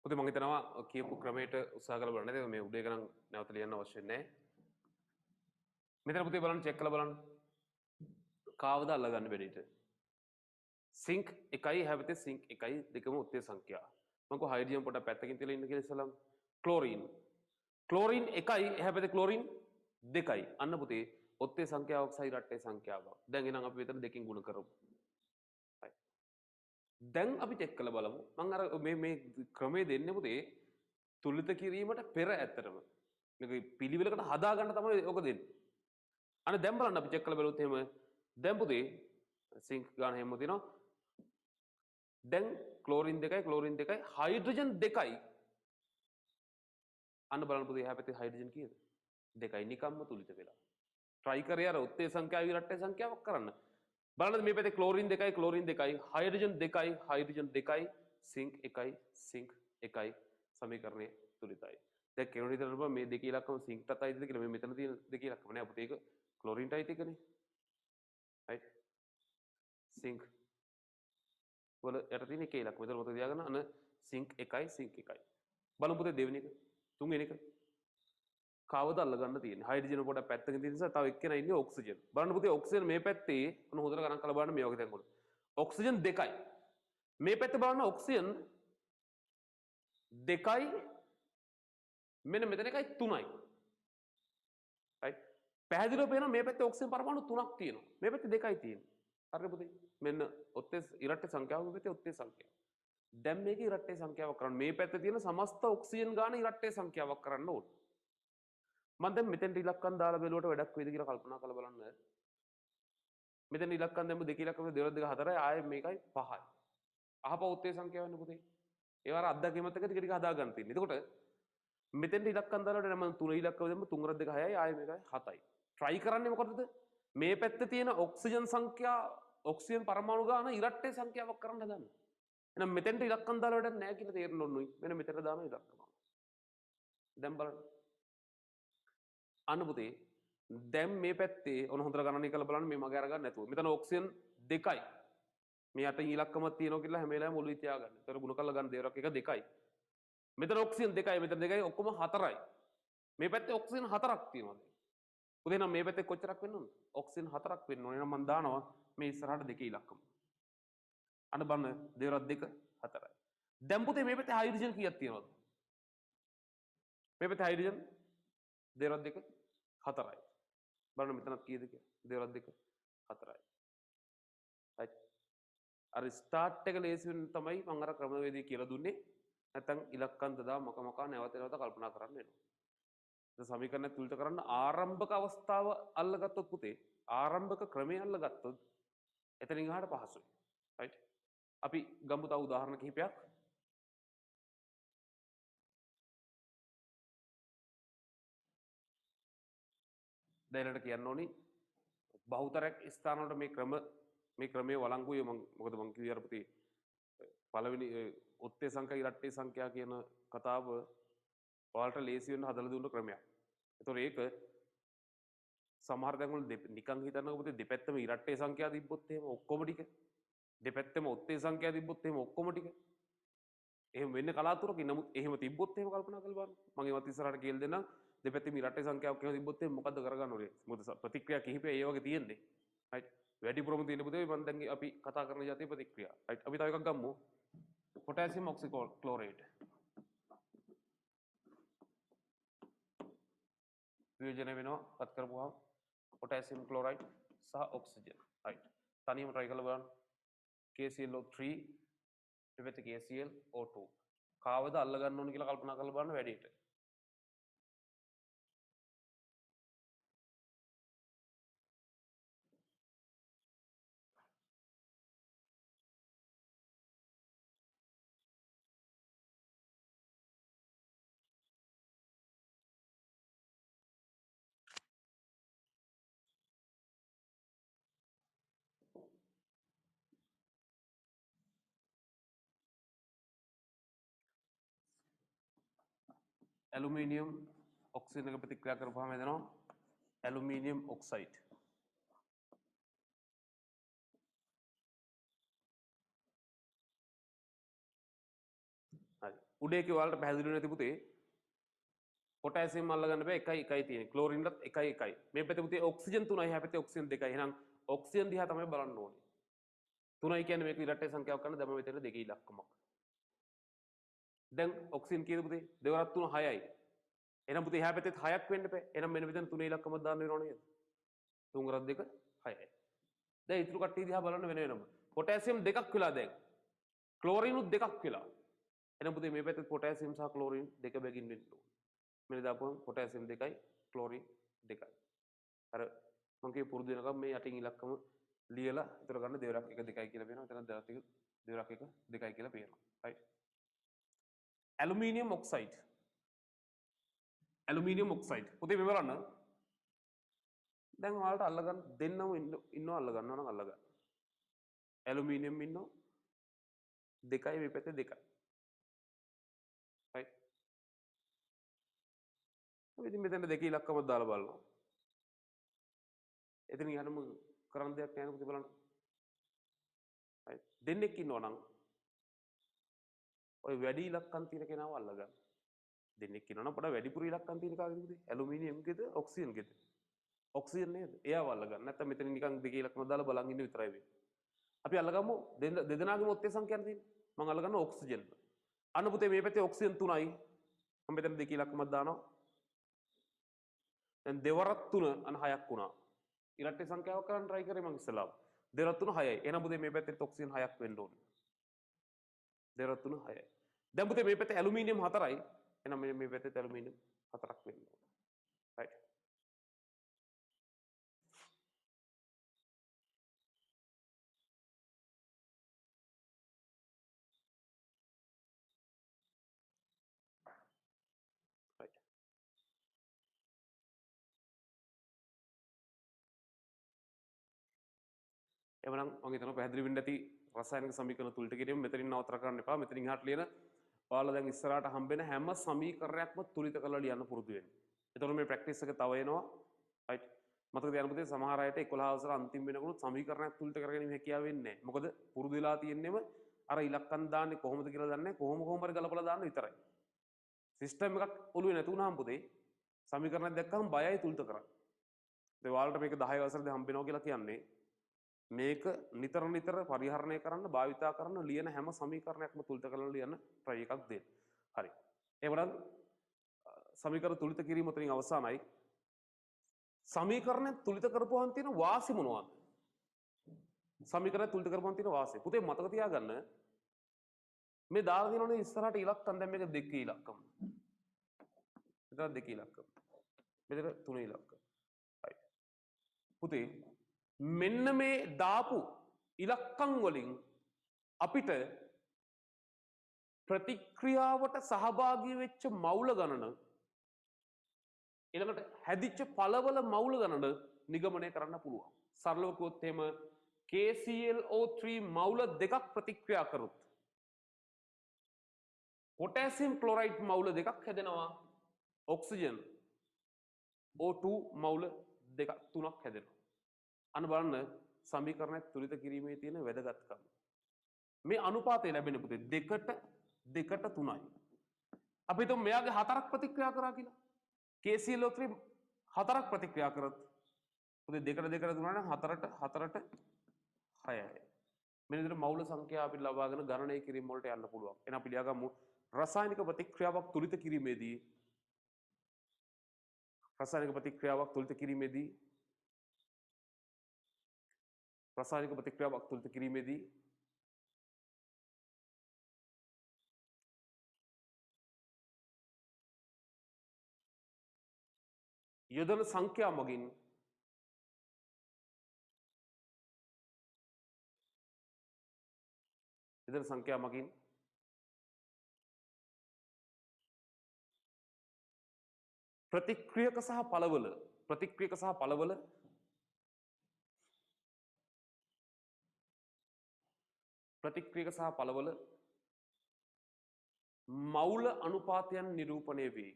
පුතේ මම හිතනවා කියපු ක්‍රමයට උත්සාහ කරලා බලන්න. ඒක මේ උදේ ගණන් නැවත ලියන්න අවශ්‍ය නැහැ. මෙතන පුතේ බලන්න චෙක් කරලා බලන්න. කාවද අල්ලගන්න බැරිට. සිංක් එකයි හැපතේ සිංක් එකයි දෙකම ඔත්තේ සංඛ්‍යා. මම කො හයිඩ්‍රජන් පොඩක් පැත්තකින් තියලා ඉන්න කියලා ඉස්සලම්. ක්ලෝරින්. ක්ලෝරින් එකයි හැපතේ ක්ලෝරින් දෙකයි. අන්න පුතේ ඔත්තේ සංඛ්‍යාවක් සයි රට්ටේ සංඛ්‍යාවක්. දැන් එහෙනම් අපි මෙතන දෙකෙන් ගුණ කරමු. හරි. දැන් අපි චෙක් කරලා බලමු. මම අර මේ ක්‍රමයේ දෙන්නේ පුතේ තුලිත කිරීමට පෙර ඇත්තටම. මේක පිළිවෙලකට හදා ගන්න තමයි ඔක දෙන්නේ. අනේ දැන් බලන්න අපි චෙක් කරලා බලුවොත් එහෙම දැන් පුතේ සිංක් ගන්න හැමෝම තියෙනවා. දැන් ක්ලෝරින් දෙකයි හයිඩ්‍රජන් දෙකයි. අන්න බලන්න පුතේ එහා පැත්තේ හයිඩ්‍රජන් කීයද? දෙකයි නිකම්ම තුලිත වෙලා. try කරේ අර උත්තේ සංඛ්‍යාව විරට්ටේ සංඛ්‍යාවක් කරන්න. බලන්න මේ පැත්තේ ක්ලෝරින් දෙකයි හයිඩ්‍රජන් දෙකයි සිංක් එකයි සමීකරණය තුලිතයි. දැන් කෙනෙකුට හිතන්න මේ දෙකේ ඉලක්කම සිංක්ටත් අයිතිද කියලා. මේ මෙතන තියෙන දෙකේ ඉලක්කම නෑ පුතේ. ඒක ක්ලෝරින්ට අයිති එකනේ. right සිංක් වල යට තියෙන එකේ ඉලක්කම. මෙතන මතක තියාගන්න අන සිංක් එකයි. බලමු පුතේ දෙවෙනි එක. තුන්වෙනි එක. කවද අල්ලගන්න තියෙන්නේ. හයිඩ්‍රජන් පොඩක් පැත්තකින් තියෙන නිසා තව එක්කෙනා ඉන්නේ ඔක්සිජන්. බලන්න පුතේ ඔක්සිජන් මේ පැත්තේ මොන හොඳට ගණන් කරලා බලන්න මේ වගේ තැන් වල. ඔක්සිජන් දෙකයි. මේ පැත්තේ බලන්න ඔක්සිජන් දෙකයි මෙන්න මෙතන එකයි තුනයි. right පැහැදිලිව පේනවා මේ පැත්තේ ඔක්සිජන් පරමාණු තුනක් තියෙනවා. මේ පැත්තේ දෙකයි තියෙන්නේ. හරිද පුතේ? මෙන්න ඔත්තේ ඉරට්ටේ සංඛ්‍යාව මේ පැත්තේ ඔත්තේ සංඛ්‍යාව. දැන් මේක ඉරට්ටේ සංඛ්‍යාවක් කරන්න. මේ පැත්තේ තියෙන සමස්ත ඔක්සිජන් ගාන ඉරට්ටේ සංඛ්‍යාවක් කරන්න ඕන. මම දැන් මෙතෙන්ට ඉලක්කම් දාලා බැලුවට වැඩක් වෙයිද කියලා කල්පනා කරලා බලන්න. මෙතන ඉලක්කම් දැම්ම දෙක ඉලක්කම 2 2 4යි ආයේ මේකයි 5යි. අහපව ඔත්තේ සංඛ්‍යාව වෙන්නේ පුතේ. ඒවර අත්දැකීමත් එක්ක ටික ටික හදා ගන්න තියෙන්නේ. එතකොට මෙතෙන්ට ඉලක්කම් දාලා මම 3 ඉලක්කම දැම්ම 3 2 6යි ආයේ මේකයි 7යි. try කරන්නේ මොකටද? මේ පැත්තේ තියෙන ඔක්සිජන් සංඛ්‍යා ඔක්සිජන් පරමාණු ගාන ඉරට්ටේ සංඛ්‍යාවක් කරන්න හදන්නේ. එහෙනම් මෙතෙන්ට ඉලක්කම් දාලා වැඩක් නැහැ කියලා තේරෙන්න ඕනුයි. මෙන්න මෙතන දාන ඉලක්කම. දැන් බලන්න. අන්න පුතේ දැන් මේ පැත්තේ ඔන්න හොඳට ගණනය කරලා බලන්න මේ මගේ අරගන්න නැතුව. මෙතන ඔක්සිජන් දෙකයි. මේ යට ඉලක්කමක් තියෙනවා කියලා හැම වෙලාවෙම ඔළුවේ තියාගන්න. ඒතර ගුණ කරලා ගන්න දේවරක් එක දෙකයි. මෙතන ඔක්සිජන් දෙකයි මෙතන දෙකයි ඔක්කොම හතරයි. මේ පැත්තේ ඔක්සිජන් හතරක් තියෙනවා දැන්. පුතේ නම් මේ පැත්තේ කොච්චරක් වෙන්න ඕනද? ඔක්සිජන් හතරක් වෙන්න ඕනේ. එහෙනම් මම දානවා මේ ඉස්සරහට දෙකේ ඉලක්කම. අන්න බලන්න දේවරක් දෙක හතරයි. දැන් පුතේ මේ පැත්තේ හයිඩ්‍රජන් කීයක් තියෙනවද? මේ පැත්තේ හයිඩ්‍රජන් දේවරක් දෙක හතරයි. බලන්න මෙතනත් කීයද කියලා. දේවරක් දෙක හතරයි. right අර ස්ටාර්ට් එක ලේසි වෙන තමයි මම අර ක්‍රමවේදය කියලා දුන්නේ. නැත්නම් ඉලක්කම් දදා මක නැවත කල්පනා කරන්න වෙනවා. ඒ සමීකරණය තුලිත කරන්න ආරම්භක අවස්ථාව අල්ලගත්තොත් පුතේ ආරම්භක ක්‍රමය අල්ලගත්තොත් එතනින් එහාට පහසුයි. right අපි ගමු තව උදාහරණ කිහිපයක්. දැනට කියන්න ඕනි බහුතරයක් ස්ථාන වලට මේ ක්‍රමයේ වළංගුයි. මොකද මම කිව්වේ අර පුතේ පළවෙනි ඔත්තේ සංඛ්‍යා ඉරට්ටේ සංඛ්‍යා කියන කතාව ඔයාලට ලේසි වෙන්න හදලා දුන්න ක්‍රමයක්. ඒතකොට ඒක සමහර තැන් වල නිකන් හිතන්නකො පුතේ දෙපැත්තම ඉරට්ටේ සංඛ්‍යා තිබ්බොත් එහෙම ඔක්කොම ටික දෙපැත්තම ඔත්තේ සංඛ්‍යා තිබ්බොත් එහෙම ඔක්කොම ටික එහෙම වෙන්නේ කලාතුරකින්. නමුත් එහෙම තිබ්බොත් එහෙම කල්පනා කරලා බලන්න. මම ඒවත් ඉස්සරහට කියලා දෙන්නම්. දෙපැත්තේ ඉරට්ටේ සංඛ්‍යාවක් එහෙම තිබ්බොත් එහෙම මොකද්ද කරගන්න ඕනේ? මොකද ප්‍රතික්‍රියා කිහිපය ඒ වගේ තියෙන්නේ. right වැඩිපුරම තියෙන පුතේ මම දැන් අපි කතා කරන જાතිය ප්‍රතික්‍රියා. right අපි තව එකක් ගමු. potassium oxychloride. වියෝජනය වෙනවා පත් කරපුවාම potassium chloride සහ oxygen. right තනියම try කරලා බලන්න. KClO3 ඊපෙත KClO2 කාවද අල්ල ගන්න ඕන කියලා කල්පනා කරලා බලන්න වැඩිට. ඇලුමිනියම් ඔක්සිජන් එක ප්‍රතික්‍රියා කරපුවාම එනවා ඇලුමිනියම් ඔක්සයිඩ්. හරි උඩේ කිව්වාලට පැහැදිලි නැති පුතේ පොටෑසියම් අල්ලගන්න බෑ එකයි තියෙන්නේ. ක්ලෝරින්ටත් එකයි. මේ පැත්තේ පුතේ ඔක්සිජන් 3යි හැ පැත්තේ ඔක්සිජන් 2යි. එහෙනම් ඔක්සිජන් දිහා තමයි බලන්න ඕනේ. 3යි කියන්නේ මේක ඉරට්ටේ සංඛ්‍යාවක් කරන දැන් මෙතන දෙකේ ඉලක්කමක්. දැන් ඔක්සිජන් කීයද පුතේ? 2 3 6යි. එහෙනම් පුතේ එහා පැත්තේ 6ක් වෙන්න බෑ. එහෙනම් මෙන්න මෙතන 3 ඉලක්කමක් දාන්න වෙනව නේද? 3 2 6යි. දැන් ඊටු කට්ටිය දිහා බලන්න වෙන වෙනම. පොටෑසියම් දෙකක් වෙලා දැන්. ක්ලෝරිනුත් දෙකක් වෙලා. එහෙනම් පුතේ මේ පැත්තේ පොටෑසියම් සහ ක්ලෝරින් දෙක බැගින් වෙන්න ඕන. මෙන්න දාපුවම පොටෑසියම් 2යි ක්ලෝරින් 2යි. අර මම කිය පුරුදු වෙනකම් මේ යටින් ඉලක්කම ලියලා ඉතර ගන්න 2ක් 1 2යි කියලා පේනවා. එතන 2ක් 1 2යි කියලා පේනවා. right. Aluminium oxide. Aluminium oxide. පුතේ මේ බලන්න. දැන් ඔයාලට අල්ලගන්න දෙන්නම ඉන්නව අල්ලගන්නවා නම් අල්ලගන්න. ඇලුමිනියම් ඉන්නව 2යි මේ පැත්තේ 2යි. right. ඉතින් මෙතන දෙකේ ඉලක්කම දාලා බලනවා. එතන යනම කරන්න දෙයක් නැහැ පුතේ බලන්න. right. දෙන්නෙක් ඉන්නවා නම් ඔය වැඩි ඉලක්කම් තියෙන කෙනාව අල්ලගන්න. දෙන්නෙක් ඉන්නවා නම් පොඩ වැඩිපුර ඉලක්කම් තියෙන කාගෙද පුතේ? ඇලුමිනියම්ගේද ඔක්සිජන්ගේද? ඔක්සිජන් නේද? එයාව අල්ලගන්න. නැත්නම් මෙතන නිකන් දෙකේ ඉලක්කම දාලා බලන් ඉන්න විතරයි වෙන්නේ. අපි අල්ලගමු දෙදෙනාගේම ඔත්තේ සංඛ්‍යාවක් තියෙන. මම අල්ලගන්න ඔක්සිජන්. අන්න පුතේ මේ පැත්තේ ඔක්සිජන් 3යි. මම මෙතන දෙකේ ඉලක්කමක් දානවා. දැන් 2 වරක් 3 අන්න 6ක් වුණා. ඉරට්ටේ සංඛ්‍යාවක් කරන්න try කරේ මම ඉස්සෙල්ලා. 2 වරක් 3 6යි. එහෙනම් පුතේ මේ පැත්තේ ඔක්සිජන් 6ක් වෙන්න ඕනේ. 2 වරක් 3 6යි. දැන් පුතේ මේ පැත්තේ ඇලුමිනියම් 4යි. එහෙනම් මේ පැත්තේ ඇලුමිනියම් 4ක් වෙන්න ඕනේ. right. right. එවනම් මම හිතනවා පැහැදිලි වෙන්න ඇති රසායනික සමීකරණ තුලිට කිරීම මෙතනින් නවත්තර කරන්න එපා. මෙතනින් එහාට ලියන ඔයාලා දැන් ඉස්සරහට හම්බෙන හැම සමීකරණයක්ම තුලිත කරලා ලියන්න පුරුදු වෙන්න. එතකොට මේ ප්‍රැක්ටිස් එක තව එනවා. right. මතක තියාගන්න පුතේ සමහර අයට 11 වසර අන්තිම වෙනකොට සමීකරණයක් තුලිත කරගැනීම හැකියාව වෙන්නේ නැහැ. මොකද පුරුදු වෙලා තියෙන්නේම අර ඉලක්කම් දාන්නේ කොහොමද කියලා දන්නේ කොහොම හරි ගලපලා දාන්න විතරයි. සිස්ටම් එකක් ඔළුවේ නැති වුණාම පුතේ සමීකරණයක් දැක්කම බයයි තුලිත කරන්න. ඒ ඔයාලට මේක 10 වසරදී හම්බ වෙනවා කියලා කියන්නේ මේක නිතර නිතර පරිහරණය කරන්න භාවිතා කරන්න ලියන හැම සමීකරණයක්ම තුලිත කරලා ලියන්න try එකක් දෙන්න. හරි. එහෙනම් සමීකරණ තුලිත කිරීම උතරින් අවසానයි. සමීකරණ තුලිත කරපුවාන් තියෙන වාසි මොනවද? සමීකරණ තුලිත කරපුවාන් තියෙන වාසි. පුතේ මතක තියාගන්න මේ දාලා තියෙනවනේ ඉස්සරහට ඉලක්කම් දැන් මේක දෙකේ ඉලක්කම්. මෙතන දෙකේ ඉලක්කම්. මෙතන තුනේ ඉලක්කම්. හරි. පුතේ මෙන්න මේ දාපු ඉලක්කම් වලින් අපිට ප්‍රතික්‍රියාවට සහභාගී වෙච්ච මවුල ගණන ඊළඟට හැදිච්ච පළවල මවුල ගණන නිගමනය කරන්න පුළුවන්. සරලව කිව්වොත් එහෙම KClO3 මවුල දෙකක් ප්‍රතික්‍රියා කරොත් පොටෑසියම් ක්ලොරයිඩ් මවුල දෙකක් හැදෙනවා. ඔක්සිජන් O2 මවුල දෙකක් තුනක් හැදෙනවා. අන්න බලන්න සමීකරණයක් තුලිත කිරීමේ තියෙන වැදගත්කම. මේ අනුපාතය ලැබෙන පුතේ 2ට 3යි. අපි හිතමු මෙයාගේ 4ක් ප්‍රතික්‍රියා කරා කියලා. KClO3 4ක් ප්‍රතික්‍රියා කරත් පුතේ 2ට 3 නම් 4ට 6යි. මෙන්න විදිහට මවුල සංඛ්‍යා අපිට ලබාගෙන ගණනය කිරීම වලට යන්න පුළුවන්. එහෙනම් අපි ලියාගමු රසායනික ප්‍රතික්‍රියාවක් තුලිත කිරීමේදී රසායනික ප්‍රතික්‍රියාවක් තුලිත කිරීමේදී යොදන සංඛ්‍යා මගින් ප්‍රතික්‍රියක සහ පළවල මවුල අනුපාතයන් නිරූපණය වේ.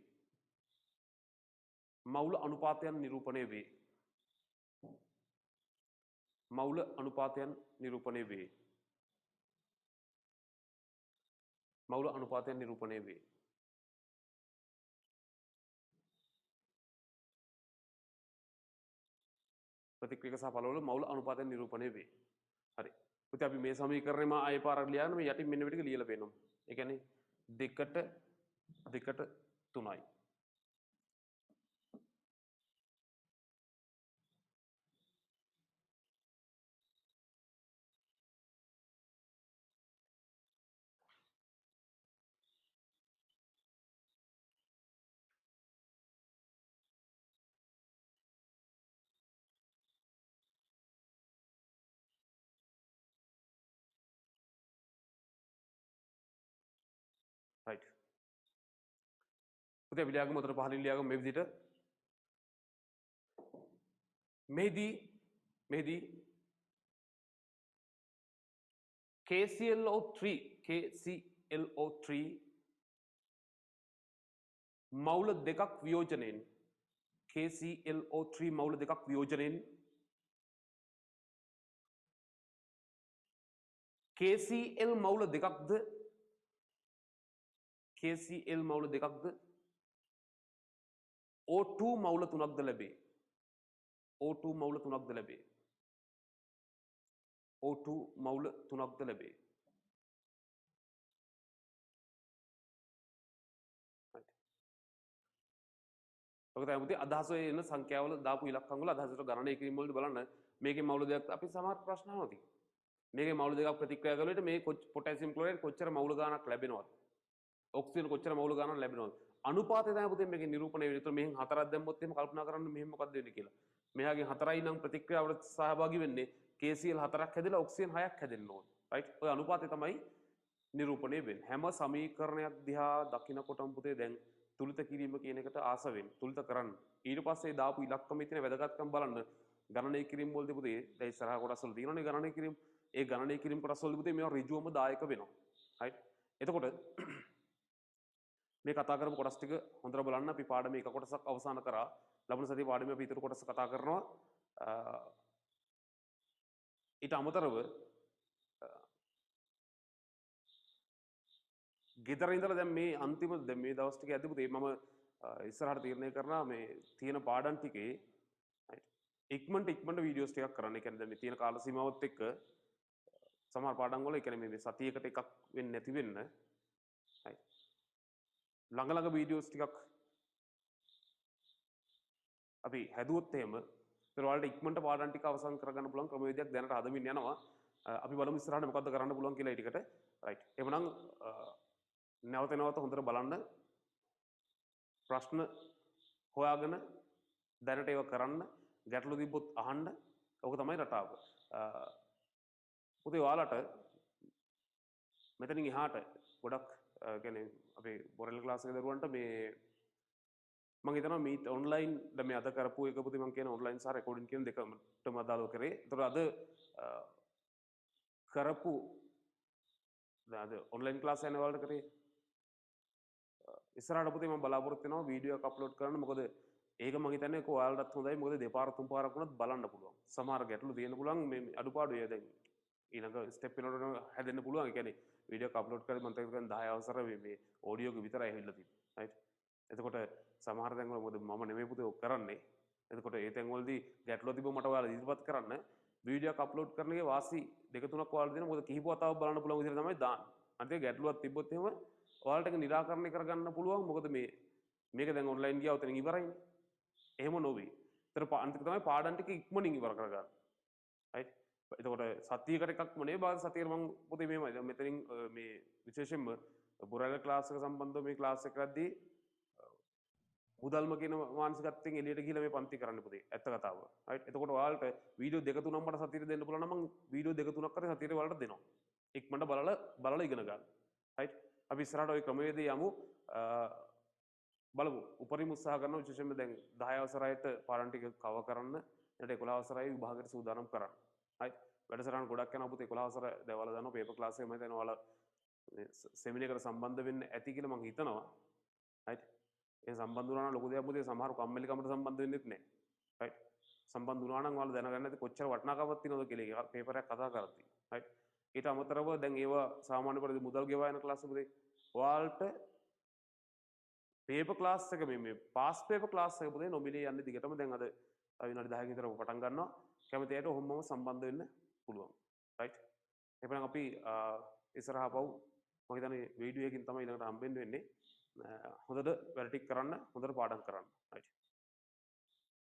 මවුල අනුපාතයන් නිරූපණය වේ. ප්‍රතික්‍රියක සහ පළවල මවුල අනුපාතයන් නිරූපණය වේ. හරි. පුතේ අපි මේ සමීකරණයම ආයෙ පාරක් ලියන්න මේ යටින් මෙන්න මේ ටික ලියලා පෙන්නමු. ඒ කියන්නේ 2ට 3යි. right. පුතේ අපි ලියාගමු උතර පහලින් ලියාගමු මේ විදිහට. මෙහිදී KClO3 මවුල දෙකක් වියෝජනයෙන් KClO3 මවුල දෙකක් වියෝජනයෙන් KCl මවුල දෙකක්ද KCl මවුල දෙකක්ද O2 මවුල තුනක්ද ලැබේ. O2 මවුල තුනක්ද ලැබේ. O2 මවුල තුනක්ද ලැබේ. ඔක තමයි පුතේ අදහස එන සංඛ්‍යාවල දාපු ඉලක්කම් වල අදහසට ගණනය කිරීම වලදී බලන්න මේකේ මවුල දෙකක් අපි සමහර ප්‍රශ්න අහනවා තියෙනවා. මේකේ මවුල දෙකක් ප්‍රතික්‍රියා කරන විට මේ පොටෑසියම් ක්ලෝරයිඩ් කොච්චර මවුල ගාණක් ලැබෙනවද? ඔක්සිජන් කොච්චර මවුල ගාණක් ලැබෙනවද? අනුපාතය තමයි පුතේ මේකේ නිරූපණය වෙන්නේ. ඒතර මෙහෙන් 4ක් දැම්මොත් එහෙම කල්පනා කරන්න මෙහෙන් මොකක්ද වෙන්නේ කියලා. මෙහාගෙන් 4යි නම් ප්‍රතික්‍රියාවට සහභාගී වෙන්නේ KCl 4ක් හැදෙලා ඔක්සිජන් 6ක් හැදෙන්න ඕන. රයිට්? ඔය අනුපාතය තමයි නිරූපණය වෙන්නේ. හැම සමීකරණයක් දිහා දකිනකොටම පුතේ දැන් තුලිත කිරීම කියන එකට ආස වෙන්න. තුලිත කරන්න. ඊට පස්සේ දාපු ඉලක්කමේ තියෙන වැදගත්කම් බලන්න. ගණනය කිරීම වලදී පුතේ දැන් ඉස්සරහා කොටස් වල තියෙනනේ ගණනය කිරීම. ඒ ගණනය කිරීම කොටස් වලදී පුතේ මේවා ඍජුවම දායක වෙනවා. රයිට්? එතකොට මේ කතා කරපු කොටස් ටික හොඳට බලන්න. අපි පාඩමේ එක කොටසක් අවසන් කරා. ලබන සතියේ පාඩමේ අපි ඊටු කොටස කතා කරනවා. ඊට අමතරව ගෙදර ඉඳලා දැන් මේ අන්තිම දැන් මේ දවස් ටික ඇද්දි පුතේ මම ඉස්සරහට තීරණය කරනවා මේ තියෙන පාඩම් ටිකේ ඉක්මනට වීඩියෝස් ටිකක් කරන්න. ඒ කියන්නේ දැන් මේ තියෙන කාල සීමාවත් එක්ක සමහර පාඩම් වල ඒ කියන්නේ මේ සතියකට එකක් වෙන්නේ නැති වෙන්න ළඟ වීඩියෝස් ටිකක් අපි හැදුවොත් එහෙම ඒතර වලට ඉක්මනට පාඩම් ටික අවසන් කරගන්න පුළුවන් ක්‍රමවේදයක් දැනට හදමින් යනවා. අපි බලමු ඉස්සරහට මොකද්ද කරන්න පුළුවන් කියලා ඒ ටිකට. රයිට්. එහෙනම් නැවත හොඳට බලන්න. ප්‍රශ්න හොයාගෙන දැනට ඒවා කරන්න. ගැටලු තිබ්බොත් අහන්න. ඕක තමයි රටාව. පුතේ ඔයාලට මෙතනින් එහාට ගොඩක් කියන්නේ අපේ බොරල් ක්ලාස් එකේ දරුවන්ට මේ මම හිතනවා මීට් ඔන්ලයින් දැන් මේ අද කරපු එක පුතේ මම කියන ඔන්ලයින් සහ රෙකෝඩින් කියන දෙකටම අදාළව කරේ. ඒතර අද කරපු දැන් අද ඔන්ලයින් ක්ලාස් යන වලට කරේ ඉස්සරහට පුතේ මම බලාපොරොත්තු වෙනවා වීඩියෝ එක අප්ලෝඩ් කරන්න. මොකද ඒක මම හිතන්නේ ඔයාලටත් හොඳයි. මොකද දෙපාර තුන් පාරක් වුණත් බලන්න පුළුවන්. සමහර ගැටලු තියෙන්න පුළුවන් මේ අඩුපාඩු ඒ දැන් ඊළඟ ස්ටෙප් එකට හැදෙන්න පුළුවන්. ඒ කියන්නේ වීඩියෝ එක අප්ලෝඩ් කරලා මම තේරුම් 10 අවසර මේ ඔඩියෝ එක විතරයි ඇවිල්ලා තියෙන්නේ. රයිට්. එතකොට සමහර තැන් වල මොකද මම නෙමෙයි පුතේ ඔක් කරන්නේ. එතකොට ඒ තැන් වලදී ගැටලුව තිබ්බ මට ඔයාලා ඉදිරිපත් කරන්න වීඩියෝ එක අප්ලෝඩ් කරන එකේ වාසි දෙක තුනක් ඔයාලා දෙනවා. මොකද කිහිප වතාවක් බලන්න පුළුවන් විදිහට තමයි දාන්නේ. අන්තිමට ගැටලුවක් තිබ්බොත් එහෙම ඔයාලට ඒක निराකරණය කරගන්න පුළුවන්. මොකද මේක දැන් ඔන්ලයින් ගියා උතනින් ඉවරයිනේ. එහෙම නොවේ. ඒතර අන්තිම තමයි පාඩම් ටික ඉක්මනින් ඉවර කරගන්න. රයිට්. එතකොට සතියකට එකක්ම නේ බාද සතියේ මම පුතේ මෙහෙමයි. දැන් මෙතනින් මේ විශේෂයෙන්ම බොරැල්ල ක්ලාස් එක සම්බන්ධව මේ ක්ලාස් එකකදී මුදල්ම කියන මානසිකත්වයෙන් එළියට ගිහිල්ලා මේ පන්ති කරන්න පුතේ. ඇත්ත කතාව. රයිට්. එතකොට ඔයාලට වීඩියෝ දෙක තුනක් මට සතියේ දෙන්න පුළුවන් නම් මම වීඩියෝ දෙක තුනක් කරේ සතියේ ඔයාලට දෙනවා. ඉක්මනට බලලා ඉගෙන ගන්න. රයිට්. අපි ඉස්සරහට ওই ක්‍රමවේදය යමු. බලමු. උපරිම උත්සාහ කරනවා විශේෂයෙන්ම දැන් 10 අවසරයට පාඩම් ටික කව කරන්න. ඊට 11 අවසරයි විභාගයට සූදානම් කරන්න. රයිට්. වැඩසටහන් ගොඩක් යනවා පුතේ 11 අවසර දැන් ඔයාලා දන්නවා පේපර් ක්ලාස් එකේ මම හිතනවා ඔයාලා සෙමිනාර් එකට සම්බන්ධ වෙන්න ඇති කියලා මම හිතනවා. රයිට්. ඒ සම්බන්ධ වුණා නම් ලොකු දෙයක් පුතේ සමහර කම්මැලිකමට සම්බන්ධ වෙන්නෙත් නැහැ. රයිට්. සම්බන්ධ වුණා නම් ඔයාලා දැනගන්න ඇති කොච්චර වටිනාකමක් තියෙනවද කියලා ඒක පේපර් එකක් කතා කරද්දී. රයිට්. ඊට අමතරව දැන් ඒවා සාමාන්‍ය පරිදි මුදල් ගෙවා යන ක්ලාස් පුතේ ඔයාලට පේපර් ක්ලාස් එක මේ පාස් පේපර් ක්ලාස් එක පුතේ නොමිලේ යන්නේ දිගටම දැන් අද විනාඩි 10කින් විතර පටන් ගන්නවා. කැමති අයට ඔහොමම සම්බන්ධ වෙන්න පුළුවන්. රයිට්. එහෙනම් අපි ඉස්සරහා පව් මම හිතන්නේ වීඩියෝ එකකින් තමයි ඊළඟට හම්බෙන්න වෙන්නේ. හොඳට වැඩ ටික කරන්න, හොඳට පාඩම් කරන්න. right.